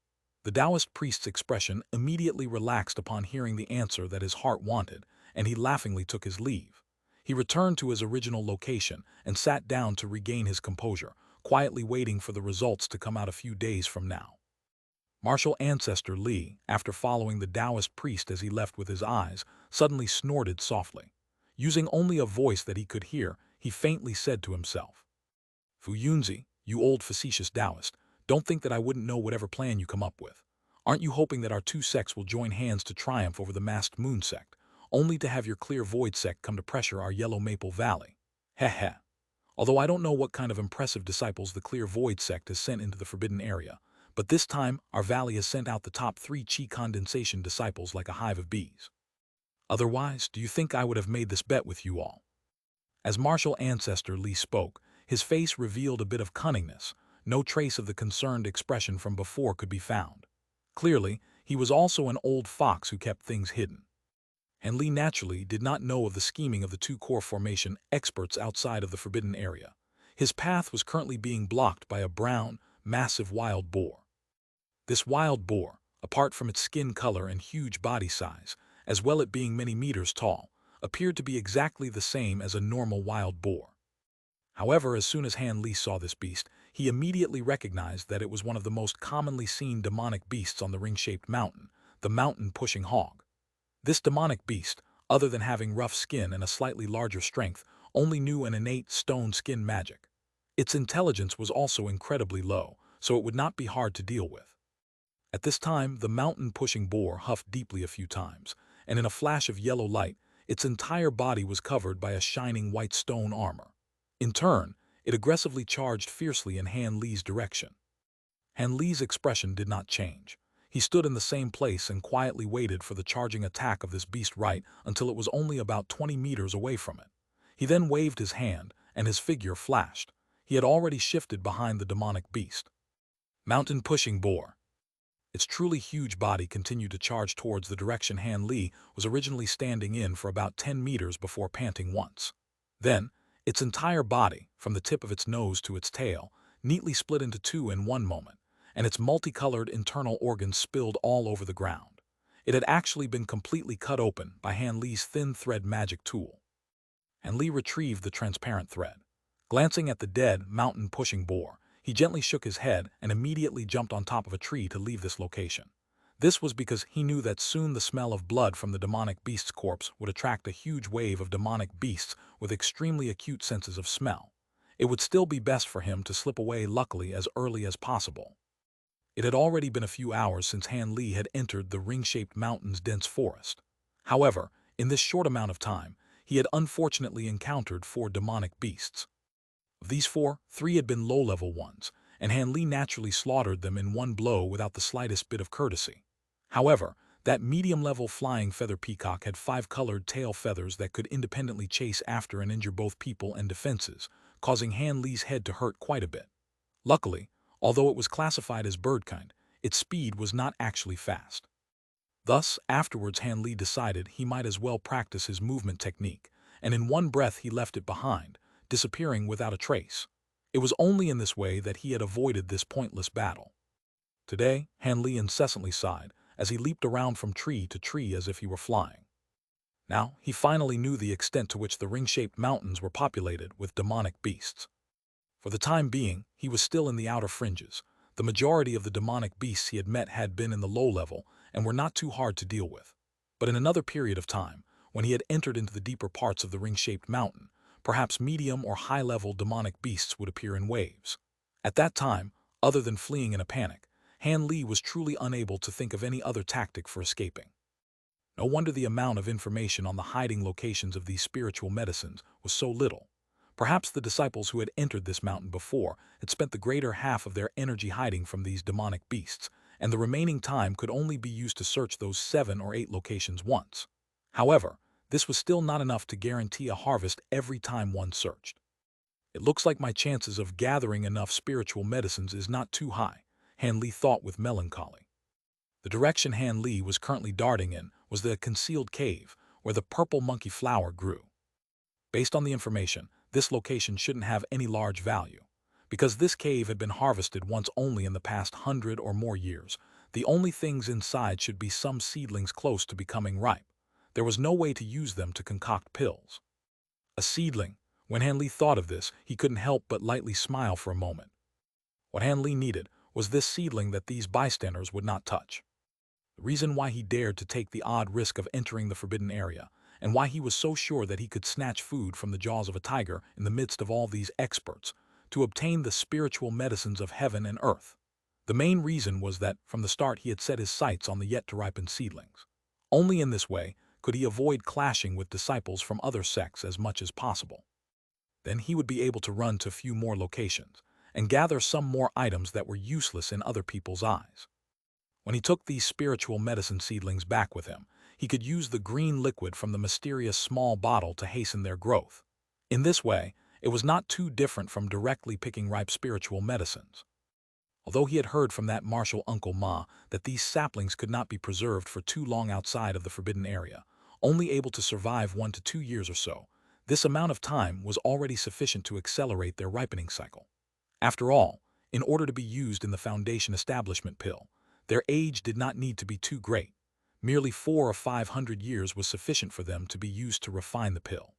The Taoist priest's expression immediately relaxed upon hearing the answer that his heart wanted, and he laughingly took his leave. He returned to his original location and sat down to regain his composure, quietly waiting for the results to come out a few days from now. Martial Ancestor Li, after following the Taoist priest as he left with his eyes, suddenly snorted softly. Using only a voice that he could hear, he faintly said to himself, "Fu Yunzi, you old facetious Taoist, don't think that I wouldn't know whatever plan you come up with. Aren't you hoping that our two sects will join hands to triumph over the Masked Moon sect, only to have your Clear Void sect come to pressure our Yellow Maple Valley? Heh heh. Although I don't know what kind of impressive disciples the Clear Void sect has sent into the forbidden area, but this time our valley has sent out the top 3 chi condensation disciples like a hive of bees. Otherwise, do you think I would have made this bet with you all?" As Martial Ancestor Li spoke, his face revealed a bit of cunningness. No trace of the concerned expression from before could be found. Clearly, he was also an old fox who kept things hidden. And Li naturally did not know of the scheming of the two core formation experts outside of the forbidden area. His path was currently being blocked by a brown, massive wild boar. This wild boar, apart from its skin color and huge body size, as well as it being many meters tall, appeared to be exactly the same as a normal wild boar. However, as soon as Han Li saw this beast, he immediately recognized that it was one of the most commonly seen demonic beasts on the ring-shaped mountain, the mountain-pushing hog. This demonic beast, other than having rough skin and a slightly larger strength, only knew an innate stone skin magic. Its intelligence was also incredibly low, so it would not be hard to deal with. At this time, the mountain-pushing boar huffed deeply a few times, and in a flash of yellow light, its entire body was covered by a shining white stone armor. In turn, it aggressively charged fiercely in Han Li's direction. Han Li's expression did not change. He stood in the same place and quietly waited for the charging attack of this beast right until it was only about 20 meters away from it. He then waved his hand, and his figure flashed. He had already shifted behind the demonic beast. Mountain-pushing boar. Its truly huge body continued to charge towards the direction Han Li was originally standing in for about 10 meters before panting once. Then, its entire body, from the tip of its nose to its tail, neatly split into two in one moment, and its multicolored internal organs spilled all over the ground. It had actually been completely cut open by Han Li's thin thread magic tool. Han Li retrieved the transparent thread. Glancing at the dead, mountain-pushing boar, he gently shook his head and immediately jumped on top of a tree to leave this location. This was because he knew that soon the smell of blood from the demonic beast's corpse would attract a huge wave of demonic beasts with extremely acute senses of smell. it would still be best for him to slip away luckily as early as possible. It had already been a few hours since Han Li had entered the ring-shaped mountain's dense forest. However, in this short amount of time, he had unfortunately encountered 4 demonic beasts. Of these 4, 3 had been low-level ones, and Han Li naturally slaughtered them in one blow without the slightest bit of courtesy. However, that medium-level flying feather peacock had 5 colored tail feathers that could independently chase after and injure both people and defenses, causing Han Li's head to hurt quite a bit. Luckily, although it was classified as birdkind, its speed was not actually fast. Thus, afterwards Han Li decided he might as well practice his movement technique, and in one breath he left it behind, disappearing without a trace. It was only in this way that he had avoided this pointless battle. Today, Han Li incessantly sighed, as he leaped around from tree to tree as if he were flying. Now, he finally knew the extent to which the ring-shaped mountains were populated with demonic beasts. For the time being, he was still in the outer fringes. The majority of the demonic beasts he had met had been in the low level and were not too hard to deal with. But in another period of time, when he had entered into the deeper parts of the ring-shaped mountain, perhaps medium or high-level demonic beasts would appear in waves. At that time, other than fleeing in a panic, Han Li was truly unable to think of any other tactic for escaping. No wonder the amount of information on the hiding locations of these spiritual medicines was so little. Perhaps the disciples who had entered this mountain before had spent the greater half of their energy hiding from these demonic beasts, and the remaining time could only be used to search those 7 or 8 locations once. However, this was still not enough to guarantee a harvest every time one searched. It looks like my chances of gathering enough spiritual medicines is not too high, Han Li thought with melancholy. The direction Han Li was currently darting in was the concealed cave where the purple monkey flower grew. Based on the information, this location shouldn't have any large value. Because this cave had been harvested once only in the past 100 or more years, the only things inside should be some seedlings close to becoming ripe. There was no way to use them to concoct pills. A seedling. When Han Li thought of this, he couldn't help but lightly smile for a moment. What Han Li needed was this seedling that these bystanders would not touch. The reason why he dared to take the odd risk of entering the forbidden area, and why he was so sure that he could snatch food from the jaws of a tiger in the midst of all these experts, to obtain the spiritual medicines of heaven and earth. The main reason was that, from the start, he had set his sights on the yet-to-ripen seedlings. Only in this way could he avoid clashing with disciples from other sects as much as possible. Then he would be able to run to a few more locations, and gather some more items that were useless in other people's eyes. When he took these spiritual medicine seedlings back with him, he could use the green liquid from the mysterious small bottle to hasten their growth. In this way, it was not too different from directly picking ripe spiritual medicines. Although he had heard from that martial Uncle Ma that these saplings could not be preserved for too long outside of the forbidden area, only able to survive 1 to 2 years or so, this amount of time was already sufficient to accelerate their ripening cycle. After all, in order to be used in the Foundation establishment pill, their age did not need to be too great. Merely 400 or 500 years was sufficient for them to be used to refine the pill.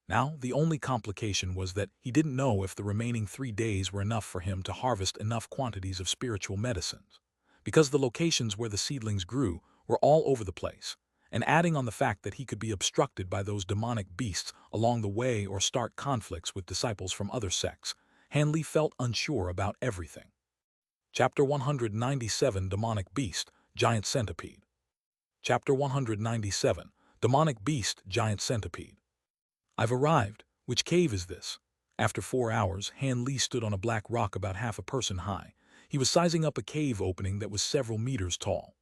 Now, the only complication was that he didn't know if the remaining 3 days were enough for him to harvest enough quantities of spiritual medicines, because the locations where the seedlings grew were all over the place, and adding on the fact that he could be obstructed by those demonic beasts along the way or start conflicts with disciples from other sects, Han Li felt unsure about everything. Chapter 197 Demonic Beast, Giant Centipede. Chapter 197 Demonic Beast, Giant Centipede. I've arrived. Which cave is this? After 4 hours, Han Li stood on a black rock about half a person high. He was sizing up a cave opening that was several meters tall.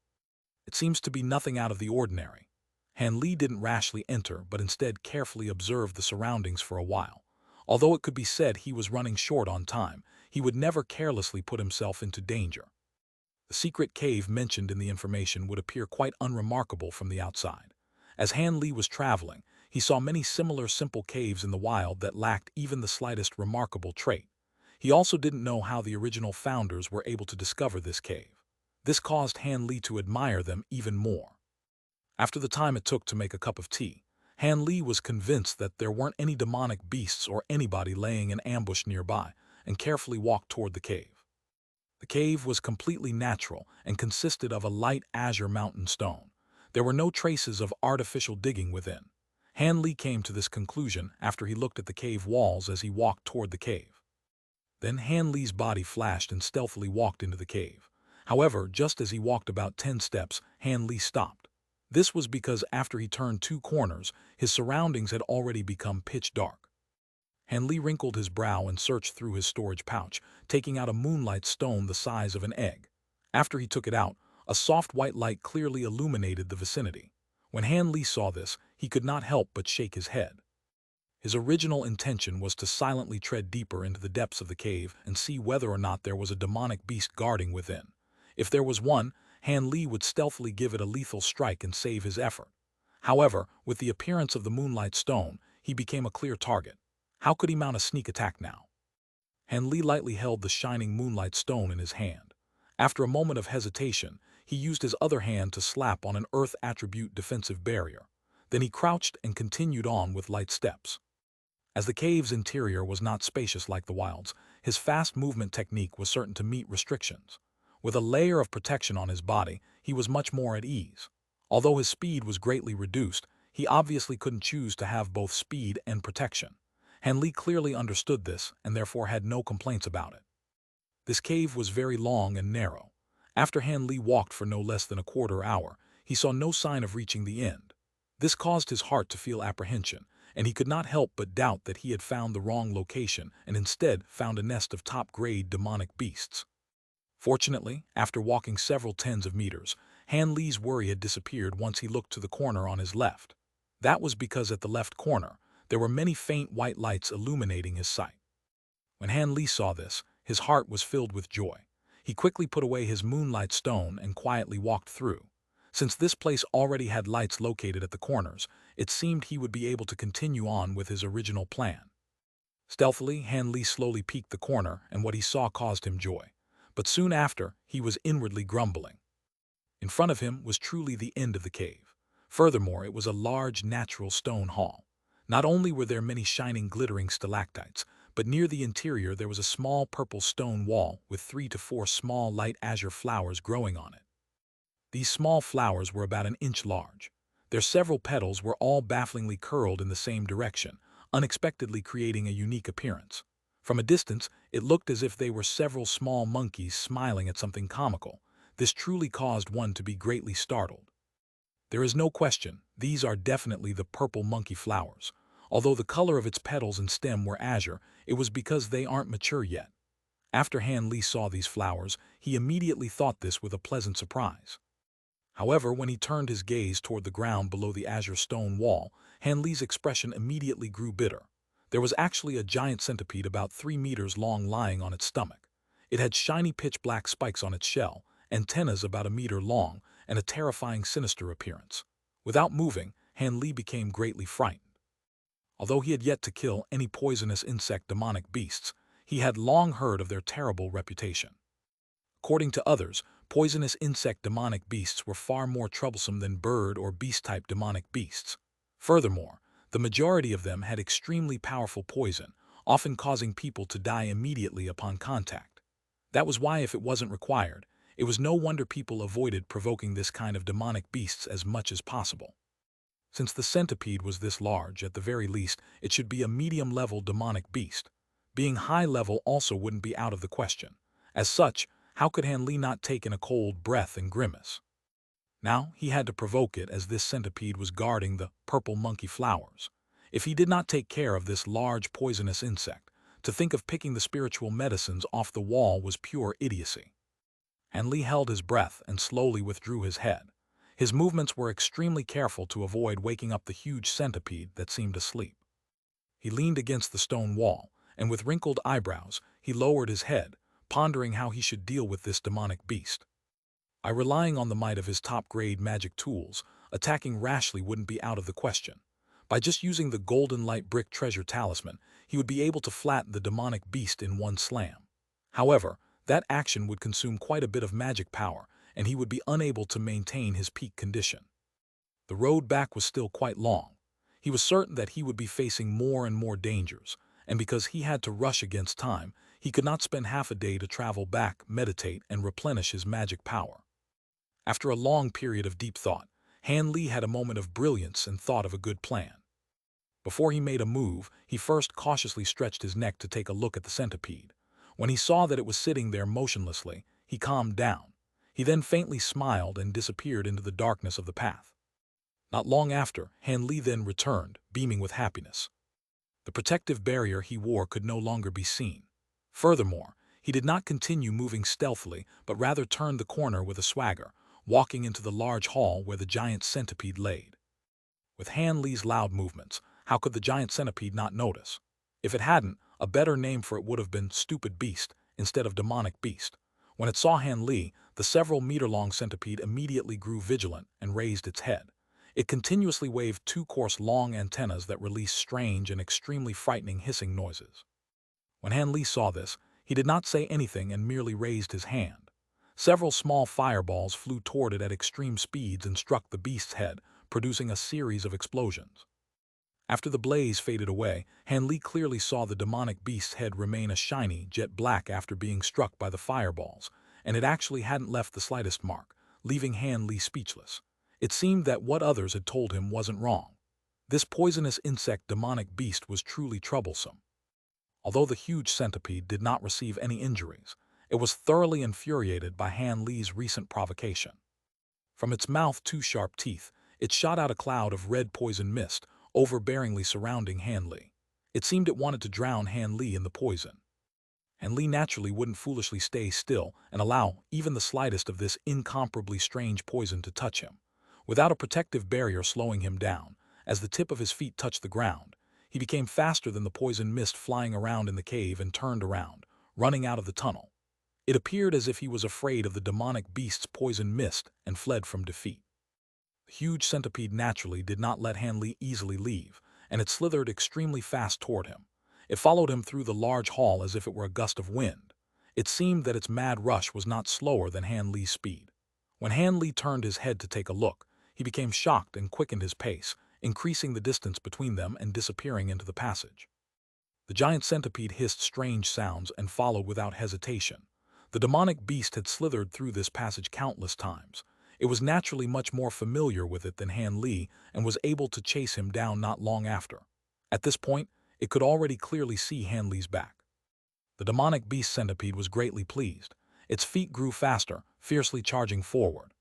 It seems to be nothing out of the ordinary. Han Li didn't rashly enter, but instead carefully observed the surroundings for a while. Although it could be said he was running short on time, he would never carelessly put himself into danger. The secret cave mentioned in the information would appear quite unremarkable from the outside. As Han Li was traveling, he saw many similar simple caves in the wild that lacked even the slightest remarkable trait. He also didn't know how the original founders were able to discover this cave. This caused Han Li to admire them even more. After the time it took to make a cup of tea, Han Li was convinced that there weren't any demonic beasts or anybody laying in ambush nearby, and carefully walked toward the cave. The cave was completely natural and consisted of a light azure mountain stone. There were no traces of artificial digging within. Han Li came to this conclusion after he looked at the cave walls as he walked toward the cave. Then Han Li's body flashed and stealthily walked into the cave. However, just as he walked about 10 steps, Han Li stopped. This was because after he turned 2 corners, his surroundings had already become pitch dark. Han Li wrinkled his brow and searched through his storage pouch, taking out a moonlight stone the size of an egg. After he took it out, a soft white light clearly illuminated the vicinity. When Han Li saw this, he could not help but shake his head. His original intention was to silently tread deeper into the depths of the cave and see whether or not there was a demonic beast guarding within. If there was one, Han Li would stealthily give it a lethal strike and save his effort. However, with the appearance of the moonlight stone, he became a clear target. How could he mount a sneak attack now? Han Li lightly held the shining moonlight stone in his hand. After a moment of hesitation, he used his other hand to slap on an earth attribute defensive barrier. Then he crouched and continued on with light steps. As the cave's interior was not spacious like the wilds, his fast movement technique was certain to meet restrictions. With a layer of protection on his body, he was much more at ease. Although his speed was greatly reduced, he obviously couldn't choose to have both speed and protection. Han Li clearly understood this and therefore had no complaints about it. This cave was very long and narrow. After Han Li walked for no less than a quarter hour, he saw no sign of reaching the end. This caused his heart to feel apprehension, and he could not help but doubt that he had found the wrong location and instead found a nest of top-grade demonic beasts. Fortunately, after walking several tens of meters, Han Li's worry had disappeared once he looked to the corner on his left. That was because at the left corner, there were many faint white lights illuminating his sight. When Han Li saw this, his heart was filled with joy. He quickly put away his moonlight stone and quietly walked through. Since this place already had lights located at the corners, it seemed he would be able to continue on with his original plan. Stealthily, Han Li slowly peeked the corner, and what he saw caused him joy. But soon after, he was inwardly grumbling. In front of him was truly the end of the cave. Furthermore, it was a large natural stone hall. Not only were there many shining glittering stalactites, but near the interior there was a small purple stone wall with 3 to 4 small light azure flowers growing on it. These small flowers were about an inch large. Their several petals were all bafflingly curled in the same direction, unexpectedly creating a unique appearance. From a distance, it looked as if they were several small monkeys smiling at something comical. This truly caused one to be greatly startled. There is no question, these are definitely the purple monkey flowers. Although the color of its petals and stem were azure, it was because they aren't mature yet. After Han Li saw these flowers, he immediately thought this with a pleasant surprise. However, when he turned his gaze toward the ground below the azure stone wall, Han Li's expression immediately grew bitter. There was actually a giant centipede about 3 meters long lying on its stomach. It had shiny pitch-black spikes on its shell, antennas about a meter long, and a terrifying sinister appearance. Without moving, Han Li became greatly frightened. Although he had yet to kill any poisonous insect demonic beasts, he had long heard of their terrible reputation. According to others, poisonous insect demonic beasts were far more troublesome than bird or beast-type demonic beasts. Furthermore, the majority of them had extremely powerful poison, often causing people to die immediately upon contact. That was why, if it wasn't required, it was no wonder people avoided provoking this kind of demonic beasts as much as possible. Since the centipede was this large, at the very least, it should be a medium-level demonic beast. Being high-level also wouldn't be out of the question. As such, how could Han Li not take in a cold breath and grimace? Now he had to provoke it, as this centipede was guarding the purple monkey flowers. If he did not take care of this large poisonous insect, to think of picking the spiritual medicines off the wall was pure idiocy. Han Li held his breath and slowly withdrew his head. His movements were extremely careful to avoid waking up the huge centipede that seemed asleep. He leaned against the stone wall, and with wrinkled eyebrows, he lowered his head, pondering how he should deal with this demonic beast. By relying on the might of his top-grade magic tools, attacking rashly wouldn't be out of the question. By just using the golden light brick treasure talisman, he would be able to flatten the demonic beast in one slam. However, that action would consume quite a bit of magic power, and he would be unable to maintain his peak condition. The road back was still quite long. He was certain that he would be facing more and more dangers, and because he had to rush against time, he could not spend half a day to travel back, meditate, and replenish his magic power. After a long period of deep thought, Han Li had a moment of brilliance and thought of a good plan. Before he made a move, he first cautiously stretched his neck to take a look at the centipede. When he saw that it was sitting there motionlessly, he calmed down. He then faintly smiled and disappeared into the darkness of the path. Not long after, Han Li then returned, beaming with happiness. The protective barrier he wore could no longer be seen. Furthermore, he did not continue moving stealthily, but rather turned the corner with a swagger, walking into the large hall where the giant centipede laid. With Han Li's loud movements, how could the giant centipede not notice? If it hadn't, a better name for it would have been stupid beast instead of demonic beast. When it saw Han Li, the several meter-long centipede immediately grew vigilant and raised its head. It continuously waved two coarse long antennas that released strange and extremely frightening hissing noises. When Han Li saw this, he did not say anything and merely raised his hand. Several small fireballs flew toward it at extreme speeds and struck the beast's head, producing a series of explosions. After the blaze faded away, Han Li clearly saw the demonic beast's head remain a shiny, jet black after being struck by the fireballs, and it actually hadn't left the slightest mark, leaving Han Li speechless. It seemed that what others had told him wasn't wrong. This poisonous insect demonic beast was truly troublesome. Although the huge centipede did not receive any injuries, it was thoroughly infuriated by Han Li's recent provocation. From its mouth two sharp teeth, it shot out a cloud of red poison mist, overbearingly surrounding Han Li. It seemed it wanted to drown Han Li in the poison. Han Li naturally wouldn't foolishly stay still and allow even the slightest of this incomparably strange poison to touch him. Without a protective barrier slowing him down, as the tip of his feet touched the ground, he became faster than the poison mist flying around in the cave and turned around, running out of the tunnel. It appeared as if he was afraid of the demonic beast's poison mist and fled from defeat. The huge centipede naturally did not let Han Li easily leave, and it slithered extremely fast toward him. It followed him through the large hall as if it were a gust of wind. It seemed that its mad rush was not slower than Han Li's speed. When Han Li turned his head to take a look, he became shocked and quickened his pace, increasing the distance between them and disappearing into the passage. The giant centipede hissed strange sounds and followed without hesitation. The demonic beast had slithered through this passage countless times. It was naturally much more familiar with it than Han Li and was able to chase him down not long after. At this point, it could already clearly see Han Li's back. The demonic beast centipede was greatly pleased. Its feet grew faster, fiercely charging forward.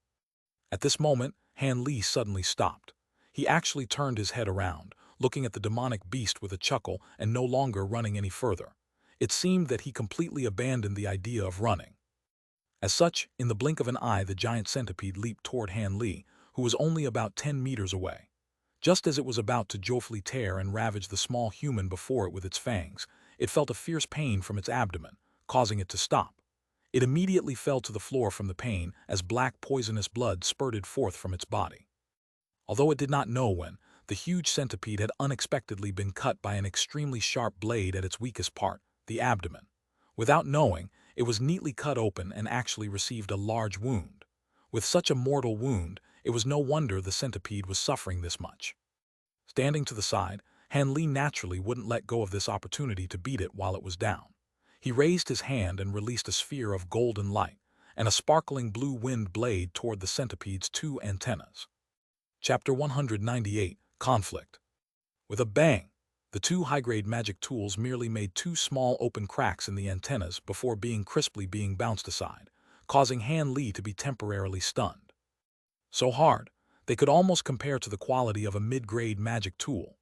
At this moment, Han Li suddenly stopped. He actually turned his head around, looking at the demonic beast with a chuckle and no longer running any further. It seemed that he completely abandoned the idea of running. As such, in the blink of an eye, the giant centipede leaped toward Han Li, who was only about 10 meters away. Just as it was about to joyfully tear and ravage the small human before it with its fangs, it felt a fierce pain from its abdomen, causing it to stop. It immediately fell to the floor from the pain as black poisonous blood spurted forth from its body. Although it did not know when, the huge centipede had unexpectedly been cut by an extremely sharp blade at its weakest part, the abdomen. Without knowing, it was neatly cut open and actually received a large wound. With such a mortal wound, it was no wonder the centipede was suffering this much. Standing to the side, Han Li naturally wouldn't let go of this opportunity to beat it while it was down. He raised his hand and released a sphere of golden light, and a sparkling blue wind blade toward the centipede's two antennas. Chapter 198, Conflict. With a bang, the two high-grade magic tools merely made two small open cracks in the antennas before crisply being bounced aside, causing Han Li to be temporarily stunned. So hard, they could almost compare to the quality of a mid-grade magic tool.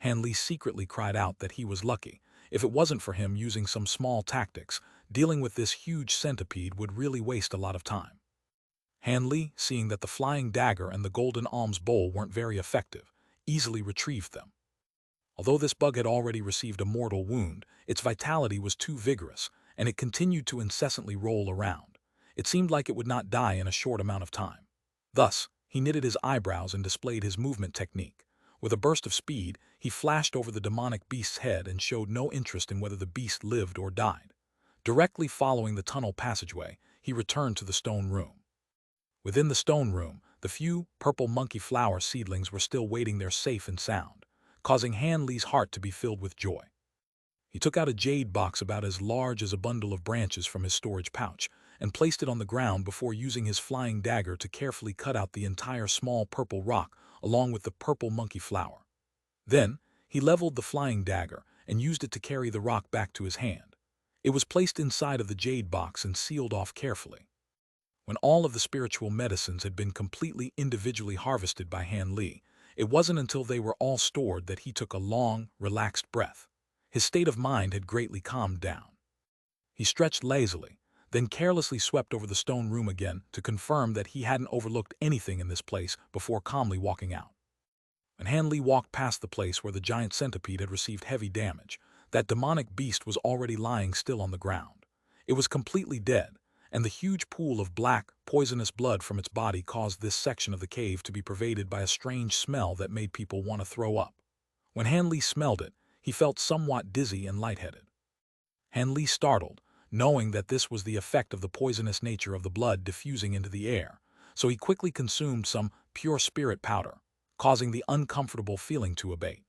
Han Li secretly cried out that he was lucky. If it wasn't for him using some small tactics, dealing with this huge centipede would really waste a lot of time. Han Li, seeing that the flying dagger and the golden alms bowl weren't very effective, easily retrieved them. Although this bug had already received a mortal wound, its vitality was too vigorous, and it continued to incessantly roll around. It seemed like it would not die in a short amount of time. Thus, he knitted his eyebrows and displayed his movement technique. With a burst of speed, he flashed over the demonic beast's head and showed no interest in whether the beast lived or died. Directly following the tunnel passageway, he returned to the stone room. Within the stone room, the few purple monkey flower seedlings were still waiting there safe and sound, causing Han Li's heart to be filled with joy. He took out a jade box about as large as a bundle of branches from his storage pouch and placed it on the ground before using his flying dagger to carefully cut out the entire small purple rock along with the purple monkey flower. Then, He leveled the flying dagger and used it to carry the rock back to his hand. It was placed inside of the jade box and sealed off carefully. When all of the spiritual medicines had been completely individually harvested by Han Li, it wasn't until they were all stored that he took a long, relaxed breath. His state of mind had greatly calmed down. He stretched lazily, then carelessly swept over the stone room again to confirm that he hadn't overlooked anything in this place before calmly walking out. When Han Li walked past the place where the giant centipede had received heavy damage, that demonic beast was already lying still on the ground. It was completely dead, and the huge pool of black, poisonous blood from its body caused this section of the cave to be pervaded by a strange smell that made people want to throw up. When Han Li smelled it, he felt somewhat dizzy and lightheaded. Han Li startled, knowing that this was the effect of the poisonous nature of the blood diffusing into the air, so he quickly consumed some pure spirit powder, causing the uncomfortable feeling to abate.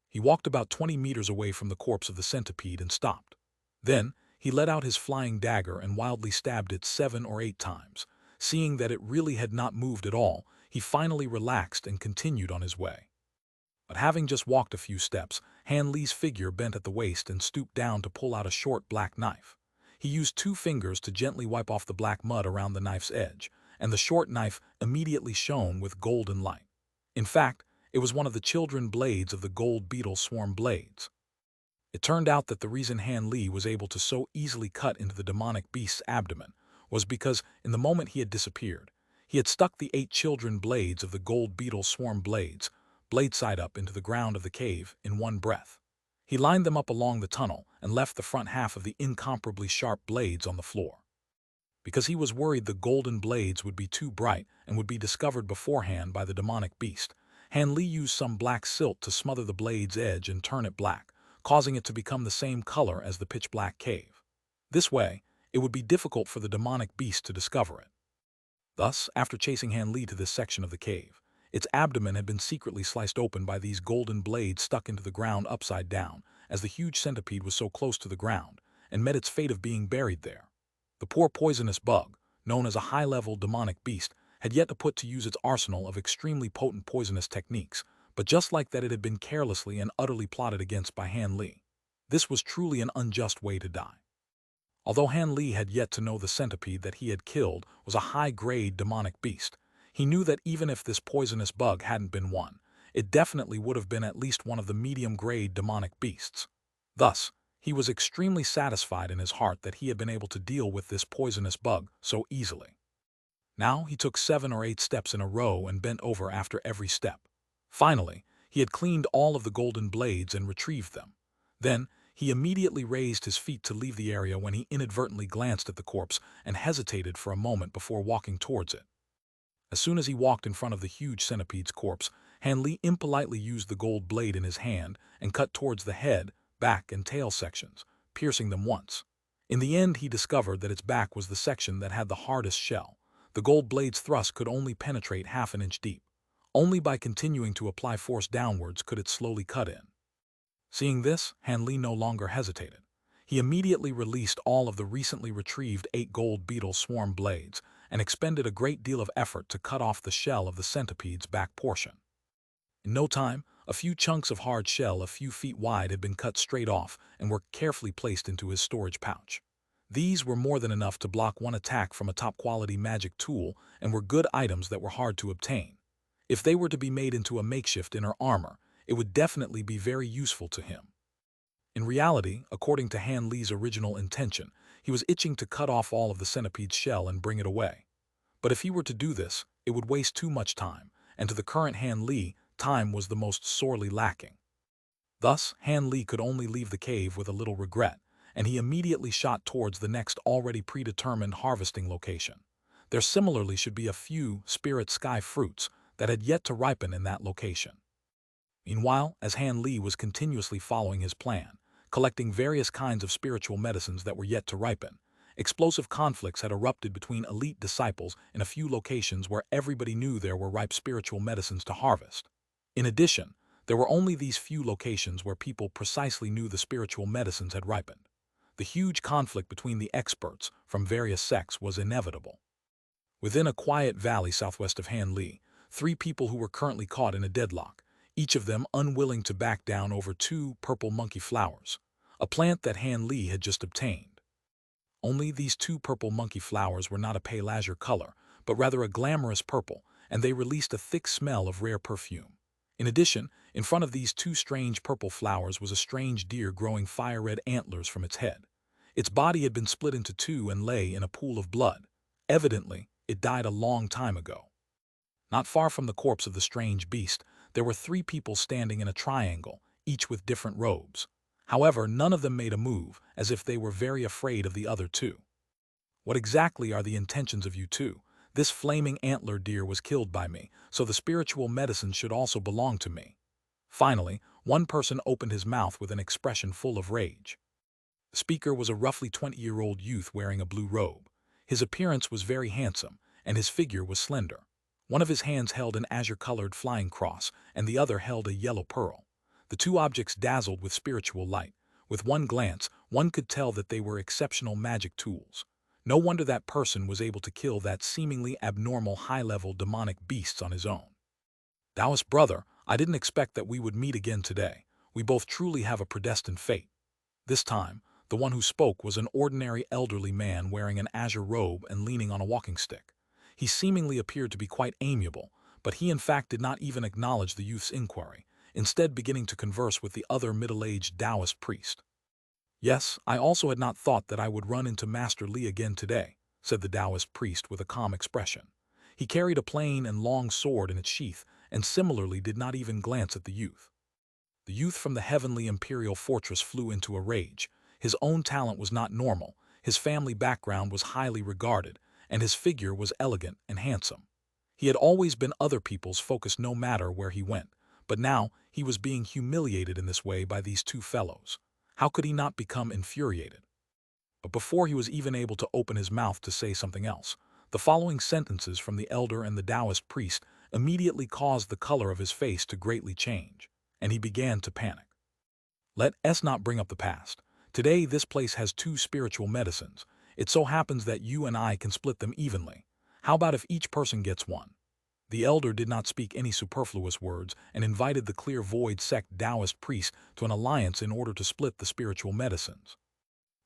He walked about 20 meters away from the corpse of the centipede and stopped. Then, he let out his flying dagger and wildly stabbed it 7 or 8 times. Seeing that it really had not moved at all, he finally relaxed and continued on his way. But having just walked a few steps, Han Li's figure bent at the waist and stooped down to pull out a short black knife. He used 2 fingers to gently wipe off the black mud around the knife's edge, and the short knife immediately shone with golden light. In fact, it was one of the children blades of the gold beetle swarm blades. It turned out that the reason Han Li was able to so easily cut into the demonic beast's abdomen was because, in the moment he had disappeared, he had stuck the 8 children blades of the gold beetle swarm blades, blade side up, into the ground of the cave in one breath. He lined them up along the tunnel and left the front half of the incomparably sharp blades on the floor. Because he was worried the golden blades would be too bright and would be discovered beforehand by the demonic beast, Han Li used some black silt to smother the blade's edge and turn it black, causing it to become the same color as the pitch-black cave. This way, it would be difficult for the demonic beast to discover it. Thus, after chasing Han Li to this section of the cave, its abdomen had been secretly sliced open by these golden blades stuck into the ground upside down, as the huge centipede was so close to the ground, and met its fate of being buried there. The poor poisonous bug, known as a high-level demonic beast, had yet to put to use its arsenal of extremely potent poisonous techniques, but just like that it had been carelessly and utterly plotted against by Han Li. This was truly an unjust way to die. Although Han Li had yet to know the centipede that he had killed was a high-grade demonic beast, he knew that even if this poisonous bug hadn't been one, it definitely would have been at least one of the medium-grade demonic beasts. Thus, he was extremely satisfied in his heart that he had been able to deal with this poisonous bug so easily. Now he took 7 or 8 steps in a row and bent over after every step. Finally, he had cleaned all of the golden blades and retrieved them. Then, he immediately raised his feet to leave the area when he inadvertently glanced at the corpse and hesitated for a moment before walking towards it. As soon as he walked in front of the huge centipede's corpse, Han Li impolitely used the gold blade in his hand and cut towards the head, back, and tail sections, piercing them once. In the end, he discovered that its back was the section that had the hardest shell. The gold blade's thrust could only penetrate half an inch deep. Only by continuing to apply force downwards could it slowly cut in. Seeing this, Han Li no longer hesitated. He immediately released all of the recently retrieved 8 gold beetle swarm blades and expended a great deal of effort to cut off the shell of the centipede's back portion. In no time, a few chunks of hard shell a few feet wide had been cut straight off and were carefully placed into his storage pouch. These were more than enough to block one attack from a top-quality magic tool and were good items that were hard to obtain. If they were to be made into a makeshift inner armor, it would definitely be very useful to him. In reality, according to Han Li's original intention, he was itching to cut off all of the centipede's shell and bring it away. But if he were to do this, it would waste too much time, and to the current Han Li, time was the most sorely lacking. Thus, Han Li could only leave the cave with a little regret, and he immediately shot towards the next already predetermined harvesting location. There similarly should be a few spirit sky fruits that had yet to ripen in that location. Meanwhile, as Han Li was continuously following his plan, collecting various kinds of spiritual medicines that were yet to ripen, explosive conflicts had erupted between elite disciples in a few locations where everybody knew there were ripe spiritual medicines to harvest. In addition, there were only these few locations where people precisely knew the spiritual medicines had ripened. The huge conflict between the experts from various sects was inevitable. Within a quiet valley southwest of Han Li, 3 people who were currently caught in a deadlock, each of them unwilling to back down over 2 purple monkey flowers, a plant that Han Li had just obtained. Only these 2 purple monkey flowers were not a pale azure color, but rather a glamorous purple, and they released a thick smell of rare perfume. In addition, in front of these 2 strange purple flowers was a strange deer growing fire-red antlers from its head. Its body had been split into 2 and lay in a pool of blood. Evidently, it died a long time ago. Not far from the corpse of the strange beast, there were 3 people standing in a triangle, each with different robes. However, none of them made a move, as if they were very afraid of the other 2. What exactly are the intentions of you 2? This flaming antler deer was killed by me, so the spiritual medicine should also belong to me. Finally, one person opened his mouth with an expression full of rage. The speaker was a roughly 20-year-old youth wearing a blue robe. His appearance was very handsome, and his figure was slender. One of his hands held an azure-colored flying cross, and the other held a yellow pearl. The 2 objects dazzled with spiritual light. With one glance, one could tell that they were exceptional magic tools. No wonder that person was able to kill that seemingly abnormal high-level demonic beasts on his own. Taoist brother, I didn't expect that we would meet again today. We both truly have a predestined fate. This time, the one who spoke was an ordinary elderly man wearing an azure robe and leaning on a walking stick. He seemingly appeared to be quite amiable, but he in fact did not even acknowledge the youth's inquiry, instead beginning to converse with the other middle-aged Taoist priest. Yes, I also had not thought that I would run into Master Li again today, said the Taoist priest with a calm expression. He carried a plain and long sword in its sheath, and similarly did not even glance at the youth. The youth from the heavenly imperial fortress flew into a rage. His own talent was not normal, his family background was highly regarded, and his figure was elegant and handsome. He had always been other people's focus no matter where he went, but now he was being humiliated in this way by these 2 fellows. How could he not become infuriated? But before he was even able to open his mouth to say something else, the following sentences from the elder and the Taoist priest immediately caused the color of his face to greatly change, and he began to panic. Let us not bring up the past. Today this place has 2 spiritual medicines. It so happens that you and I can split them evenly. How about if each person gets one? The elder did not speak any superfluous words and invited the Clear Void Sect Taoist priest to an alliance in order to split the spiritual medicines.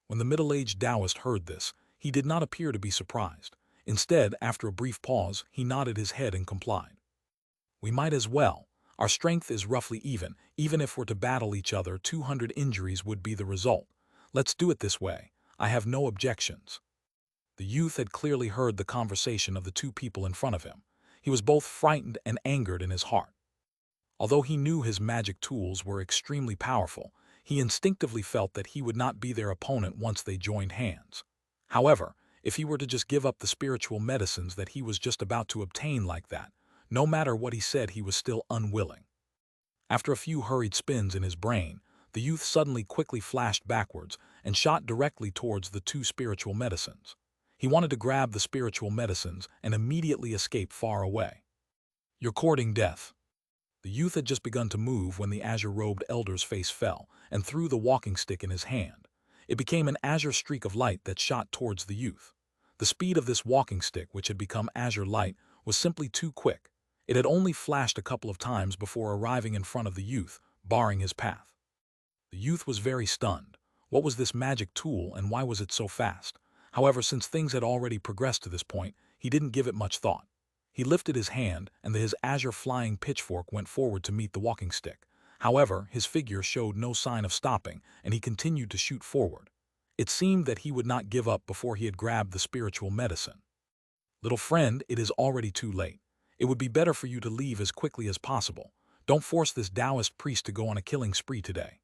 When the middle-aged Taoist heard this, he did not appear to be surprised. Instead, after a brief pause, he nodded his head and complied. We might as well. Our strength is roughly even if we're to battle each other, 200 injuries would be the result. Let's do it this way. I have no objections. The youth had clearly heard the conversation of the 2 people in front of him. He was both frightened and angered in his heart. Although he knew his magic tools were extremely powerful, he instinctively felt that he would not be their opponent once they joined hands. However, if he were to just give up the spiritual medicines that he was just about to obtain like that, no matter what he said, he was still unwilling. After a few hurried spins in his brain, the youth suddenly quickly flashed backwards and shot directly towards the 2 spiritual medicines. He wanted to grab the spiritual medicines and immediately escape far away. You're courting death. The youth had just begun to move when the azure-robed elder's face fell and threw the walking stick in his hand. It became an azure streak of light that shot towards the youth. The speed of this walking stick, which had become azure light, was simply too quick. It had only flashed a couple of times before arriving in front of the youth, barring his path. The youth was very stunned. What was this magic tool and why was it so fast? However, since things had already progressed to this point, he didn't give it much thought. He lifted his hand, and his azure flying pitchfork went forward to meet the walking stick. However, his figure showed no sign of stopping, and he continued to shoot forward. It seemed that he would not give up before he had grabbed the spiritual medicine. Little friend, it is already too late. It would be better for you to leave as quickly as possible. Don't force this Taoist priest to go on a killing spree today.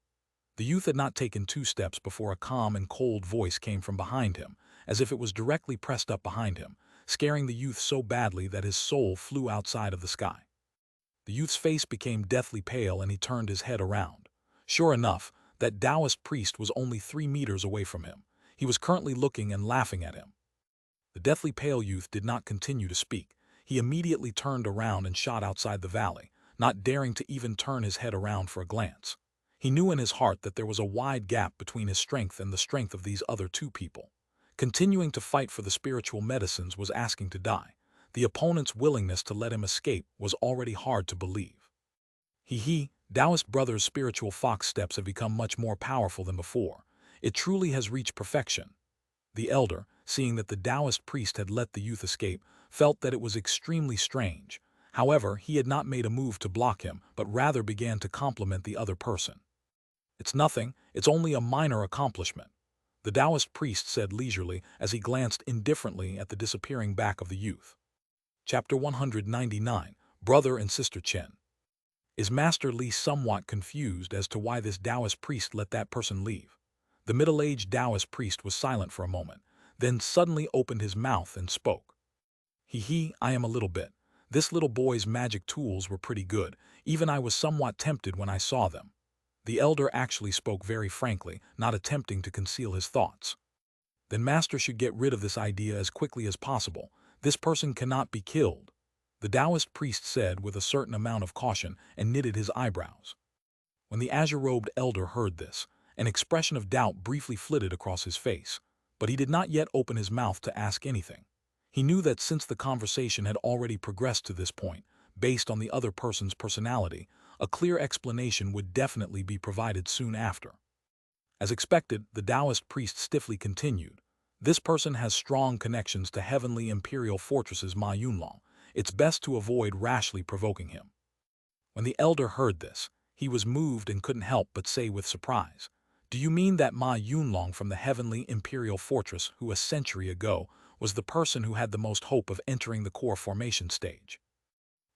The youth had not taken 2 steps before a calm and cold voice came from behind him, as if it was directly pressed up behind him, scaring the youth so badly that his soul flew outside of the sky. The youth's face became deathly pale and he turned his head around. Sure enough, that Taoist priest was only 3 meters away from him. He was currently looking and laughing at him. The deathly pale youth did not continue to speak. He immediately turned around and shot outside the valley, not daring to even turn his head around for a glance. He knew in his heart that there was a wide gap between his strength and the strength of these other 2 people. Continuing to fight for the spiritual medicines was asking to die. The opponent's willingness to let him escape was already hard to believe. He, Taoist brother's spiritual fox steps have become much more powerful than before. It truly has reached perfection. The elder, seeing that the Taoist priest had let the youth escape, felt that it was extremely strange. However, he had not made a move to block him, but rather began to compliment the other person. "It's nothing, it's only a minor accomplishment," the Taoist priest said leisurely as he glanced indifferently at the disappearing back of the youth. Chapter 199, Brother and Sister Chen. Is Master Li somewhat confused as to why this Taoist priest let that person leave? The middle-aged Taoist priest was silent for a moment, then suddenly opened his mouth and spoke. I am a little bit. This little boy's magic tools were pretty good, even I was somewhat tempted when I saw them. The elder actually spoke very frankly, not attempting to conceal his thoughts. Then Master should get rid of this idea as quickly as possible. This person cannot be killed, the Taoist priest said with a certain amount of caution and knitted his eyebrows. When the azure-robed elder heard this, an expression of doubt briefly flitted across his face, but he did not yet open his mouth to ask anything. He knew that since the conversation had already progressed to this point, based on the other person's personality, a clear explanation would definitely be provided soon after. As expected, the Taoist priest stiffly continued. This person has strong connections to heavenly imperial fortresses Ma Yunlong. It's best to avoid rashly provoking him. When the elder heard this, he was moved and couldn't help but say with surprise, "Do you mean that Ma Yunlong from the heavenly imperial fortress who a century ago was the person who had the most hope of entering the core formation stage?"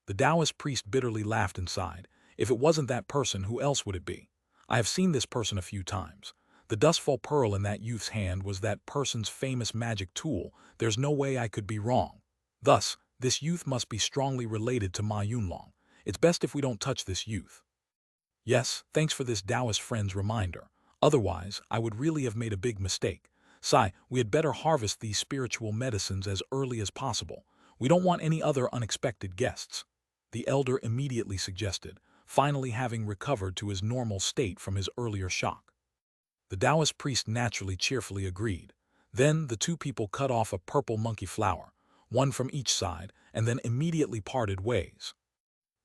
The Taoist priest bitterly laughed and sighed. "If it wasn't that person, who else would it be? I have seen this person a few times. The dustful pearl in that youth's hand was that person's famous magic tool. There's no way I could be wrong. Thus, this youth must be strongly related to Ma Yunlong. It's best if we don't touch this youth." "Yes, thanks for this Taoist friend's reminder. Otherwise, I would really have made a big mistake. Sai, we had better harvest these spiritual medicines as early as possible. We don't want any other unexpected guests," the elder immediately suggested, finally having recovered to his normal state from his earlier shock. The Taoist priest naturally cheerfully agreed. Then the two people cut off a purple monkey flower, one from each side, and then immediately parted ways.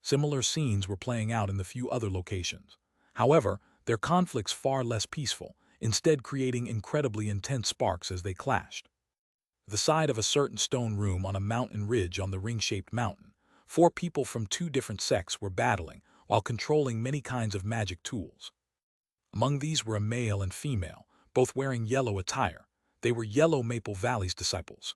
Similar scenes were playing out in the few other locations. However, their conflicts far less peaceful, instead creating incredibly intense sparks as they clashed. The side of a certain stone room on a mountain ridge on the ring-shaped mountain, 4 people from 2 different sects were battling while controlling many kinds of magic tools. Among these were a male and female, both wearing yellow attire. They were Yellow Maple Valley's disciples.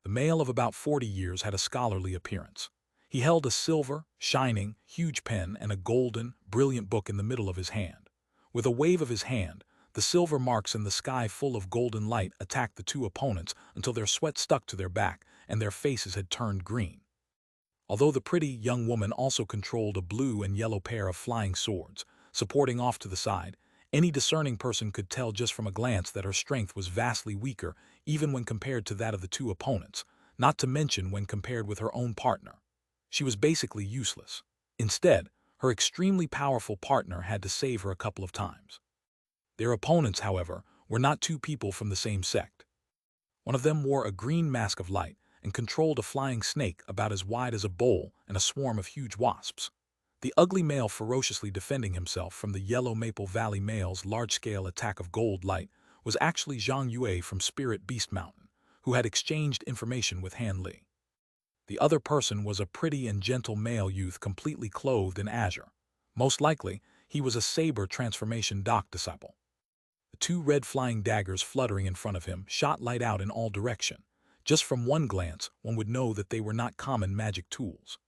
The male of about 40 years had a scholarly appearance. He held a silver, shining, huge pen and a golden, brilliant book in the middle of his hand. With a wave of his hand, the silver marks in the sky full of golden light attacked the 2 opponents until their sweat stuck to their back and their faces had turned green. Although the pretty young woman also controlled a blue and yellow pair of flying swords, supporting off to the side, any discerning person could tell just from a glance that her strength was vastly weaker even when compared to that of the 2 opponents, not to mention when compared with her own partner. She was basically useless. Instead, her extremely powerful partner had to save her a couple of times. Their opponents, however, were not 2 people from the same sect. One of them wore a green mask of light and controlled a flying snake about as wide as a bowl and a swarm of huge wasps. The ugly male ferociously defending himself from the Yellow Maple Valley male's large-scale attack of gold light was actually Zhang Yue from Spirit Beast Mountain, who had exchanged information with Han Li. The other person was a pretty and gentle male youth completely clothed in azure. Most likely, he was a saber transformation doc disciple. The 2 red flying daggers fluttering in front of him shot light out in all directions. Just from one glance, one would know that they were not common magic tools.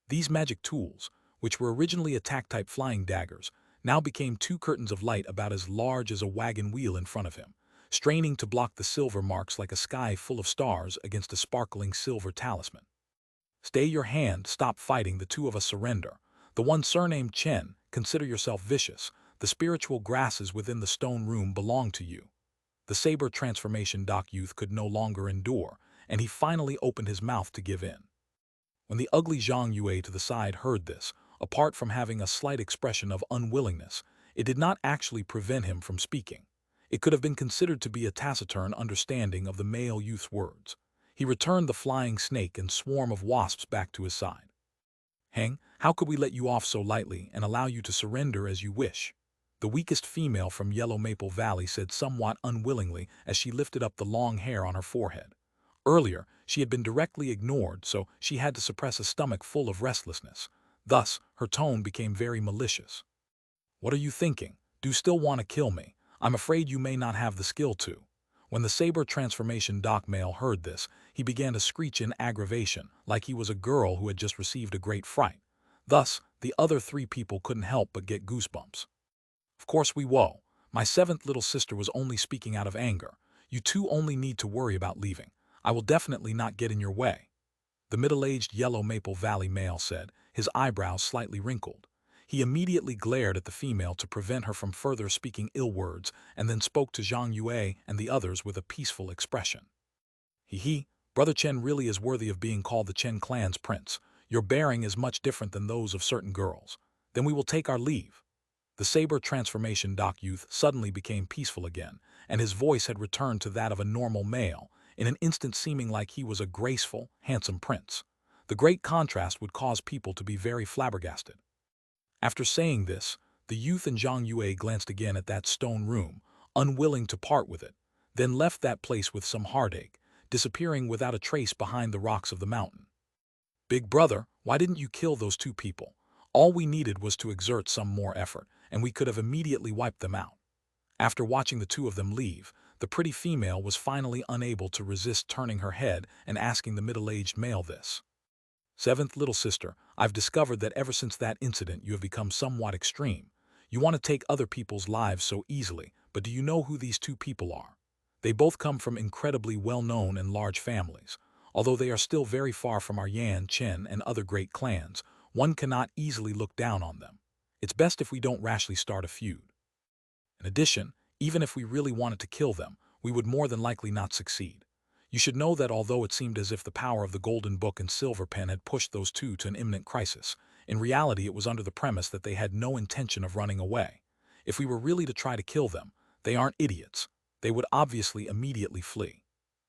These magic tools, which were originally attack-type flying daggers, now became 2 curtains of light about as large as a wagon wheel in front of him, straining to block the silver marks like a sky full of stars against a sparkling silver talisman. "Stay your hand, stop fighting, the 2 of us surrender. The one surnamed Chen, consider yourself vicious. The spiritual grasses within the stone room belong to you." The saber transformation doc youth could no longer endure, and he finally opened his mouth to give in. When the ugly Zhang Yue to the side heard this, apart from having a slight expression of unwillingness, it did not actually prevent him from speaking. It could have been considered to be a taciturn understanding of the male youth's words. He returned the flying snake and swarm of wasps back to his side. Hang, how could we let you off so lightly and allow you to surrender as you wish? The weakest female from Yellow Maple Valley said somewhat unwillingly as she lifted up the long hair on her forehead. Earlier, she had been directly ignored, so she had to suppress a stomach full of restlessness. Thus, her tone became very malicious. What are you thinking? Do you still want to kill me? I'm afraid you may not have the skill to. When the saber transformation doc male heard this, he began to screech in aggravation, like he was a girl who had just received a great fright. Thus, the other three people couldn't help but get goosebumps. Of course we won't. My seventh little sister was only speaking out of anger. You two only need to worry about leaving. I will definitely not get in your way. The middle-aged Yellow Maple Valley male said, his eyebrows slightly wrinkled. He immediately glared at the female to prevent her from further speaking ill words, and then spoke to Zhang Yue and the others with a peaceful expression. He, Brother Chen really is worthy of being called the Chen clan's prince. Your bearing is much different than those of certain girls. Then we will take our leave. The saber transformation doc youth suddenly became peaceful again, and his voice had returned to that of a normal male, in an instant seeming like he was a graceful, handsome prince. The great contrast would cause people to be very flabbergasted. After saying this, the youth and Zhang Yue glanced again at that stone room, unwilling to part with it, then left that place with some heartache, disappearing without a trace behind the rocks of the mountain. Big brother, why didn't you kill those two people? All we needed was to exert some more effort, and we could have immediately wiped them out. After watching the two of them leave, the pretty female was finally unable to resist turning her head and asking the middle-aged male this. Seventh little sister, I've discovered that ever since that incident you have become somewhat extreme. You want to take other people's lives so easily, but do you know who these two people are? They both come from incredibly well-known and large families. Although they are still very far from our Yan, Chen, and other great clans, one cannot easily look down on them. It's best if we don't rashly start a feud. In addition, even if we really wanted to kill them, we would more than likely not succeed. You should know that although it seemed as if the power of the Golden Book and Silver Pen had pushed those two to an imminent crisis, in reality it was under the premise that they had no intention of running away. If we were really to try to kill them, they aren't idiots. They would obviously immediately flee.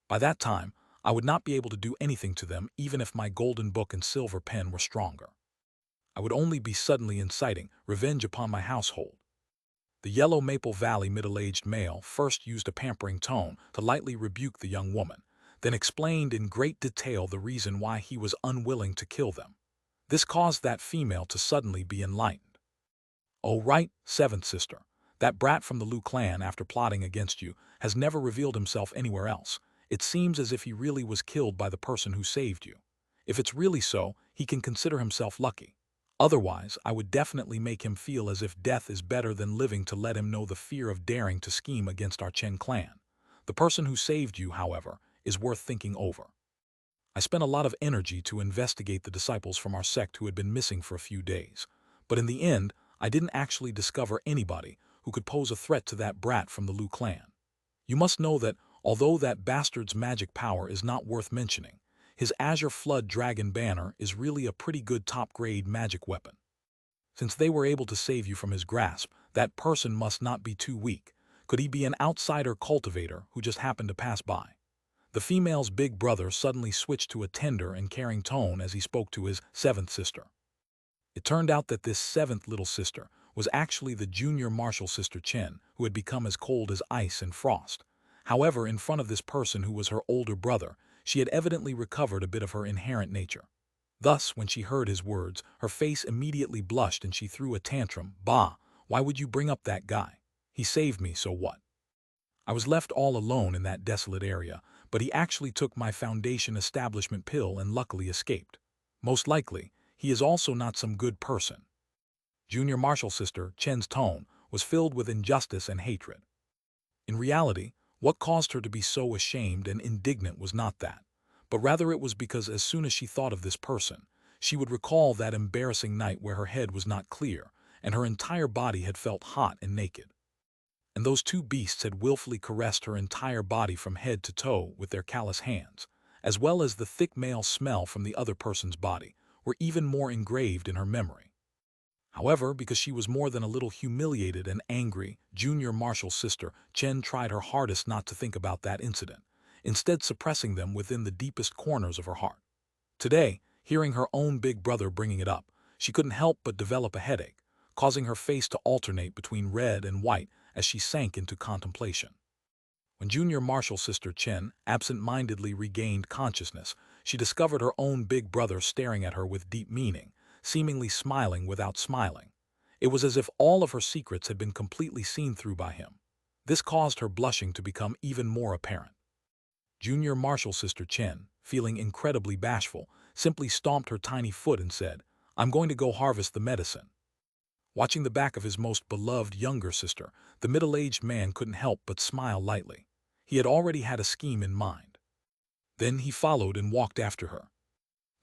By that time, I would not be able to do anything to them even if my Golden Book and Silver Pen were stronger. I would only be suddenly inciting revenge upon my household. The Yellow Maple Valley middle-aged male first used a pampering tone to lightly rebuke the young woman, then explained in great detail the reason why he was unwilling to kill them. This caused that female to suddenly be enlightened. Oh right, seventh sister. That brat from the Lu clan, after plotting against you, has never revealed himself anywhere else. It seems as if he really was killed by the person who saved you. If it's really so, he can consider himself lucky. Otherwise, I would definitely make him feel as if death is better than living to let him know the fear of daring to scheme against our Chen clan. The person who saved you, however, is worth thinking over. I spent a lot of energy to investigate the disciples from our sect who had been missing for a few days, but in the end, I didn't actually discover anybody who could pose a threat to that brat from the Lu clan. You must know that, although that bastard's magic power is not worth mentioning, his Azure Flood Dragon Banner is really a pretty good top-grade magic weapon. Since they were able to save you from his grasp, that person must not be too weak. Could he be an outsider cultivator who just happened to pass by? The female's big brother suddenly switched to a tender and caring tone as he spoke to his seventh sister. It turned out that this seventh little sister was actually the junior martial sister Chen, who had become as cold as ice and frost. However, in front of this person who was her older brother, she had evidently recovered a bit of her inherent nature. Thus, when she heard his words, her face immediately blushed and she threw a tantrum. Bah, why would you bring up that guy? He saved me, so what? I was left all alone in that desolate area, but he actually took my foundation establishment pill and luckily escaped. Most likely, he is also not some good person. Junior martial sister Chen's tone was filled with injustice and hatred. In reality, what caused her to be so ashamed and indignant was not that, but rather it was because as soon as she thought of this person, she would recall that embarrassing night where her head was not clear and her entire body had felt hot and naked. And those two beasts had willfully caressed her entire body from head to toe with their callous hands, as well as the thick male smell from the other person's body, were even more engraved in her memory. However, because she was more than a little humiliated and angry, junior martial sister Chen tried her hardest not to think about that incident, instead suppressing them within the deepest corners of her heart. Today, hearing her own big brother bringing it up, she couldn't help but develop a headache, causing her face to alternate between red and white as she sank into contemplation. When junior martial sister Chen absent-mindedly regained consciousness, she discovered her own big brother staring at her with deep meaning, seemingly smiling without smiling. It was as if all of her secrets had been completely seen through by him. This caused her blushing to become even more apparent. Junior martial sister Chen, feeling incredibly bashful, simply stomped her tiny foot and said, "I'm going to go harvest the medicine." Watching the back of his most beloved younger sister, the middle-aged man couldn't help but smile lightly. He had already had a scheme in mind. Then he followed and walked after her.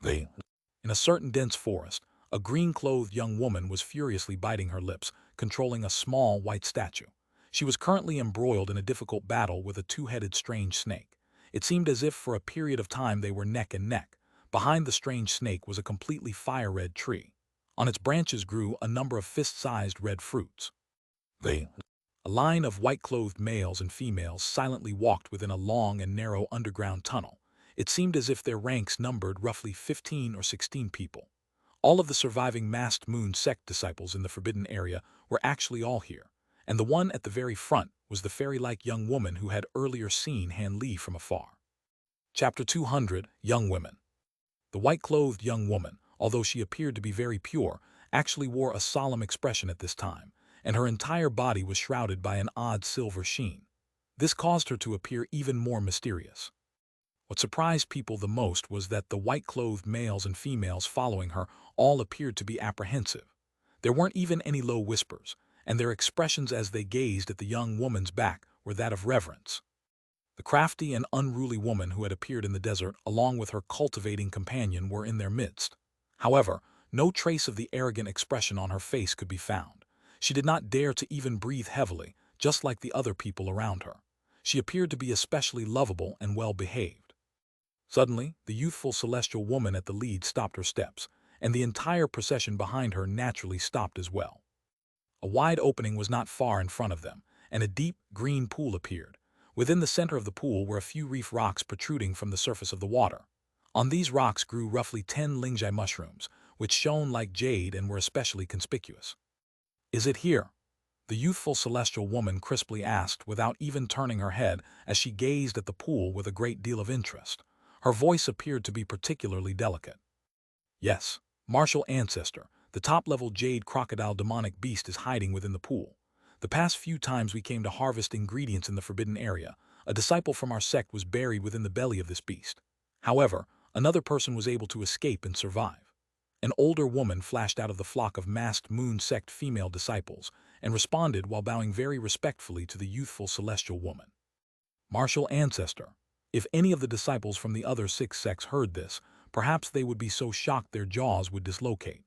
In a certain dense forest, a green-clothed young woman was furiously biting her lips, controlling a small white statue. She was currently embroiled in a difficult battle with a two-headed strange snake. It seemed as if for a period of time they were neck and neck. Behind the strange snake was a completely fire-red tree. On its branches grew a number of fist-sized red fruits. A line of white-clothed males and females silently walked within a long and narrow underground tunnel. It seemed as if their ranks numbered roughly 15 or 16 people. All of the surviving masked moon sect disciples in the forbidden area were actually all here, and the one at the very front was the fairy-like young woman who had earlier seen Han Li from afar. Chapter 200, Young Women. The white-clothed young woman, although she appeared to be very pure, actually wore a solemn expression at this time, and her entire body was shrouded by an odd silver sheen. This caused her to appear even more mysterious. What surprised people the most was that the white-clothed males and females following her all appeared to be apprehensive. There weren't even any low whispers, and their expressions as they gazed at the young woman's back were that of reverence. The crafty and unruly woman who had appeared in the desert along with her cultivating companion were in their midst. However, no trace of the arrogant expression on her face could be found. She did not dare to even breathe heavily, just like the other people around her. She appeared to be especially lovable and well-behaved. Suddenly, the youthful celestial woman at the lead stopped her steps, and the entire procession behind her naturally stopped as well. A wide opening was not far in front of them, and a deep, green pool appeared. Within the center of the pool were a few reef rocks protruding from the surface of the water. On these rocks grew roughly 10 lingjai mushrooms, which shone like jade and were especially conspicuous. "Is it here?" the youthful celestial woman crisply asked without even turning her head as she gazed at the pool with a great deal of interest. Her voice appeared to be particularly delicate. "Yes, martial ancestor, the top-level jade crocodile demonic beast is hiding within the pool. The past few times we came to harvest ingredients in the forbidden area, a disciple from our sect was buried within the belly of this beast. However, another person was able to escape and survive." An older woman flashed out of the flock of masked moon sect female disciples and responded while bowing very respectfully to the youthful celestial woman. "Martial ancestor, if any of the disciples from the other 6 sects heard this, perhaps they would be so shocked their jaws would dislocate.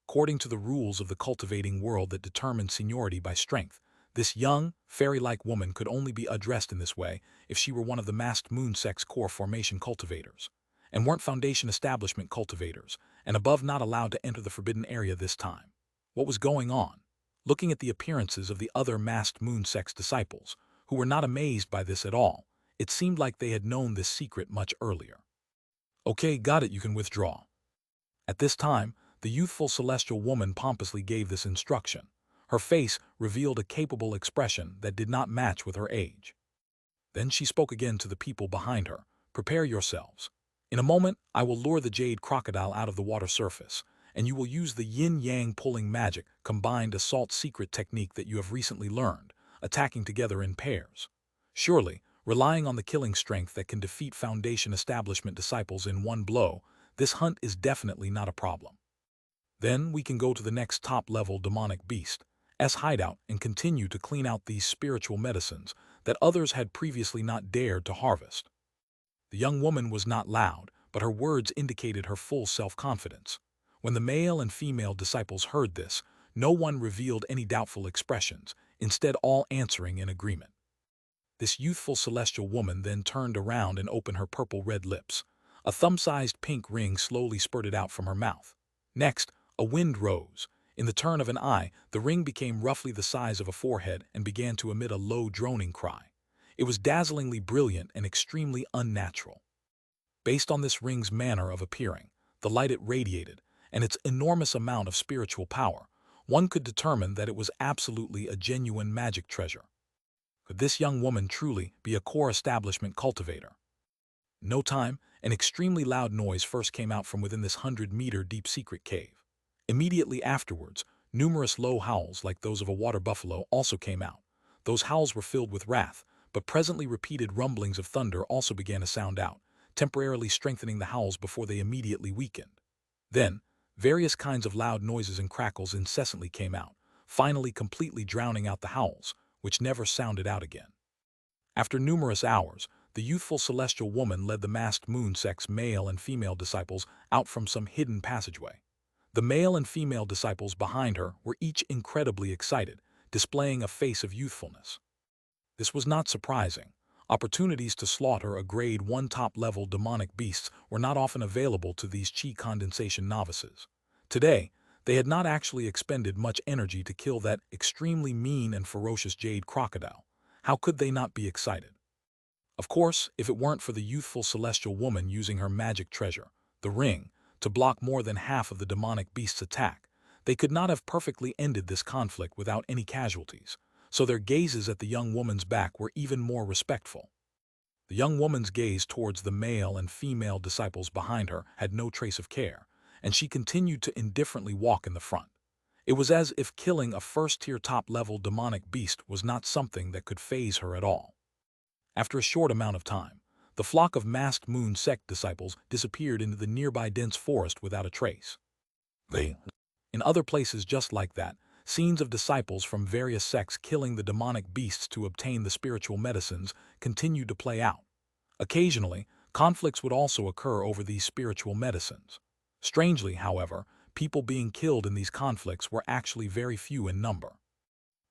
According to the rules of the cultivating world that determine seniority by strength, this young, fairy-like woman could only be addressed in this way if she were one of the masked moon sect's core formation cultivators, and weren't foundation establishment cultivators, and above not allowed to enter the forbidden area this time." What was going on? Looking at the appearances of the other masked moon sect's disciples, who were not amazed by this at all, it seemed like they had known this secret much earlier. "Okay, got it, you can withdraw." At this time, the youthful celestial woman pompously gave this instruction. Her face revealed a capable expression that did not match with her age. Then she spoke again to the people behind her. "Prepare yourselves. In a moment, I will lure the jade crocodile out of the water surface, and you will use the yin-yang pulling magic combined assault secret technique that you have recently learned, attacking together in pairs. Surely, relying on the killing strength that can defeat foundation establishment disciples in one blow, this hunt is definitely not a problem. Then we can go to the next top-level demonic beast's hideout and continue to clean out these spiritual medicines that others had previously not dared to harvest." The young woman was not loud, but her words indicated her full self-confidence. When the male and female disciples heard this, no one revealed any doubtful expressions, instead all answering in agreement. This youthful celestial woman then turned around and opened her purple-red lips. A thumb-sized pink ring slowly spurted out from her mouth. Next, a wind rose. In the turn of an eye, the ring became roughly the size of a forehead and began to emit a low droning cry. It was dazzlingly brilliant and extremely unnatural. Based on this ring's manner of appearing, the light it radiated, and its enormous amount of spiritual power, one could determine that it was absolutely a genuine magic treasure. Could this young woman truly be a core establishment cultivator? No time, an extremely loud noise first came out from within this 100-meter deep secret cave. Immediately afterwards, numerous low howls like those of a water buffalo also came out. Those howls were filled with wrath, but presently repeated rumblings of thunder also began to sound out, temporarily strengthening the howls before they immediately weakened. Then, various kinds of loud noises and crackles incessantly came out, finally completely drowning out the howls, which never sounded out again. After numerous hours, the youthful celestial woman led the masked moon sect's male and female disciples out from some hidden passageway. The male and female disciples behind her were each incredibly excited, displaying a face of youthfulness. This was not surprising. Opportunities to slaughter a grade 1 top-level demonic beasts were not often available to these chi condensation novices. Today, they had not actually expended much energy to kill that extremely mean and ferocious jade crocodile. How could they not be excited? Of course, if it weren't for the youthful celestial woman using her magic treasure, the ring, to block more than half of the demonic beast's attack, they could not have perfectly ended this conflict without any casualties, so their gazes at the young woman's back were even more respectful. The young woman's gaze towards the male and female disciples behind her had no trace of care, and she continued to indifferently walk in the front. It was as if killing a first-tier top-level demonic beast was not something that could faze her at all. After a short amount of time, the flock of masked moon sect disciples disappeared into the nearby dense forest without a trace. In other places just like that, scenes of disciples from various sects killing the demonic beasts to obtain the spiritual medicines continued to play out. Occasionally, conflicts would also occur over these spiritual medicines. Strangely, however, people being killed in these conflicts were actually very few in number.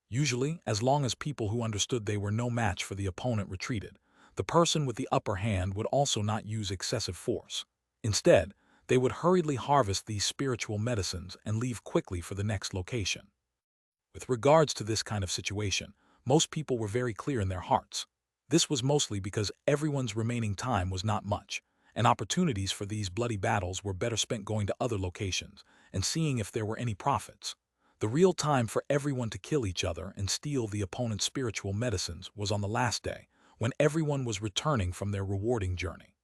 Usually, as long as people who understood they were no match for the opponent retreated, the person with the upper hand would also not use excessive force. Instead, they would hurriedly harvest these spiritual medicines and leave quickly for the next location. With regards to this kind of situation, most people were very clear in their hearts. This was mostly because everyone's remaining time was not much, and opportunities for these bloody battles were better spent going to other locations and seeing if there were any profits. The real time for everyone to kill each other and steal the opponent's spiritual medicines was on the last day, when everyone was returning from their rewarding journey.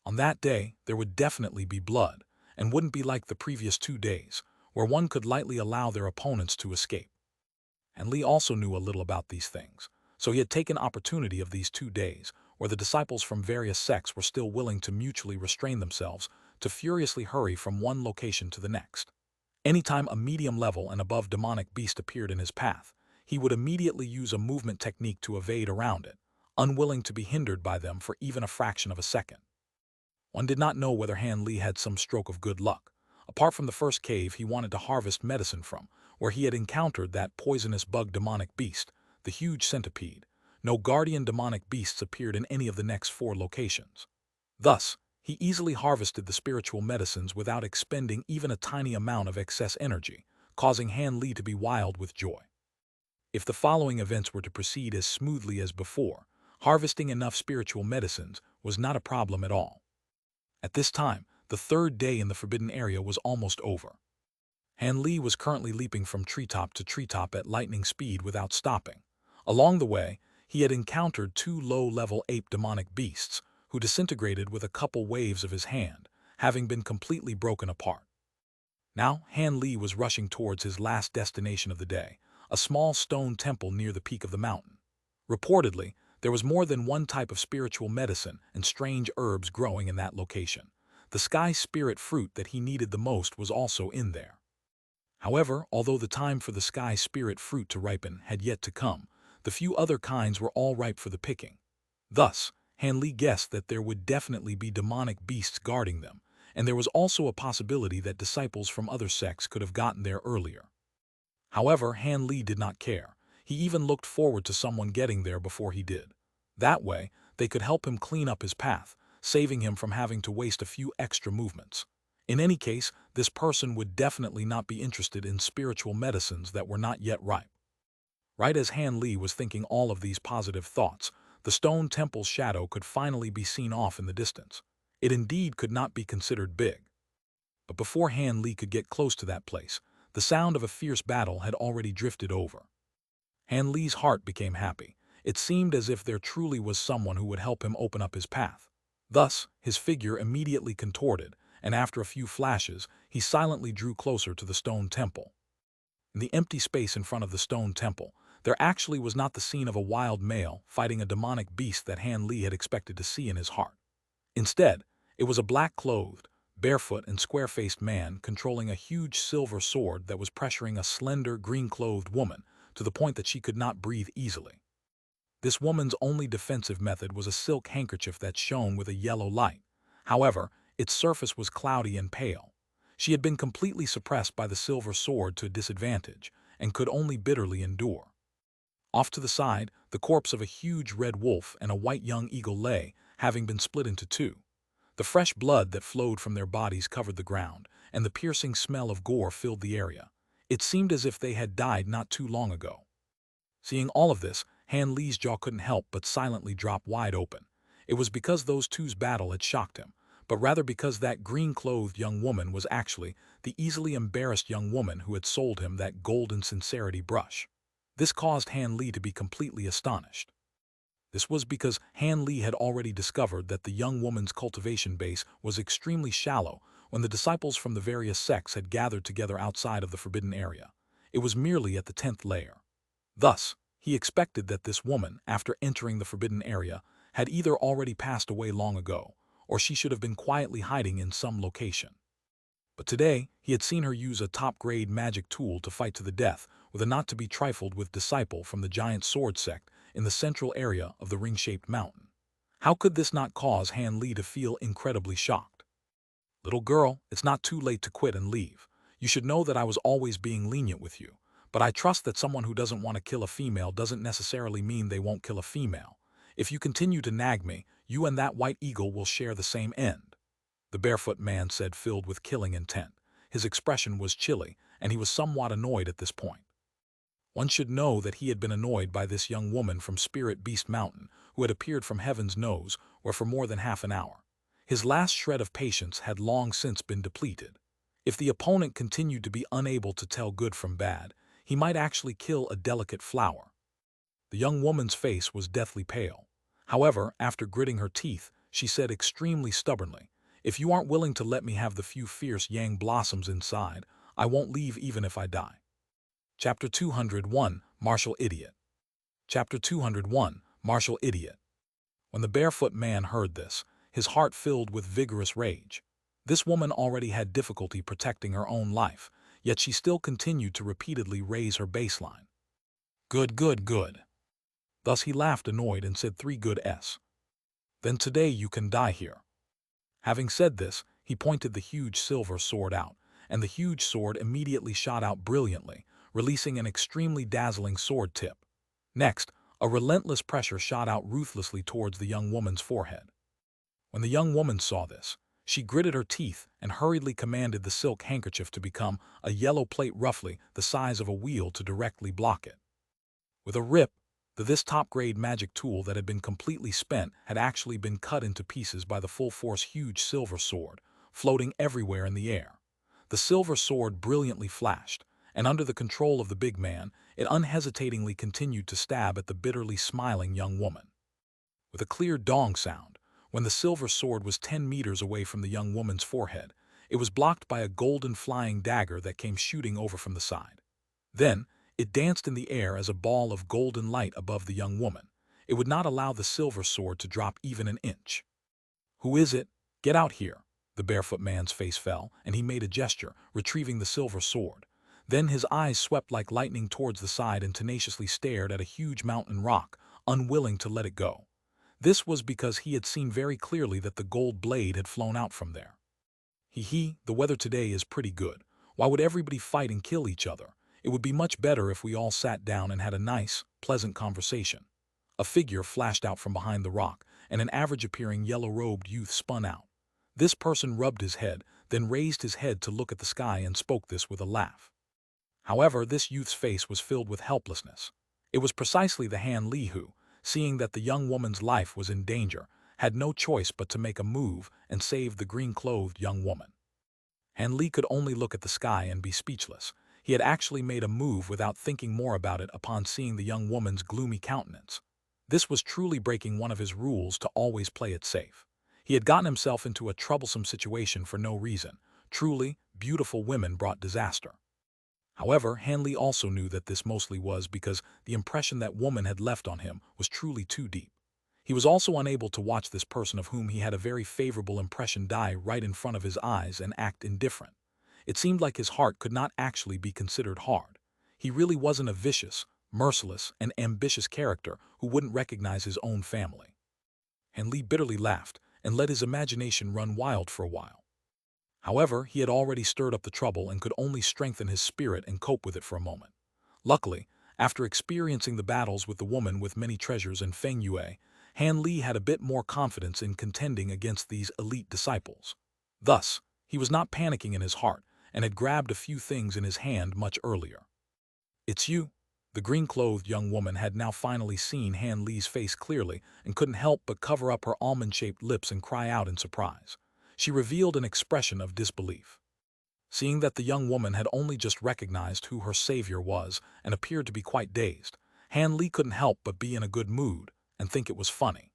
On that day, there would definitely be blood, and wouldn't be like the previous 2 days, where one could lightly allow their opponents to escape. And Li also knew a little about these things, so he had taken opportunity of these 2 days, where the disciples from various sects were still willing to mutually restrain themselves, to furiously hurry from one location to the next. Anytime a medium-level and above demonic beast appeared in his path, he would immediately use a movement technique to evade around it, unwilling to be hindered by them for even a fraction of a second. One did not know whether Han Li had some stroke of good luck. Apart from the first cave he wanted to harvest medicine from, where he had encountered that poisonous bug demonic beast, the huge centipede, no guardian demonic beasts appeared in any of the next 4 locations. Thus, he easily harvested the spiritual medicines without expending even a tiny amount of excess energy, causing Han Li to be wild with joy. If the following events were to proceed as smoothly as before, harvesting enough spiritual medicines was not a problem at all. At this time, the 3rd day in the forbidden area was almost over. Han Li was currently leaping from treetop to treetop at lightning speed without stopping. Along the way, he had encountered 2 low-level ape demonic beasts, who disintegrated with a couple waves of his hand, having been completely broken apart. Now, Han Li was rushing towards his last destination of the day, a small stone temple near the peak of the mountain. Reportedly, there was more than one type of spiritual medicine and strange herbs growing in that location. The sky spirit fruit that he needed the most was also in there. However, although the time for the sky spirit fruit to ripen had yet to come, the few other kinds were all ripe for the picking. Thus, Han Li guessed that there would definitely be demonic beasts guarding them, and there was also a possibility that disciples from other sects could have gotten there earlier. However, Han Li did not care. He even looked forward to someone getting there before he did. That way, they could help him clean up his path, saving him from having to waste a few extra movements. In any case, this person would definitely not be interested in spiritual medicines that were not yet ripe. Right as Han Li was thinking all of these positive thoughts, the stone temple's shadow could finally be seen off in the distance. It indeed could not be considered big. But before Han Li could get close to that place, the sound of a fierce battle had already drifted over. Han Li's heart became happy. It seemed as if there truly was someone who would help him open up his path. Thus, his figure immediately contorted, and after a few flashes, he silently drew closer to the stone temple. In the empty space in front of the stone temple, there actually was not the scene of a wild male fighting a demonic beast that Han Li had expected to see in his heart. Instead, it was a black-clothed, barefoot and square-faced man controlling a huge silver sword that was pressuring a slender, green-clothed woman to the point that she could not breathe easily. This woman's only defensive method was a silk handkerchief that shone with a yellow light. However, its surface was cloudy and pale. She had been completely suppressed by the silver sword to a disadvantage, and could only bitterly endure. Off to the side, the corpse of a huge red wolf and a white young eagle lay, having been split into two. The fresh blood that flowed from their bodies covered the ground, and the piercing smell of gore filled the area. It seemed as if they had died not too long ago. Seeing all of this, Han Li's jaw couldn't help but silently drop wide open. It was because those two's battle had shocked him, but rather because that green-clothed young woman was actually the easily embarrassed young woman who had sold him that golden sincerity brush. This caused Han Li to be completely astonished. This was because Han Li had already discovered that the young woman's cultivation base was extremely shallow when the disciples from the various sects had gathered together outside of the forbidden area. It was merely at the 10th layer. Thus, he expected that this woman, after entering the forbidden area, had either already passed away long ago, or she should have been quietly hiding in some location. But today, he had seen her use a top-grade magic tool to fight to the death with a not-to-be-trifled-with disciple from the giant sword sect in the central area of the ring-shaped mountain. How could this not cause Han Li to feel incredibly shocked? "Little girl, it's not too late to quit and leave. You should know that I was always being lenient with you. But I trust that someone who doesn't want to kill a female doesn't necessarily mean they won't kill a female. If you continue to nag me, you and that white eagle will share the same end," the barefoot man said, filled with killing intent. His expression was chilly, and he was somewhat annoyed at this point. One should know that he had been annoyed by this young woman from Spirit Beast Mountain, who had appeared from Heaven's Nose, where for more than half an hour. His last shred of patience had long since been depleted. If the opponent continued to be unable to tell good from bad, he might actually kill a delicate flower. The young woman's face was deathly pale. However, after gritting her teeth, she said extremely stubbornly, "If you aren't willing to let me have the few fierce yang blossoms inside, I won't leave even if I die." Chapter 201, Martial Idiot. Chapter 201, Martial Idiot. When the barefoot man heard this, his heart filled with vigorous rage. This woman already had difficulty protecting her own life, yet she still continued to repeatedly raise her baseline. "Good, good, good." Thus he laughed annoyed and said 3 good s. "Then today you can die here." Having said this, he pointed the huge silver sword out, and the huge sword immediately shot out brilliantly, releasing an extremely dazzling sword tip. Next, a relentless pressure shot out ruthlessly towards the young woman's forehead. When the young woman saw this, she gritted her teeth and hurriedly commanded the silk handkerchief to become a yellow plate roughly the size of a wheel to directly block it. With a rip, this top-grade magic tool that had been completely spent had actually been cut into pieces by the full-force huge silver sword, floating everywhere in the air. The silver sword brilliantly flashed, and under the control of the big man, it unhesitatingly continued to stab at the bitterly smiling young woman. With a clear dong sound, when the silver sword was 10 meters away from the young woman's forehead, it was blocked by a golden flying dagger that came shooting over from the side. Then, it danced in the air as a ball of golden light above the young woman. It would not allow the silver sword to drop even an inch. "Who is it? Get out here." The barefoot man's face fell, and he made a gesture, retrieving the silver sword. Then his eyes swept like lightning towards the side and tenaciously stared at a huge mountain rock, unwilling to let it go. This was because he had seen very clearly that the gold blade had flown out from there. The weather today is pretty good. Why would everybody fight and kill each other? It would be much better if we all sat down and had a nice, pleasant conversation." A figure flashed out from behind the rock, and an average-appearing yellow-robed youth spun out. This person rubbed his head, then raised his head to look at the sky and spoke this with a laugh. However, this youth's face was filled with helplessness. It was precisely the Han Li who, seeing that the young woman's life was in danger, had no choice but to make a move and save the green-clothed young woman. Han Li could only look at the sky and be speechless. He had actually made a move without thinking more about it upon seeing the young woman's gloomy countenance. This was truly breaking one of his rules to always play it safe. He had gotten himself into a troublesome situation for no reason. Truly, beautiful women brought disaster. However, Han Li also knew that this mostly was because the impression that woman had left on him was truly too deep. He was also unable to watch this person of whom he had a very favorable impression die right in front of his eyes and act indifferent. It seemed like his heart could not actually be considered hard. He really wasn't a vicious, merciless, and ambitious character who wouldn't recognize his own family. Han Li bitterly laughed and let his imagination run wild for a while. However, he had already stirred up the trouble and could only strengthen his spirit and cope with it for a moment. Luckily, after experiencing the battles with the woman with many treasures and Feng Yue, Han Li had a bit more confidence in contending against these elite disciples. Thus, he was not panicking in his heart and had grabbed a few things in his hand much earlier. "It's you." The green-clothed young woman had now finally seen Han Li's face clearly and couldn't help but cover up her almond-shaped lips and cry out in surprise. She revealed an expression of disbelief. Seeing that the young woman had only just recognized who her savior was and appeared to be quite dazed, Han Li couldn't help but be in a good mood and think it was funny.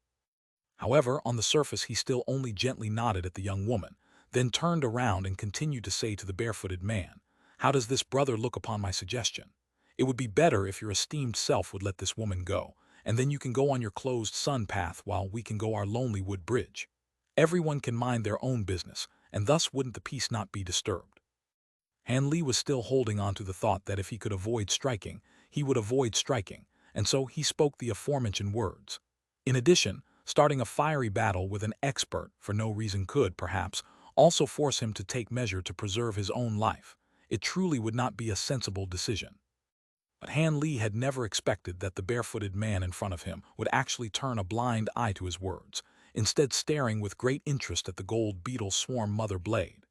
However, on the surface he still only gently nodded at the young woman, then turned around and continued to say to the barefooted man, "How does this brother look upon my suggestion? It would be better if your esteemed self would let this woman go, and then you can go on your closed sun path while we can go our lonely wood bridge. Everyone can mind their own business, and thus wouldn't the peace not be disturbed." Han Li was still holding on to the thought that if he could avoid striking, he would avoid striking, and so he spoke the aforementioned words. In addition, starting a fiery battle with an expert for no reason could, perhaps, also force him to take measure to preserve his own life. It truly would not be a sensible decision. But Han Li had never expected that the barefooted man in front of him would actually turn a blind eye to his words, instead staring with great interest at the gold beetle swarm mother blade.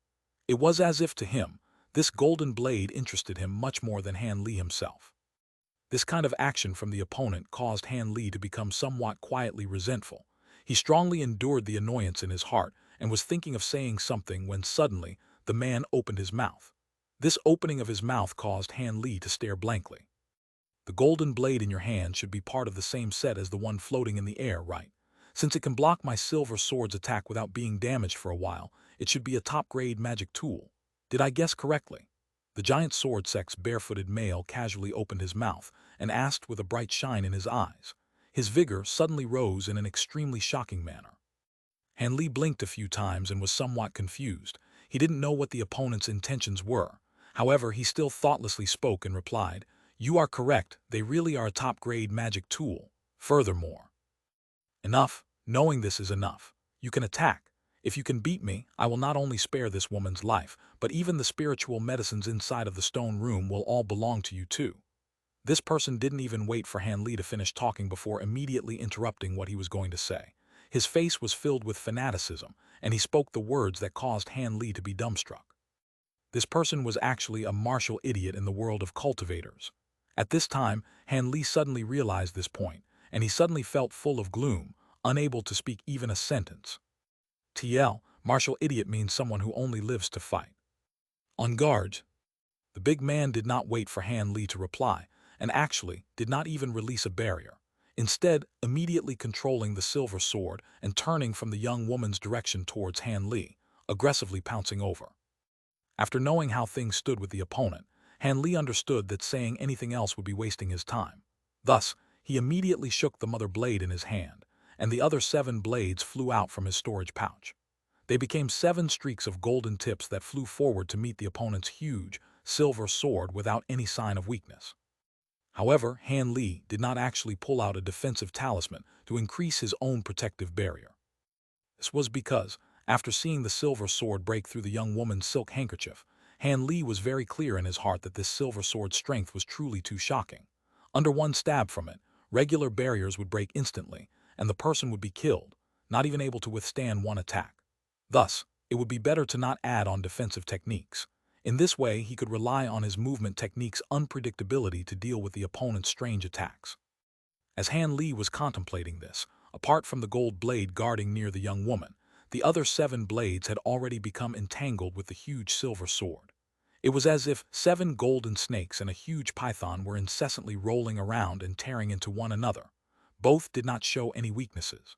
It was as if to him, this golden blade interested him much more than Han Li himself. This kind of action from the opponent caused Han Li to become somewhat quietly resentful. He strongly endured the annoyance in his heart and was thinking of saying something when suddenly the man opened his mouth. This opening of his mouth caused Han Li to stare blankly. "The golden blade in your hand should be part of the same set as the one floating in the air, right? Since it can block my silver sword's attack without being damaged for a while, it should be a top-grade magic tool. Did I guess correctly?" The giant sword sect's barefooted male casually opened his mouth and asked with a bright shine in his eyes. His vigor suddenly rose in an extremely shocking manner. Han Li blinked a few times and was somewhat confused. He didn't know what the opponent's intentions were. However, he still thoughtlessly spoke and replied, "You are correct, they really are a top-grade magic tool. Furthermore..." "Enough. Knowing this is enough. You can attack. If you can beat me, I will not only spare this woman's life, but even the spiritual medicines inside of the stone room will all belong to you too." This person didn't even wait for Han Li to finish talking before immediately interrupting what he was going to say. His face was filled with fanaticism, and he spoke the words that caused Han Li to be dumbstruck. This person was actually a martial idiot in the world of cultivators. At this time, Han Li suddenly realized this point, and he suddenly felt full of gloom, unable to speak even a sentence. TL, martial idiot means someone who only lives to fight. On guard. The big man did not wait for Han Li to reply, and actually did not even release a barrier. Instead, immediately controlling the silver sword and turning from the young woman's direction towards Han Li, aggressively pouncing over. After knowing how things stood with the opponent, Han Li understood that saying anything else would be wasting his time. Thus, he immediately shook the mother blade in his hand, and the other 7 blades flew out from his storage pouch. They became 7 streaks of golden tips that flew forward to meet the opponent's huge, silver sword without any sign of weakness. However, Han Li did not actually pull out a defensive talisman to increase his own protective barrier. This was because, after seeing the silver sword break through the young woman's silk handkerchief, Han Li was very clear in his heart that this silver sword's strength was truly too shocking. Under one stab from it, regular barriers would break instantly, and the person would be killed, not even able to withstand one attack. Thus, it would be better to not add on defensive techniques. In this way, he could rely on his movement technique's unpredictability to deal with the opponent's strange attacks. As Han Li was contemplating this, apart from the gold blade guarding near the young woman, The other 7 blades had already become entangled with the huge silver sword. It was as if 7 golden snakes and a huge python were incessantly rolling around and tearing into one another. Both did not show any weaknesses.